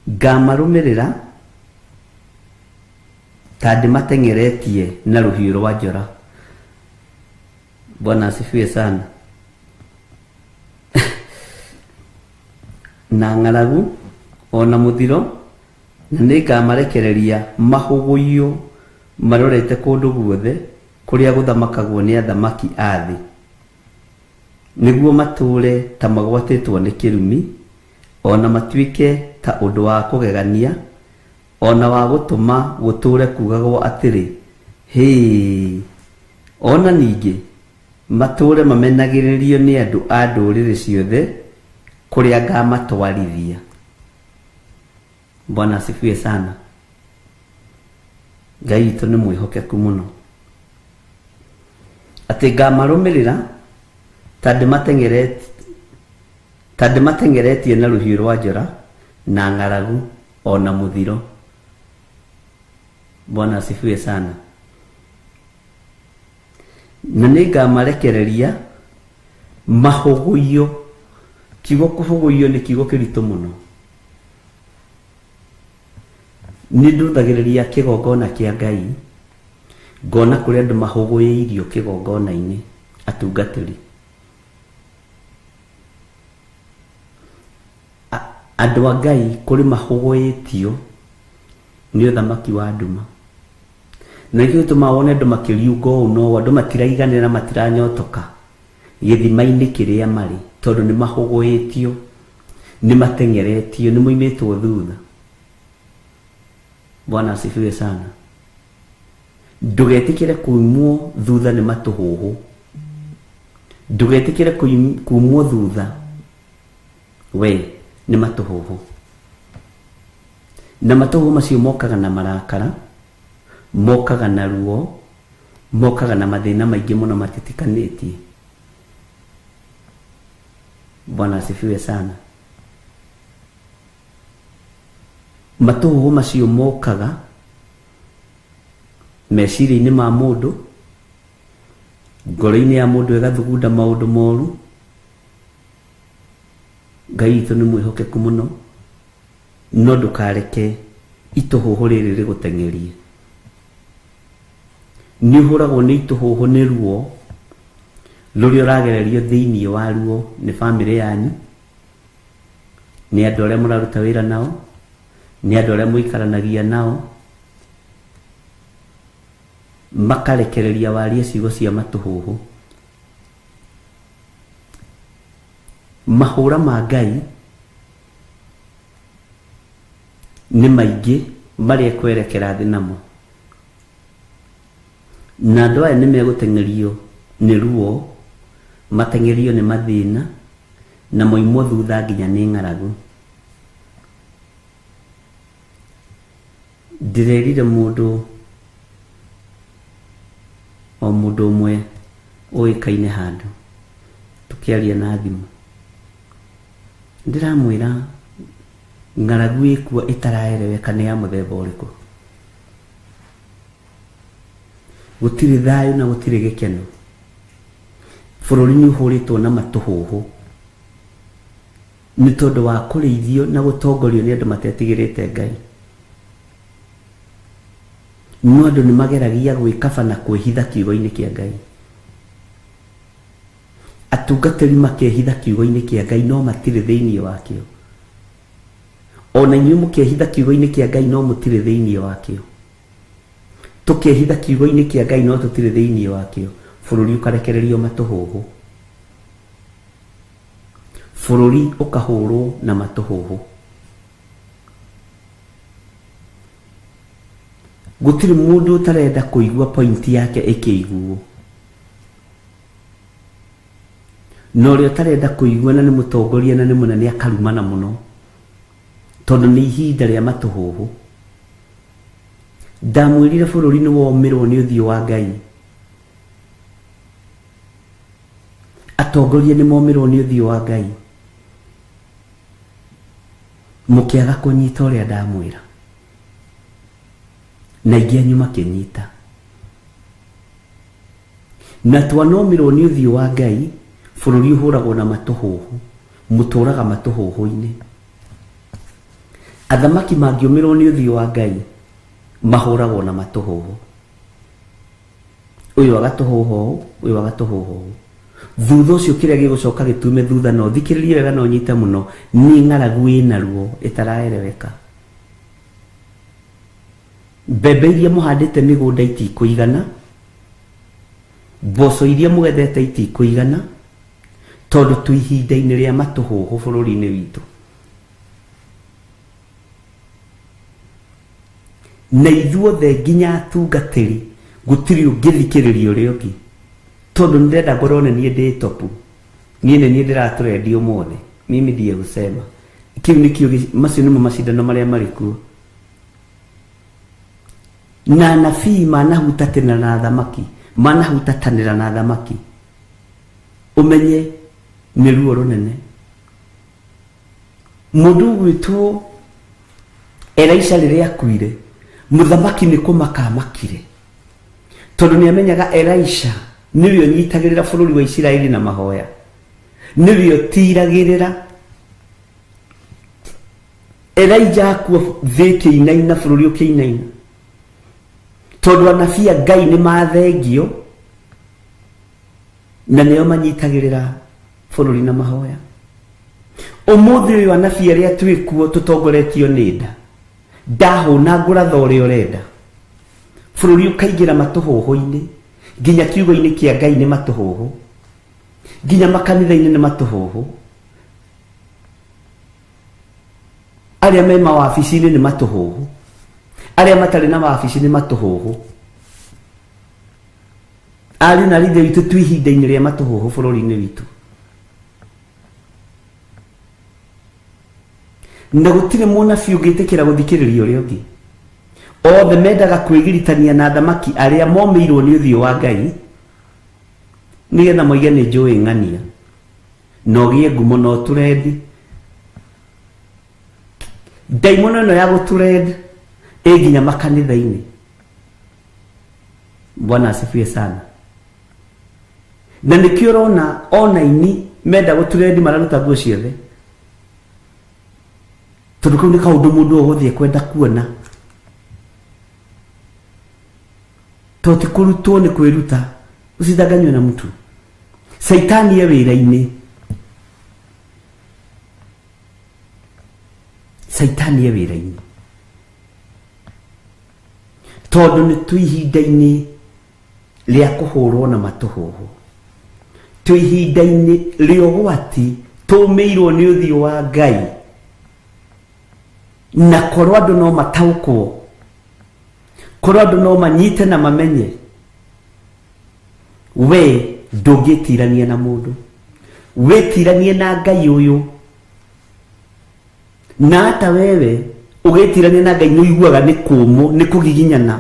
Ngamarũmĩrĩra ta ndĩmateng'eretie na rũhiũ rwa njora. Bwana asifiwe sana. Na ng'aragu ona mũthiro, na nĩngamarekereria mahũgũio marorete kũndũ guothe kũrĩa gũthamakagwo nĩ athamaki a thĩ, nĩguo matũũre ta magwatĩtwo nĩ kĩrumi, ona matuĩke ta ũndũ wa kũgegania, ona wa gũtũma gũtũũre kugagwo atĩrĩ hĩ. Ona ningĩ matũũre mamenagĩrĩrio nĩ andũ a ndũrĩrĩ ciothe kũrĩa ngamatwarithia. Bwana asifiwe sana. Ngai witũ nĩ mwĩhokeku mũno atĩ ngamarũmĩrĩra ta ndĩmateng'eretie na rũhiũ rwa njora na ng'aragu ona mũthiro. Bwana asifiwe sana. Na nĩngamarekereria mahũgũio. Kiugo kũhũgũio nĩ kiugo kĩritũ mũno. Nĩ nduthagĩrĩria kĩgongona kĩa Ngai, ngona kũrĩa andũ mahũgũĩirio kĩgongona-inĩ atungatĩri. Andũ a Ngai kũrĩ mahũgũĩtio nĩ ũthamaki wa nduma. Na nĩkĩo gĩtũmaga wone andũ makĩriunga ũũ no andũ matiraiganĩra, matiranyotoka gĩthima-inĩ kĩrĩa marĩ, tondũ nĩ mahũgũĩtio, nĩ mateng'eretio, nĩ moimĩtwo thutha. Bwana asifiwe sana. Ndugetikire kuumwo thutha ni matuhuhu. Ndugetikire kuumwo thutha we ni matuhuhu. Na matuhuhu macio mokaga na marakara, mokaga na ruo, mokaga na mathina maingi muno matitikanĩtie. Bwana asifiwe sana. Matuhuhu macio mokaga meciria-inĩ ma mũndũ, ngoro-inĩ ya mũndũ ĩgathugunda maũndũ moru. Ngai witũ nĩ mwĩhokeku mũno, no ndũkareke ituhuhu rĩrĩ rĩgũteng'erie. Nĩ ũhũragwo nĩ ituhuhu nĩ ruo rũrĩa ũragererio thĩinĩ wa ruo nĩ bamĩrĩ yanyu, nĩ andũ arĩa mũraruta wĩra nao, nĩ andũ arĩa mũikaranagia nao, makarekereria warie ciugo cia matuhuhu. Mahũra ma Ngai nĩ maingĩ marĩa ekwerekera thĩ namo, na andũ aya nĩ megũteng'erio nĩ ruo, mateng'erio nĩ mathĩna, na moimwo thutha nginya nĩ ng'aragu. Ndĩrerire mũndũ o mũndũ ũmwe ũĩkaine handũ tũkĩaria na thimũ, ndiramwĩra ng'aragu ĩkuo ĩtaraereweka nĩ ya mũthemba ũrĩkũ. Gũtirĩ thayũ na gũtirĩ gĩkeno. Bũrũri nĩ ũhũrĩtwo na matũhũhũ nĩ tondũ wa kũrĩithio na gũtongorio nĩ andũ matetigĩrĩte Ngai. No andũ nĩ mageragia gwĩkaba na kwĩhitha kiugo-inĩ kĩa Ngai. Atungatĩri makehitha kiugo-inĩ kĩa Ngai no matirĩ thĩinĩ wakĩo. Ona inyuĩ mũkehitha kiugo-inĩ kĩa Ngai no mũtirĩ thĩinĩ wakĩo. Tũkehitha kiugo-inĩ kĩa Ngai no tũtirĩ thĩinĩ wakĩo. Bũrũri ũkarekererio matũhũhũ. Bũrũri ũkahũrwo na matũhũhũ. Gũtirĩ mũndũ ũtarenda kũigua pointi yake ĩkĩiguo. No ũrĩa ũtarenda kũigua na nĩ mũtongoria na nĩ mũnene akarumana mũno, tondũ nĩ ihinda rĩa matũhũhũ. Ndamwĩrire bũrũri nĩ womirwo nĩ ũthiũ wa Ngai. Atongoria nĩ momirwo nĩ ũthiũ wa Ngai. Mũkĩaga kũnyita ũrĩa ndamwĩra, na aingĩ anyu makĩnyita. Na twanomirwo nĩ ũthiũ wa Ngai, bũrũri ũhũragwo na matũhũhũ, mũtũraga matũhũhũ-inĩ. Athamaki mangĩũmĩrwo nĩ ũthiũ wa Ngai, mahũragwo na matũhũhũ. Ũyũ agatũhũhũ ũũ, ũyũ agatũhũhũ ũũ. Thutha ũcio kĩrĩa gĩgũcoka gĩtume thutha no, thikĩrĩrie wega no nyite mũno, nĩ ng'aragu ĩna ruo ĩtaraereweka. Mbembe iria mũhandĩte mĩgũnda itikũigana, mboco iria mũgethete itikũigana, tondũ twĩ ihinda-inĩ rĩa matũhũhũ bũrũri-inĩ witũ. Na ithuothe nginya atungatĩri gũtirĩ ũngĩthikĩrĩria ũrĩa ũngĩ, tondũ nĩndĩrenda ngorwo nĩ niĩ ndĩ topu. Niĩ nĩ niĩ ndĩratũrendia ũmũthĩ, mimi ndiye gũsema. Kĩu nĩkĩo, macio nĩmo macindano marĩa marĩ kuo. Na anabii manahutatĩra na thamaki, manahutatanĩra na thamaki, ũmenye nĩ ruo rũnene. Mũndũ gwĩtwo Elisha rĩrĩa akuire, mũthamaki nĩ kũmaka amakire, tondũ nĩ amenyaga Elisha nĩwe ũnyitagĩrĩra bũrũri wa Isiraeli na mahoya, nĩwe ũtiragĩrĩra. Elijah akua thĩ kĩinaina, bũrũri ũkĩinaina, tondũ anabii a Ngai nĩ mathengio na nĩo manyitagĩrĩra bũrũri na mahoya. Ũmũthĩ ũyũ anabii arĩa twĩkuo tũtongoretio nĩ nda, ndahũna ngũratha ũrĩa ũrenda, bũrũri ũkaingĩra matũhũhũ-inĩ, nginya kiugo-inĩ kĩa Ngai nĩ matũhũhũ, nginya makanitha-inĩ nĩ matũhũhũ, arĩa me mawabici-inĩ nĩ matũhũhũ, arĩa matarĩ na wabici nĩ matũhũhũ. ari na rithe witũ twĩ ihinda-inĩ rĩa matũhũhũ bũrũri-inĩ witũ, na gũtirĩ mũnabii ũngĩtĩkĩra gũthikĩrĩria ũrĩa ũngĩ. Othe mendaga kwĩgiritania na thamaki arĩa momĩirwo nĩ ũthiũ wa Ngai nĩgetha moige nĩ njũĩ ng'ania na ũgĩe ngumo na ũtũrendi. Ndaimono ĩno ya gũtũrendi nginya makanitha-inĩ. Bwana asifiwe sana. Na nĩkĩo ũrona online menda gũtũrendi mararuta nguo ciothe, tondũ kau nĩ kaũndũ mũndũ ũgũthiĩ kwenda kuona, to ti kũrutwo nĩ kwĩruta. Usidanganywe na mtu. Saitani ye wĩra-inĩ, saitani ye wĩra-inĩ, tondũ nĩ twĩ ihinda-inĩ rĩa kũhũrwo na matũhũhũ, twĩ ihinda-inĩ rĩa ũgwati, tũmĩirwo nĩ ũthiũ wa Ngai, na korwo andũ no mataũkwo, korwo andũ no manyite na mamenye, we ndũngĩtirania na mũndũ, wĩtiranie na Ngai ũyũ. Na hata wewe ũgĩtirania na Ngai nĩ ũiguaga nĩ kũmũ, nĩ kũgiginyana,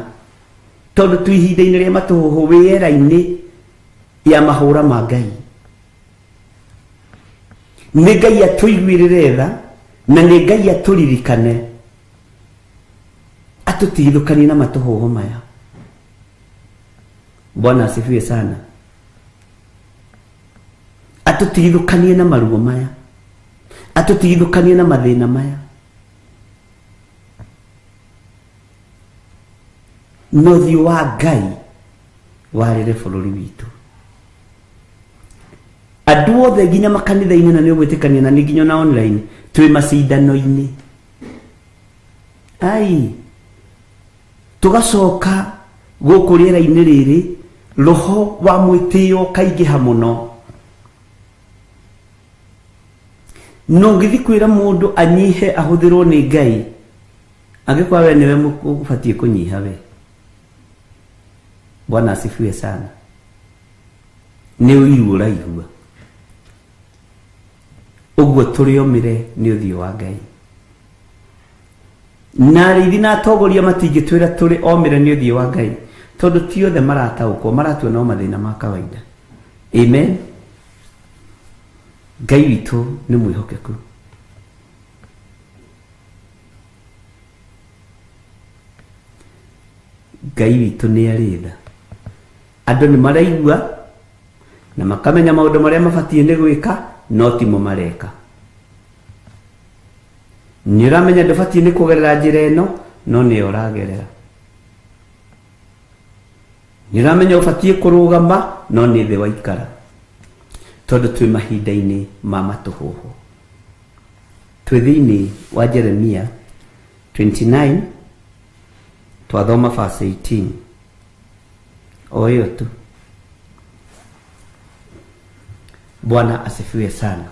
tondũ twĩ ihinda-inĩ rĩa matũhũhũ, wĩera-inĩ ya mahũra ma Ngai. Nĩ Ngai atũiguĩrĩre tha, na nĩ Ngai atũririkane, atũtigithũkanie na matũhũhũ maya. Bwana asifiwe sana. Atũtigithũkanie na maruo maya, atũtigithũkanie na mathĩna maya. No ũthiũ wa Ngai warĩre bũrũri witũ. Andũ othe nginya makanitha-inĩ na nĩ ũgwĩtĩkania na nĩ nginya na online twĩ macindano-inĩ. Ai, tũgacoka gũkũ rĩera-inĩ rĩrĩ, roho wa mwĩtĩo kaingĩha mũno. No ngĩthi kwĩra mũndũ anyihe ahũthĩrwo nĩ Ngai, angĩkorwo we nĩwe ũbatiĩ kũnyiha we. Bwana asifiwe sana. Nĩ ũiru ũraigua. Ũguo tũrĩomĩre nĩ ũthiũ wa Ngai. Na arĩithi na atongoria matingĩtwĩra tũrĩ omĩre nĩ ũthiũ wa Ngai, tondũ ti othe marataũkwo, maratuona o mathĩna ma kawaida. Amen. Ngai witũ nĩ mwĩhokeku. Ngai witũ nĩ arĩ tha. Andũ nĩ maraigua na makamenya maũndũ marĩa mabatiĩ nĩ gwĩka, no timo mareka. Nĩ ũramenya ndũbatiĩ nĩ kũgerera njĩra ĩno, no nĩyo ũragerera. Nĩ ũramenya ũbatiĩ kũrũgama, no nĩ thĩ waikara, tondũ twĩ mahinda-inĩ ma matũhũhũ. Twĩ thĩinĩ wa Jeremia 29 twathoma verse 18. O hiyo tu. Bwana asifiwe sana.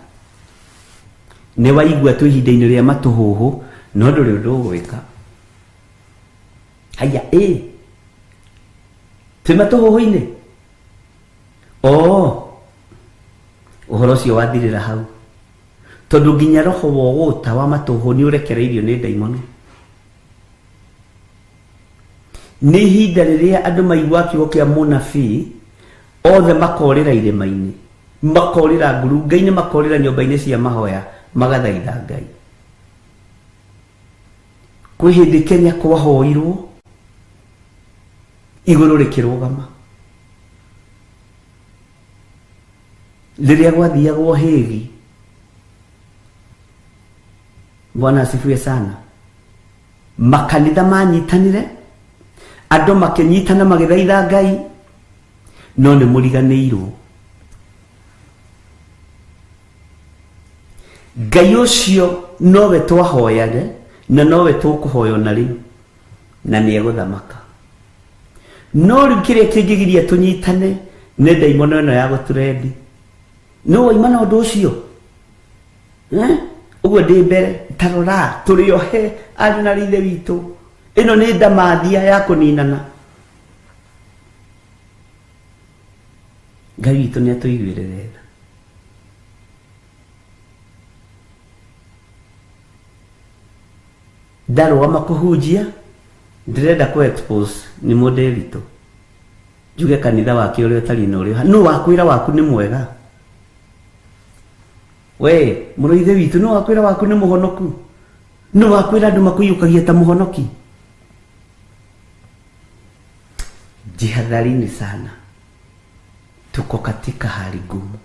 Nĩ waigua twĩ ihinda-inĩ rĩa matũhũhũ, no ndũrĩ ũndũ ũgwĩka. Haya, twĩ matũhũhũ-inĩ. Ũhoro ũcio wathirĩra hau, tondũ nginya roho wa ũgũta wa matũhũhũ nĩ ũrekereirio nĩ ndaimono. Nĩ ihinda rĩrĩa andũ maigua kiugo kĩa mũnabii, othe makorĩra irĩma-inĩ, makorĩra ngurunga-inĩ, makorĩra nyũmba-inĩ cia mahoya, magathaitha Ngai. Kwĩ hĩndĩ Kenya kwahoirwo, igũrũ rĩkĩrũgama. Rĩrĩa gwathiagwo Hĩgi. Bwana asifiwe sana. Makanitha manyitanire, andũ makĩnyitana magĩthaitha Ngai, no nĩ mũriganĩirwo. Ngai ũcio nowe twahoyage, na nowe tũkũhoya na rĩu, na nĩ egũthamaka. No rĩu kĩrĩa kĩngĩgiria tũnyitane nĩ ndaimono ĩno ya gũtũrendi. No waima na ũndũ ũcio? Ũguo ndĩ mbere, tarora tũrĩohe ariũ na ithe witũ. Ĩno nĩ ndamathia ya kũninana. Ngai witũ nĩ atũiguĩre wega. Ndarũgama kũhunjia ndĩrenda kũ expose nĩ mũndĩritũ njuge kanitha wake ũrĩa ũtarĩ na ũrĩa nũ wakwĩra waku nĩ mwega. We mũrũithe witũ nũ wakwĩra waku nĩ mũhonoku? Nũ wakwĩra andũ makũiyũkagia ta mũhonoki? Jihadharini sana, tuko katika hali ngumu.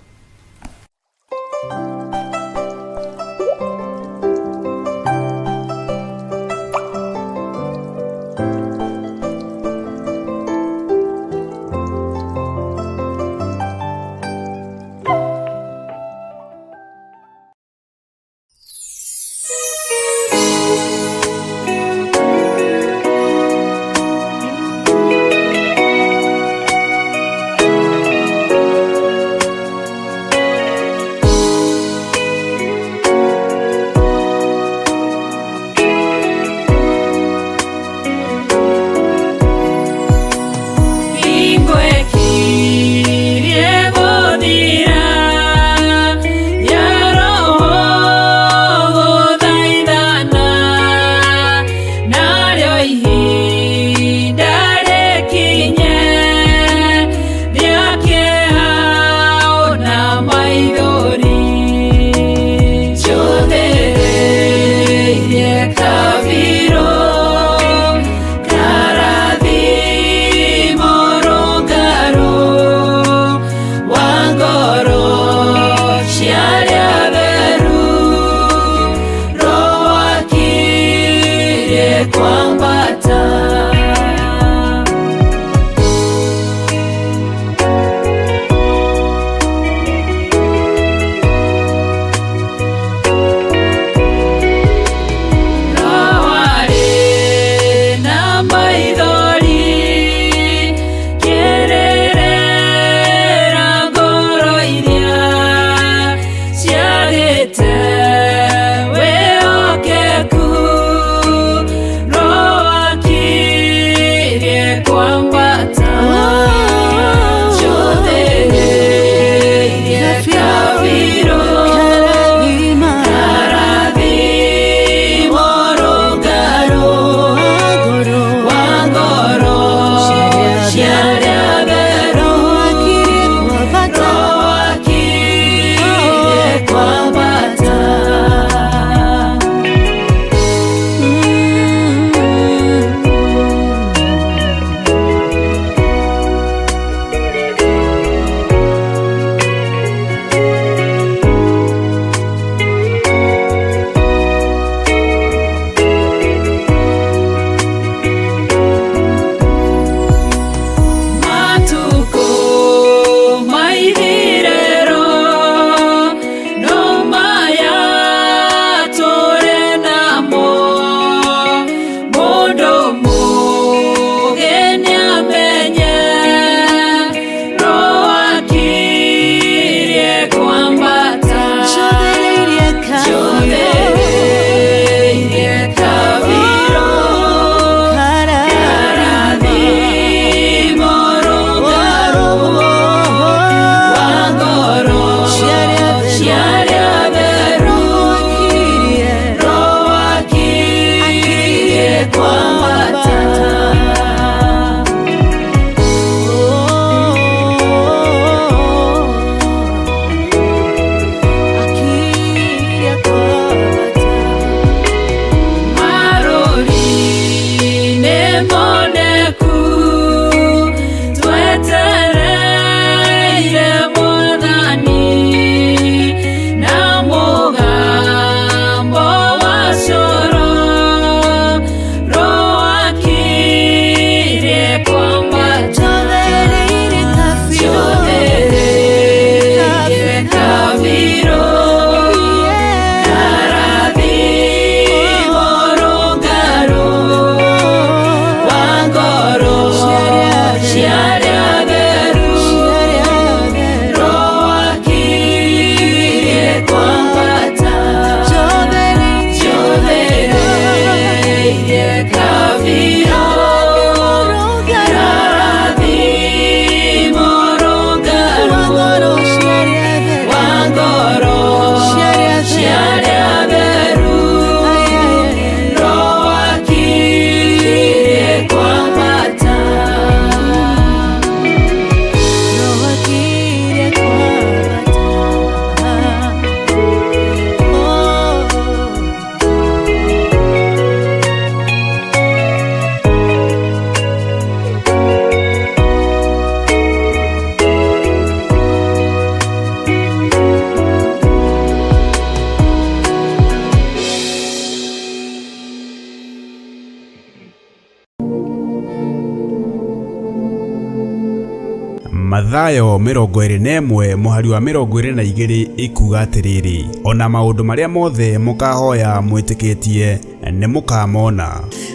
Mathayo 21 mũhari wa 22 ikuga atĩrĩrĩ, ona maũndũ marĩa mothe mũkahoya mwĩtĩkĩtie nĩ mũkamona.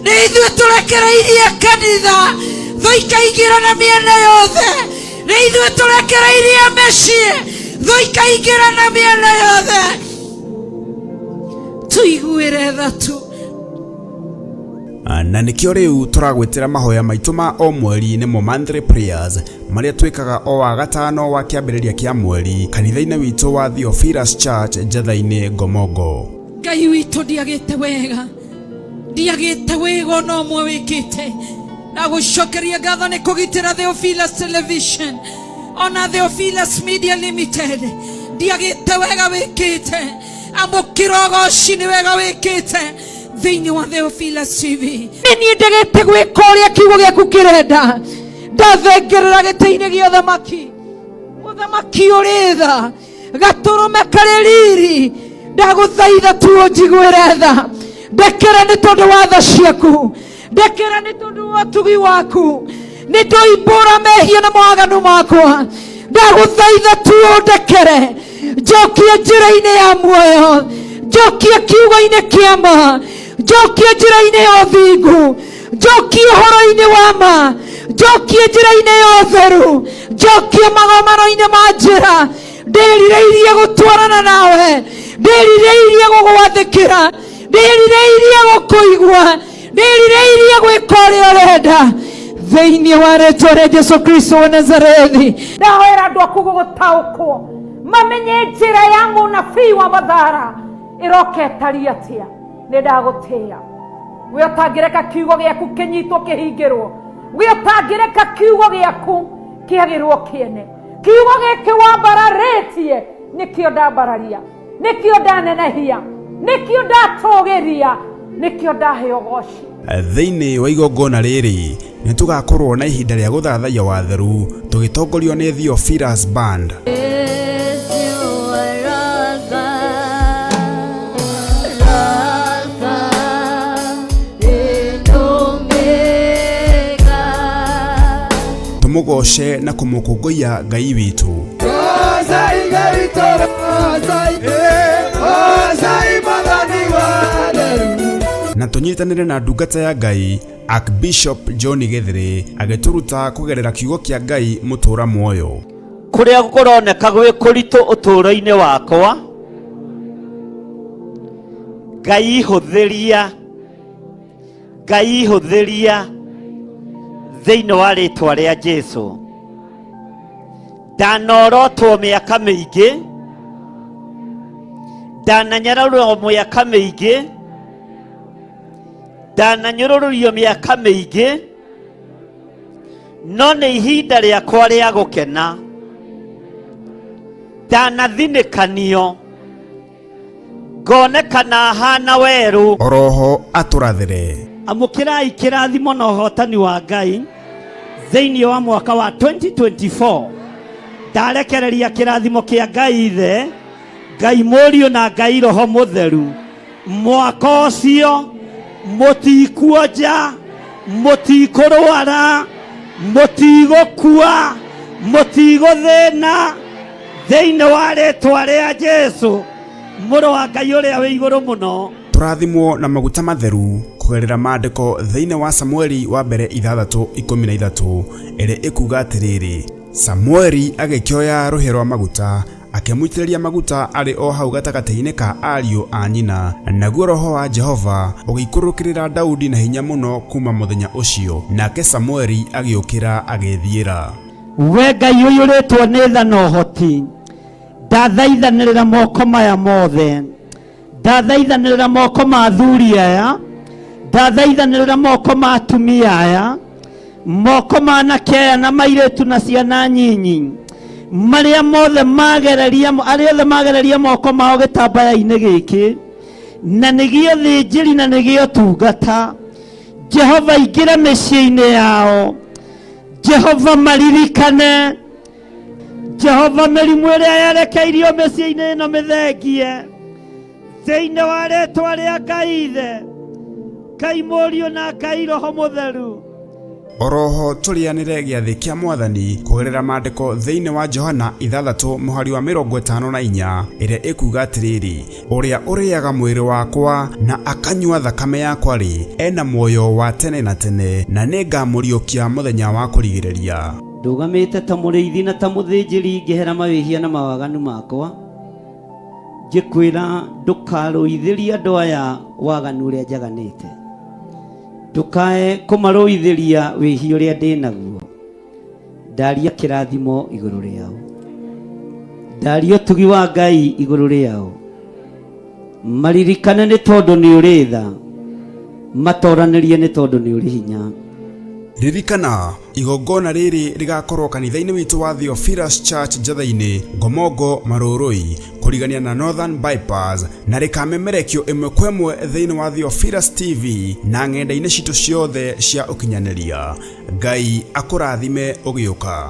Nĩ ithuĩ tũrekereirie kanitha thũ ikaingĩrana mĩena yothe. Nĩ ithuĩ tũrekereirie mĩciĩ thũ ikaingĩrana mĩena yothe. Tuiguĩre tha tu. Na nikio riu turagwetera mahoya maitũ ma o mweri nĩmo monthly prayers marĩa twĩkaga o wa gatano wa kĩambĩrĩria kĩa mweri kanitha-inĩ witũ wa Theophilus Church Njatha-inĩ Ngomongo. Ngai witũ ndiagĩte wega no mwe wĩkĩte. Na gũcokeria ngatho nĩ kũgitĩra Theophilus Television ona Theophilus Media Limited. Ndiagĩte wega wĩkĩte. Amũkĩra ũgooci nĩ wega wĩkĩte thĩinĩ wa Theophilus TV. Niĩ ndagĩte gwĩka ũrĩa kiugo gĩaku kĩrenda. Ndathengerera gĩtĩ-inĩ gĩa ũthamaki. Mũthamaki ũrĩ tha, gatũrũme karĩ riri. Ndagũthaitha tu ũnjiguĩre tha. Ndekera nĩ tondũ wa tha ciaku. Ndekera nĩ tondũ wa ũtugi waku. Nĩ ndoimbũra mehia na mawaganu makwa. Ndagũthaitha tu ũndekere. Njokie njĩra-inĩ ya muoyo. Njokie kiugo-inĩ kĩa ma. Njokie njĩra-inĩ ya ũthingu. Njokie ũhoro-inĩ wa ma. Njokie njĩra-inĩ ya ũtheru. Njokie magomano-inĩ ma njĩra. Ndĩrirĩirie gũtwarana nawe. Ndĩrirĩirie gũgwathĩkĩra. Ndĩrirĩirie gũkũigua. Ndĩrirĩirie gwĩka ũrĩa ũrenda. Thĩinĩ wa rĩĩtwa rĩa Jesũ Kristo wa Nazarethi. Ndahoera andũ aku gũtaũkwo. Mamenye njĩra ya mũnabii wa mathara ĩroka ĩtariĩ atĩa. Nĩ ndagũtĩĩa. We ũtangĩreka kiugo gĩaku kĩnyitwo kĩhingĩrwo. We ũtangĩreka kiugo gĩaku kĩagĩrwo kĩene. Kiugo gĩkĩ wambararĩtie nĩkĩo ndambararia. Nĩkĩo ndanenehia. Nĩkĩo ndatũgĩria. Nĩkĩo ndahe ũgooci. Thĩinĩ wa igongona rĩrĩ nĩ tũgakorwo na ihinda rĩa gũthathaiya watheru tũgĩtongorio nĩ Theophilus Band. Tumugoce na kumukũngũiya Ngai witũ. Na tunyitanĩre na ndungata ya Ngai Archbishop John Githiri agĩtũruta kũgerera kiugo kĩa Ngai mũtũra muoyo. Kũrĩa kũroneka gwĩ kũritũ ũtũũro-inĩ wakwa, Ngai ihũthĩria thĩinĩ wa rĩĩtwa rĩa Jesũ. Ndanorotwo mĩaka mĩingĩ, ndananyararwo mĩaka mĩingĩ, ndananyũrũrio mĩaka mĩingĩ, no nĩ ihinda rĩakwa rĩa gũkena. Ndanathinĩkanio, ngonekana hana werũ. Oroho atũrathĩre. Amũkĩrai kĩrathimo na ũhotani wa Ngai thĩinĩ wa mwaka wa 2024. Ndarekereria kĩrathimo kĩa Ngai Ithe, Ngai Mũriũ na Ngai Roho Mũtheru. Mwaka ũcio mũtikuonja, mũtikũrwara, mũtigũkua, mũtigũthĩna thĩinĩ wa rĩĩtwa rĩa Jesũ mũrũ wa Ngai ũrĩa wĩ igũrũ mũno. Tũrathimwo na maguta matheru kũgerera maandĩko thĩinĩ wa Samueli wa mbere 6:13 ĩrĩa ĩkuga atĩrĩrĩ, Samueli agĩkĩoya rũhĩ rwa maguta akĩmũitĩrĩria maguta arĩ o hau gatagatĩ-inĩ ka ariũ a nyina, naguo roho wa Jehova ũgĩikũrũkĩrĩra Daudi na hinya mũno kuma mũthenya ũcio, nake Samueli agĩũkĩra agĩthiĩra. We Ngai ũiyũrĩtwo nĩ tha na ũhoti, ndathaithanĩrĩra moko maya mothe. Ndathaithanĩrĩra moko ma athuri aya, ndathaithanĩrĩra moko ma atumia aya, moko ma anake aya na mairĩtu na ciana nyinyi, marĩa mothe magereria moko mao gĩtambaya-inĩ gĩkĩ, na nĩgĩo thĩnjĩri na nĩgĩo tungata. Jehova ingĩra mĩciĩ-inĩ yao, Jehova maririkane, Jehova mĩrimũ ĩrĩa yerekeirio mĩciĩ-inĩ ĩno mĩthengie thĩinĩ wa rĩĩtwa rĩa Ngai Ithe, Ngai Mũriũ na Ngai Roho Mũtheru. oroho tulianire giathi kia mwathani kugerera mandiko thiini wa Johana 6:54 iria ikuga atiriri, uria uriaga mwiri wakwa na akanyua thakame yakwa ri ena muoyo wa tene na tene, na ningamuriukia muthenya wa kurigiriria. Ndugamite ta muriithi na ta muthinjiri ngihera mawihia na mawaganu makwa, ngikwira ndukaruithiria andu aya waganu uria njaganite, ndukae kumaruithiria wihia uria ndinaguo. Ndaria kirathimo iguru riao, ndaria utugi wa Ngai iguru riao, maririkane ni tondu ni uri tha, matoranirie ni tondu ni uri hinya. Ririkana igongona riri rigakorwo kanitha-ini witu wa Theophilus Church Njatha-ini, Ngomongo, Marurui, kurigania na Northern Bypass, na rikamemerekio imwe kwa imwe thiini wa Theophilus TV na ng'enda-ini citu ciothe cia ukinyaniria. Ngai akurathime ugiuka.